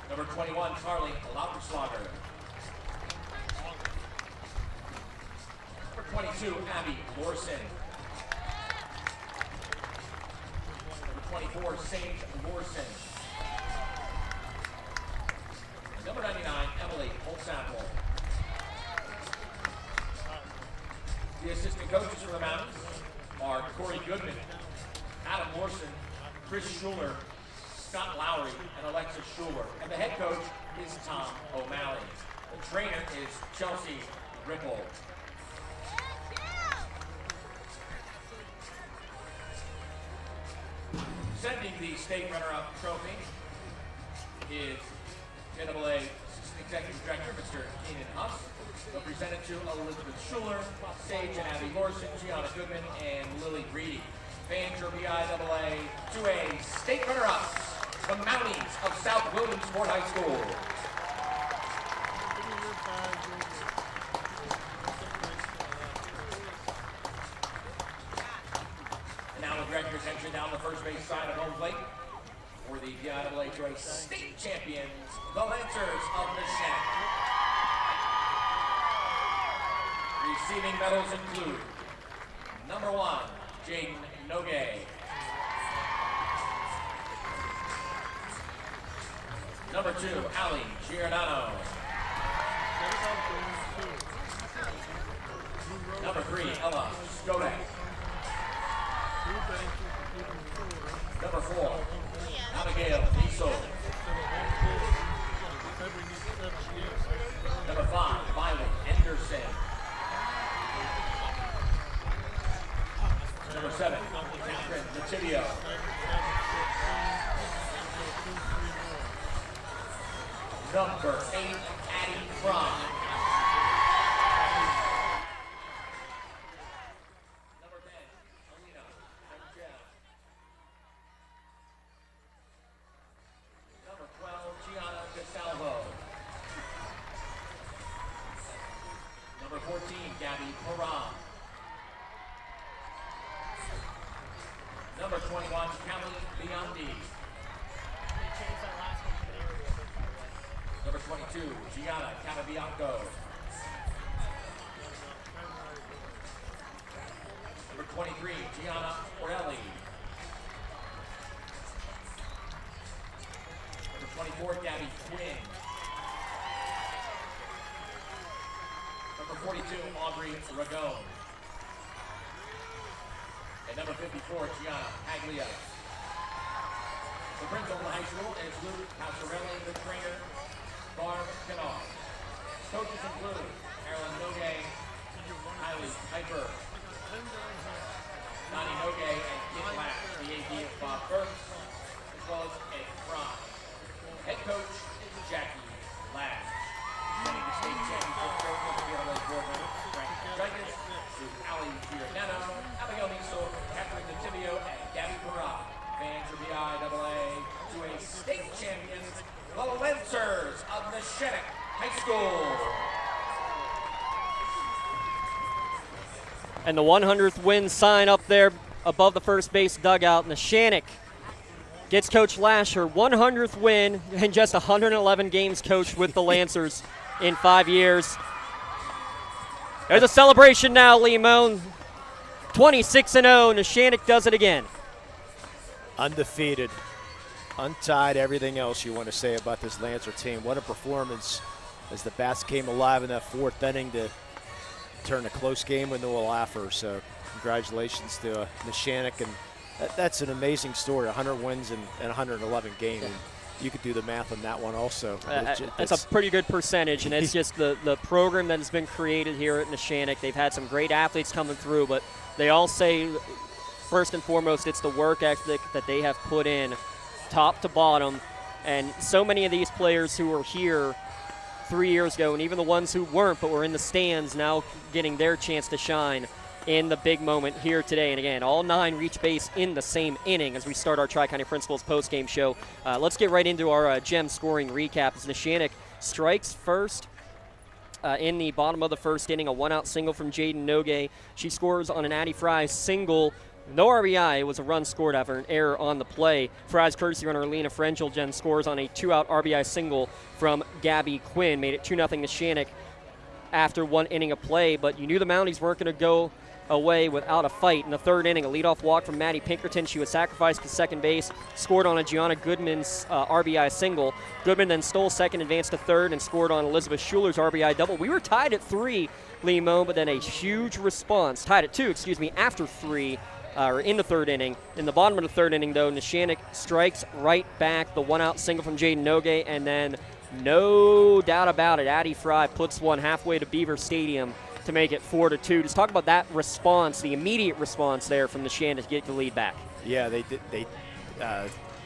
Number 21, Carly Lauterslager. Number 22, Abby Lorson. Number 24, Sage Lorson. Number 99, Emily Holtzapple. The assistant coaches for the Mounties are Corey Goodman, Adam Morrison, Chris Schuler, Scott Lowry, and Alexis Schuler. And the head coach is Tom O'Malley. The trainer is Chelsea Ripple. Sending the state runner-up trophy is NAA Assistant Executive Director, Mr. Keenan Huss. They'll present it to Elizabeth Schuler, Sage and Abby Lorson, Gianna Goodman, and Lily Greedy. PIAA 2A state runner-ups, the Mounties of South Williamsport High School. And now the director's entry down the first base side of home plate for the PIAA 2A state champions, the Lancers of Neshannock. Receiving medals include number 1, Jaden Nogay. Number 2, Ali Giordano. Number 3, Ella Skodak. Number 4, Abigail Diesel. Number 5, Violet Anderson. Number 7, Catherine Mativio. Number 8, Addie Fry. Number 10, Alina Angel. Number 12, Gianna DeSalvo. Number 14, Gabby Moran. Number 21, Kelly Biondi. Number 22, Gianna Canabianco. Number 23, Gianna Orelli. Number 24, Gabby Quinn. Number 42, Audrey Ragon. And number 54, Gianna Paglia. The principal of the high school is Luke Pasarelli, the trainer, Barb Kennard. Coaches include Carolyn Nogay, Kylie Piper, Donnie Nogay, and Kim Lack. The AD is Bob Burks, as well as Ed Fry. Head coach is Jackie Lash. Winning the state championship trophy of the PIAA board member, Frank Dreykus, to Ali Giordano, Abigail Niesel, Catherine Nativio, and Gabby Parra. Fans of the PIAA 2A state champions, the Lancers of Neshannock High School. And the 100th win sign up there above the first base dugout. Neshannock gets Coach Lash her 100th win and just 111 games coached with the Lancers in 5 years. There's a celebration now, Limon. 26-0, Neshannock does it again. Undefeated, untied, everything else you want to say about this Lancer team. What a performance as the bats came alive in that 4th inning to turn a close game into a laugher. So congratulations to Neshannock, and that's an amazing story. 100 wins and 111 games. And you could do the math on that one also. That's a pretty good percentage, and it's just the program that has been created here at Neshannock. They've had some great athletes coming through, but they all say, first and foremost, it's the work ethic that they have put in top to bottom. And so many of these players who were here 3 years ago, and even the ones who weren't but were in the stands, now getting their chance to shine in the big moment here today. And again, all 9 reach base in the same inning as we start our Tri-County Principals post-game show. Let's get right into our gem scoring recap as Neshannock strikes first in the bottom of the first inning, a one-out single from Jaden Nogue. She scores on an Addie Fry single. No RBI. It was a run scored after an error on the play. Fry's courtesy runner Lena Frengel scores on a 2-out RBI single from Gabby Quinn. Made it 2-0 Neshannock after 1 inning of play, but you knew the Mounties weren't going to go away without a fight. In the 3rd inning, a leadoff walk from Maddie Pinkerton. She was sacrificed to second base, scored on a Gianna Goodman's RBI single. Goodman then stole second, advanced to 3rd, and scored on Elizabeth Schuler's RBI double. We were tied at 3, Limo, but then a huge response. Tied at 2, after 3, or in the 3rd inning. In the bottom of the 3rd inning, though, Neshannock strikes right back. The one-out single from Jaden Nogue, and then no doubt about it, Addie Fry puts one halfway to Beaver Stadium to make it 4-2. Just talk about that response, the immediate response there from Neshannock to get the lead back. Yeah, they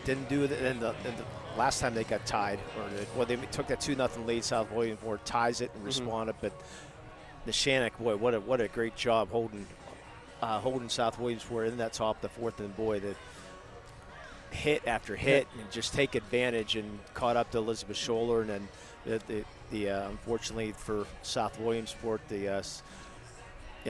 didn't do it in the last time they got tied. They took that 2-0 lead. South Williamsport ties it and responded, but Neshannock, boy, what a great job holding South Williamsport in that top of the 4th, and boy, the hit after hit and just take advantage, and caught up to Elizabeth Schuler, and then unfortunately for South Williamsport,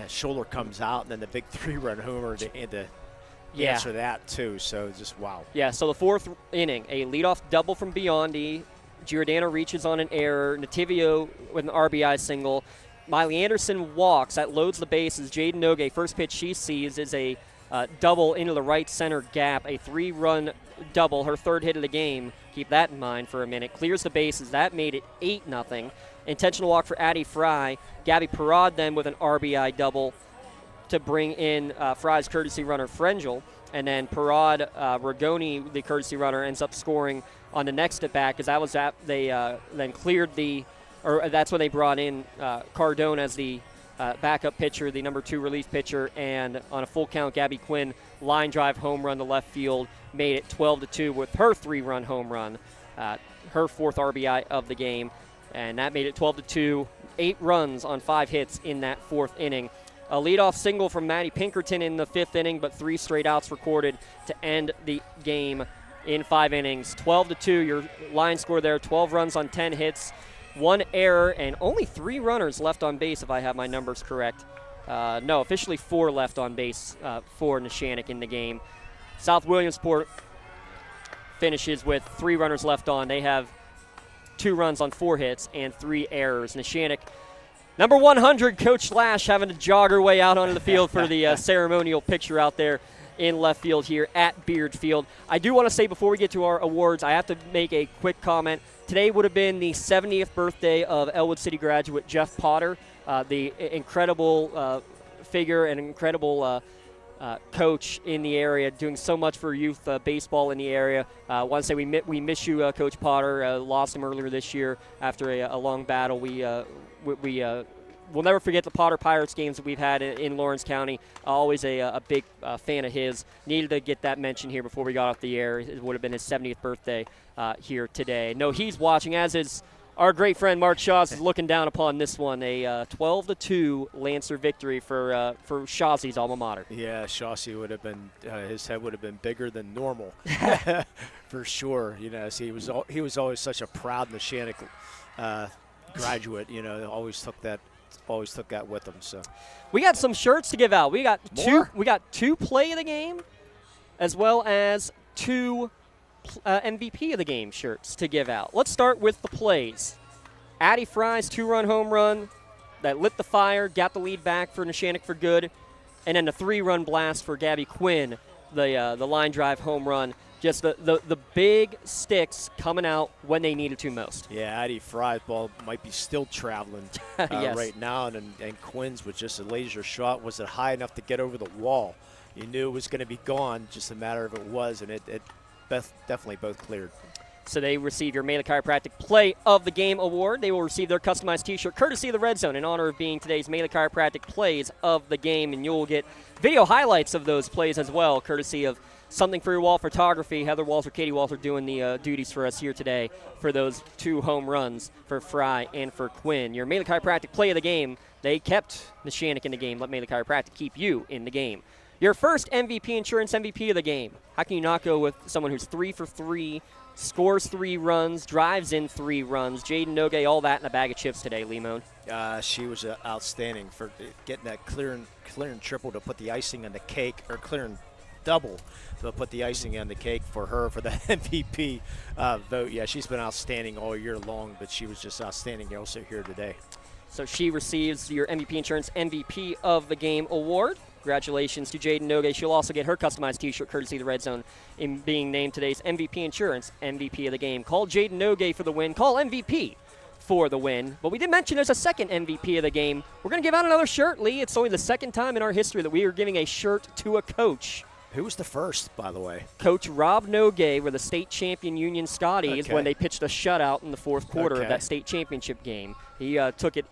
Schuler comes out, and then the big 3-run homer to answer that too. So just wow. Yeah. So the 4th inning, a leadoff double from Biondi. Giordano reaches on an error. Nativio with an RBI single. Miley Anderson walks. That loads the bases. Jaden Nogue, first pitch she sees is a double into the right center gap, a 3-run double, her 3rd hit of the game. Keep that in mind for a minute. Clears the bases. That made it 8-0. Intentional walk for Addie Fry. Gabby Parad then with an RBI double to bring in Fry's courtesy runner Frengel. And then Parad Ragoni, the courtesy runner, ends up scoring on the next at bat, because that was they then cleared that's when they brought in Cardone as the backup pitcher, the number 2 relief pitcher, and on a full count, Gabby Quinn line drive home run to left field, made it 12-2 with her 3-run home run, her 4th RBI of the game, and that made it 12-2, 8 runs on 5 hits in that 4th inning. A leadoff single from Maddie Pinkerton in the 5th inning, but 3 straight outs recorded to end the game in 5 innings. 12-2, your line score there, 12 runs on 10 hits, 1 error, and only 3 runners left on base, if I have my numbers correct. No, officially 4 left on base for Neshannock in the game. South Williamsport finishes with 3 runners left on. They have 2 runs on 4 hits and 3 errors. Neshannock, number 100, Coach Slash, having to jog her way out onto the field for the ceremonial picture out there in left field here at Beard Field. I do want to say, before we get to our awards, I have to make a quick comment. Today would have been the 70th birthday of Elwood City graduate Jeff Potter, the incredible figure and incredible coach in the area, doing so much for youth baseball in the area. I want to say we miss you, Coach Potter. Lost him earlier this year after a long battle. We'll never forget the Potter Pirates games that we've had in Lawrence County. Always a big fan of his. Needed to get that mention here before we got off the air. It would have been his 70th birthday here today. No, he's watching, as is our great friend Mark Shaws, is looking down upon this one. A 12-2 Lancer victory for Shawsy's alma mater. Yeah, Shawsy would have been his head would have been bigger than normal, for sure. You know, see, he was always such a proud Neshannock graduate. You know, always took that with him. So we got some shirts to give out. We got two play of the game, as well as 2 MVP of the game shirts to give out. Let's start with the plays. Addie Fry's 2-run home run that lit the fire, got the lead back for Neshannock for good, and then the 3-run blast for Gabby Quinn, the line drive home run Just the big sticks coming out when they needed to most. Yeah, Addie Fry's ball might be still traveling Yes. right now, and Quinn's was just a laser shot. Was it high enough to get over the wall? You knew it was going to be gone, just a matter of it was, and it definitely both cleared. So they receive your Mela Chiropractic Play of the Game award. They will receive their customized T-shirt courtesy of the Red Zone in honor of being today's Mela Chiropractic Plays of the Game, and you'll get video highlights of those plays as well, courtesy of Something for Your Wall Photography. Heather Walter, Katie Walter doing the duties for us here today for those 2 home runs for Fry and for Quinn. Your Mela Chiropractic Play of the Game, they kept Neshannock in the game. Let Mela Chiropractic keep you in the game. Your first MVP Insurance MVP of the game. How can you not go with someone who's 3 for 3, scores 3 runs, drives in 3 runs? Jaden Noge, all that in a bag of chips today, Limon. She was outstanding for getting that clear and triple to put the icing on the cake, or clear and double to put the icing on the cake for her for the MVP vote. Yeah, she's been outstanding all year long, but she was just outstanding also here today. So she receives your MVP Insurance MVP of the Game award. Congratulations to Jaden Noge. She'll also get her customized T-shirt courtesy of the Red Zone in being named today's MVP Insurance MVP of the Game. Call Jaden Noge for the win. Call MVP for the win. But we did mention there's a second MVP of the game. We're going to give out another shirt, Lee. It's only the second time in our history that we are giving a shirt to a coach. Who was the first, by the way? Coach Rob Noge with the state champion Union Scotties when they pitched a shutout in the fourth quarter of that state championship game. He took it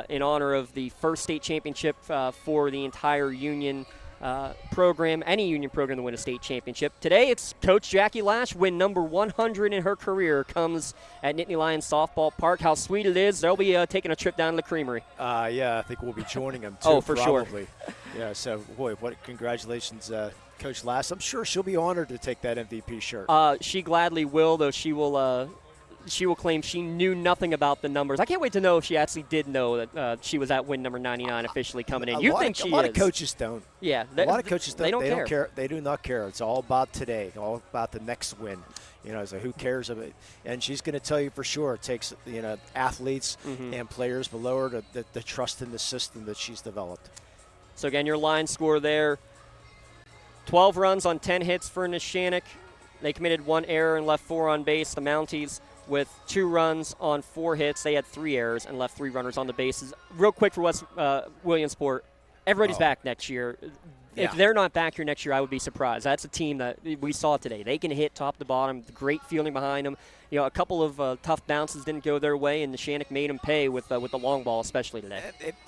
in honor of the first state championship for the entire Union program, any Union program to win a state championship. Today it's Coach Jackie Lash, win number 100 in her career, comes at Nittany Lions Softball Park. How sweet it is. They'll be taking a trip down to the Creamery. Yeah, I think we'll be joining them too. Oh, for probably. sure. Yeah, so, boy, what congratulations, Coach Lash. I'm sure she'll be honored to take that MVP shirt. She gladly will, though she will claim she knew nothing about the numbers. I can't wait to know if she actually did know that she was at win number 99 officially coming in. A lot of coaches don't. Yeah. A lot of coaches don't. They don't care. They do not care. It's all about today, all about the next win. So who cares of it? And she's going to tell you for sure it takes, athletes and players below her to trust in the system that she's developed. So, again, your line score there, 12 runs on 10 hits for Neshannock. They committed 1 error and left 4 on base. The Mounties with 2 runs on 4 hits. They had 3 errors and left 3 runners on the bases. Real quick for Williamsport, everybody's back next year. If they're not back here next year, I would be surprised. That's a team that we saw today. They can hit top to bottom, great fielding behind them. A couple of tough bounces didn't go their way, and Neshannock made them pay with the long ball, especially today.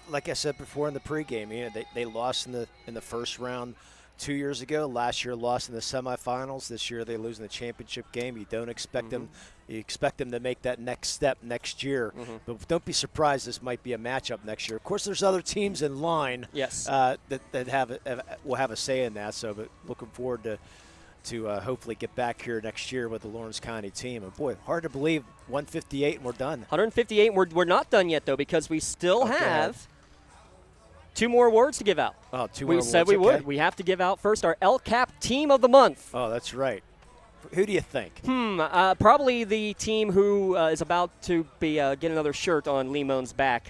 Like I said before in the pregame, they lost in the first round 2 years ago. Last year lost in the semifinals. This year they lose in the championship game. You don't expect them. You expect them to make that next step next year. But don't be surprised. This might be a matchup next year. Of course, there's other teams in line. Yes. That will have a say in that. So, but looking forward to hopefully get back here next year with the Lawrence County team. And boy, hard to believe 158 and we're done. 158. We're not done yet though, because we still have 2 more awards to give out. Oh, 2 more awards. We said we would. We have to give out first our LCAP Team of the Month. Oh, that's right. Who do you think? Probably the team who is about to be get another shirt on Limon's back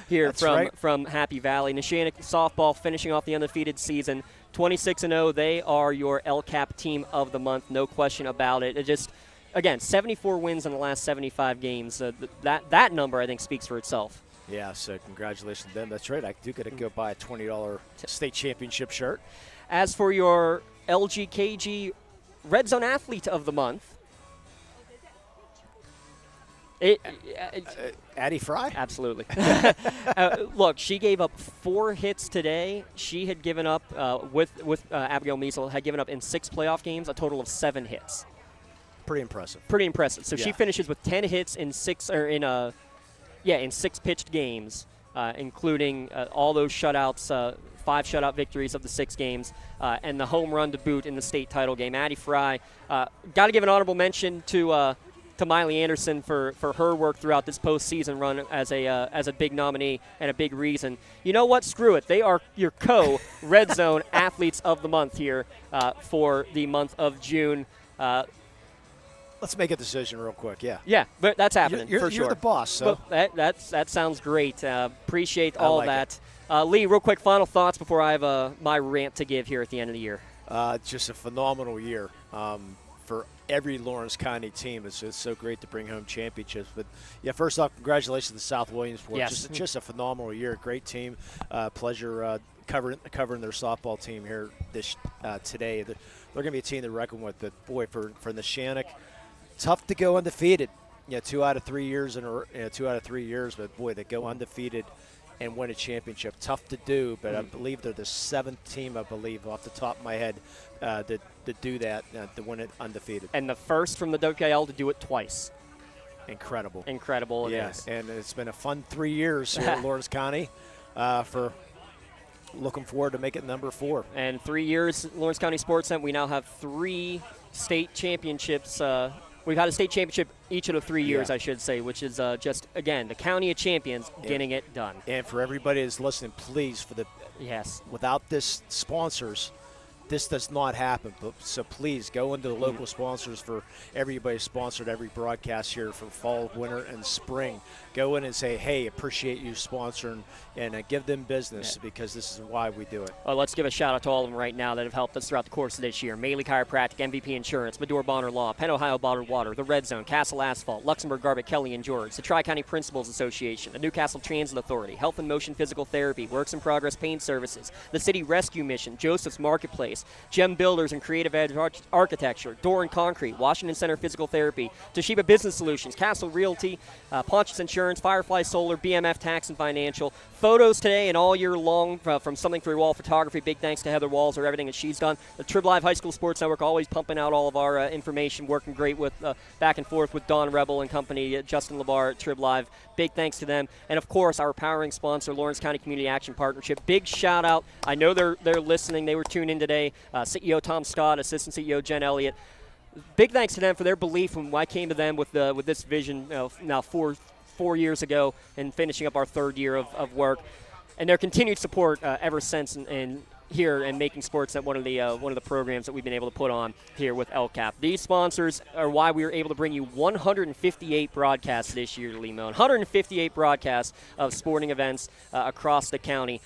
here from Happy Valley. Neshannock softball finishing off the undefeated season, 26-0. They are your LCAP Team of the Month, no question about it. It just, again, 74 wins in the last 75 games. That number, I think, speaks for itself. Yeah, so congratulations to them. That's right. I do get to go buy a $20 state championship shirt. As for your LGKG Red Zone Athlete of the Month, Addie Fry? Absolutely. Look, she gave up 4 hits today. She had given up, with Abigail Measle, had given up in 6 playoff games a total of 7 hits. Pretty impressive. Pretty impressive. So yeah. She finishes with 10 hits in 6 pitched games, including all those shutouts, 5 shutout victories of the 6 games, and the home run to boot in the state title game. Addie Fry, got to give an honorable mention to Miley Anderson for her work throughout this postseason run as a big nominee and a big reason. You know what? Screw it. They are your Red Zone Athletes of the Month here for the month of June. Let's make a decision real quick, yeah. Yeah, but that's happening for sure. You're the boss, so. Well, that sounds great. Appreciate all that. Lee, real quick, final thoughts before I have my rant to give here at the end of the year. Just a phenomenal year. for every Lawrence County team. It's so great to bring home championships. But, yeah, first off, congratulations to South Williamsport. Yes. Just a phenomenal year. Great team. Pleasure covering their softball team here today. They're going to be a team to reckon with. But, boy, for Neshannock, tough to go undefeated. 2 out of 3 years but boy, they go undefeated and win a championship. Tough to do, but I believe they're the 7th team, I believe, off the top of my head, to do that, to win it undefeated. And the first from the WPIAA to do it twice. Incredible. Incredible. Yeah, and it's been a fun 3 years here at Lawrence County for looking forward to make it number 4. And 3 years at Lawrence County SportsNet, we now have 3 state championships. We've had a state championship each of the 3 years, I should say, which is just, again, the County of Champions getting it done. And for everybody that's listening, please, without this sponsors, this does not happen. So please go into the local sponsors. For everybody sponsored every broadcast here for fall, winter, and spring. Go in and say, hey, appreciate you sponsoring, and give them business because this is why we do it. Well, let's give a shout out to all of them right now that have helped us throughout the course of this year. Maley Chiropractic, MVP Insurance, Medore Bonner Law, Penn Ohio Bottled Water, The Red Zone, Castle Asphalt, Luxembourg Garbett, Kelly and George, the Tri-County Principals Association, the Newcastle Transit Authority, Health and Motion Physical Therapy, Works in Progress Pain Services, the City Rescue Mission, Joseph's Marketplace, Gem Builders and Creative Edge Architecture, Door and Concrete, Washington Center Physical Therapy, Toshiba Business Solutions, Castle Realty, Pontius Insurance, Firefly Solar, BMF Tax and Financial. Photos today and all year long from Something for Your Wall Photography. Big thanks to Heather Walls for everything that she's done. The Trib Live High School Sports Network always pumping out all of our information, working great with back and forth with Don Rebel and company, Justin LeBar at Trib Live. Big thanks to them. And, of course, our powering sponsor, Lawrence County Community Action Partnership. Big shout-out. I know they're listening. They were tuned in today. CEO Tom Scott, Assistant CEO Jen Elliott. Big thanks to them for their belief when I came to them with this vision now 4 years ago and finishing up our 3rd year of work. And their continued support ever since and here and making SportsNet one of the programs that we've been able to put on here with LCAP. These sponsors are why we were able to bring you 158 broadcasts this year, Lee-Moan. 158 broadcasts of sporting events across the county.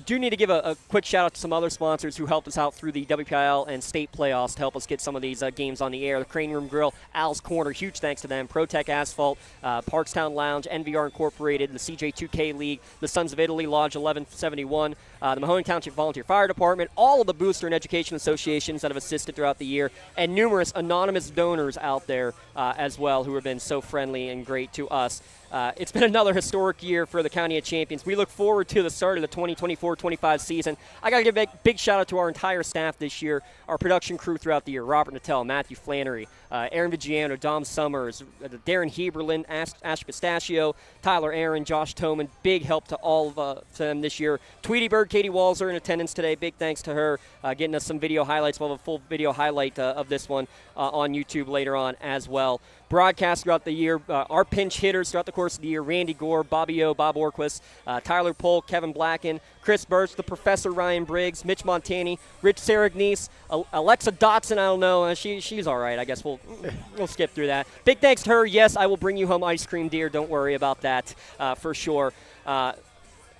Do need to give a quick shout out to some other sponsors who helped us out through the WPIAL and state playoffs to help us get some of these games on the air. The Crane Room Grill, Al's Corner, huge thanks to them. ProTech Asphalt, Parkstown Lounge, NVR Incorporated, the CJ2K League, the Sons of Italy, Lodge 1171, the Mahoney Township Volunteer Fire Department, all of the booster and education associations that have assisted throughout the year, and numerous anonymous donors out there as well who have been so friendly and great to us. It's been another historic year for the County of Champions. We look forward to the start of the 2024-25 season. I got to give a big shout out to our entire staff this year, our production crew throughout the year, Robert Nattell, Matthew Flannery, Aaron Vigiano, Dom Summers, Darren Heberlin, Ash Pistachio, Tyler Aaron, Josh Toman. Big help to all of them this year. Tweety Bird, Katie Walls are in attendance today. Big thanks to her getting us some video highlights. We'll have a full video highlight of this one on YouTube later on as well. Broadcast throughout the year, our pinch hitters throughout the course of the year, Randy Gore, Bobby O, Bob Orquist, Tyler Polk, Kevin Blacken, Chris Birch, the Professor Ryan Briggs, Mitch Montani, Rich Saragnese, Alexa Dotson, I don't know, she's all right. I guess we'll skip through that. Big thanks to her. Yes, I will bring you home ice cream, dear. Don't worry about that for sure.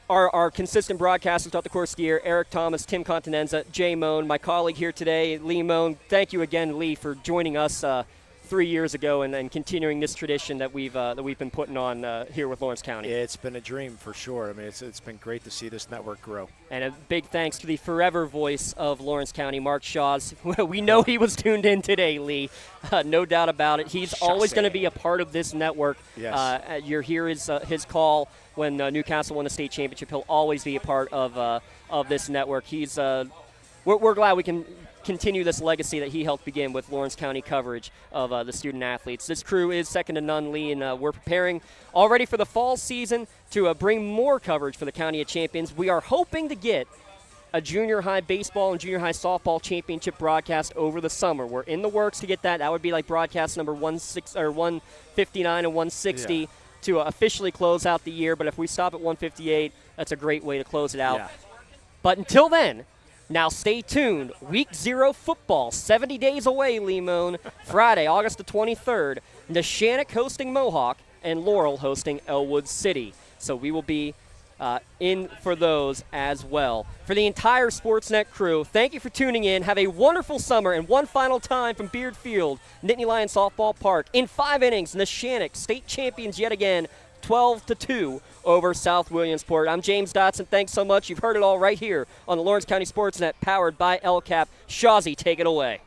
Our consistent broadcasters throughout the course of the year, Eric Thomas, Tim Continenza, Jay Moan, my colleague here today, Lee Moan. Thank you again, Lee, for joining us 3 years ago and continuing this tradition that we've been putting on here with Lawrence County. Yeah, it's been a dream for sure. I mean, it's been great to see this network grow. And a big thanks to the forever voice of Lawrence County, Mark Shaws. We know he was tuned in today, Lee. No doubt about it. He's always going to be a part of this network. Yes. You're here is his call when Newcastle won the state championship. He'll always be a part of this network. He's we're glad we can continue this legacy that he helped begin with Lawrence County coverage of the student athletes. This crew is second to none, Lee, and we're preparing already for the fall season to bring more coverage for the County of Champions. We are hoping to get a junior high baseball and junior high softball championship broadcast over the summer. We're in the works to get that. That would be like broadcast number 159 and 160 to officially close out the year. But if we stop at 158, that's a great way to close it out. Yeah. But until then, now stay tuned. Week 0 football, 70 days away, Lee-Moan. Friday, August the 23rd, Neshannock hosting Mohawk and Laurel hosting Elwood City. So we will be in for those as well. For the entire SportsNet crew, thank you for tuning in. Have a wonderful summer. And one final time from Beard Field, Nittany Lions Softball Park. In 5 innings, Neshannock, state champions yet again, 12-2 over South Williamsport. I'm James Dotson. Thanks so much. You've heard it all right here on the Lawrence County SportsNet, powered by LCAP. Shawzy, take it away.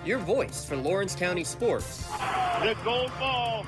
Your voice for Lawrence County sports. The gold ball.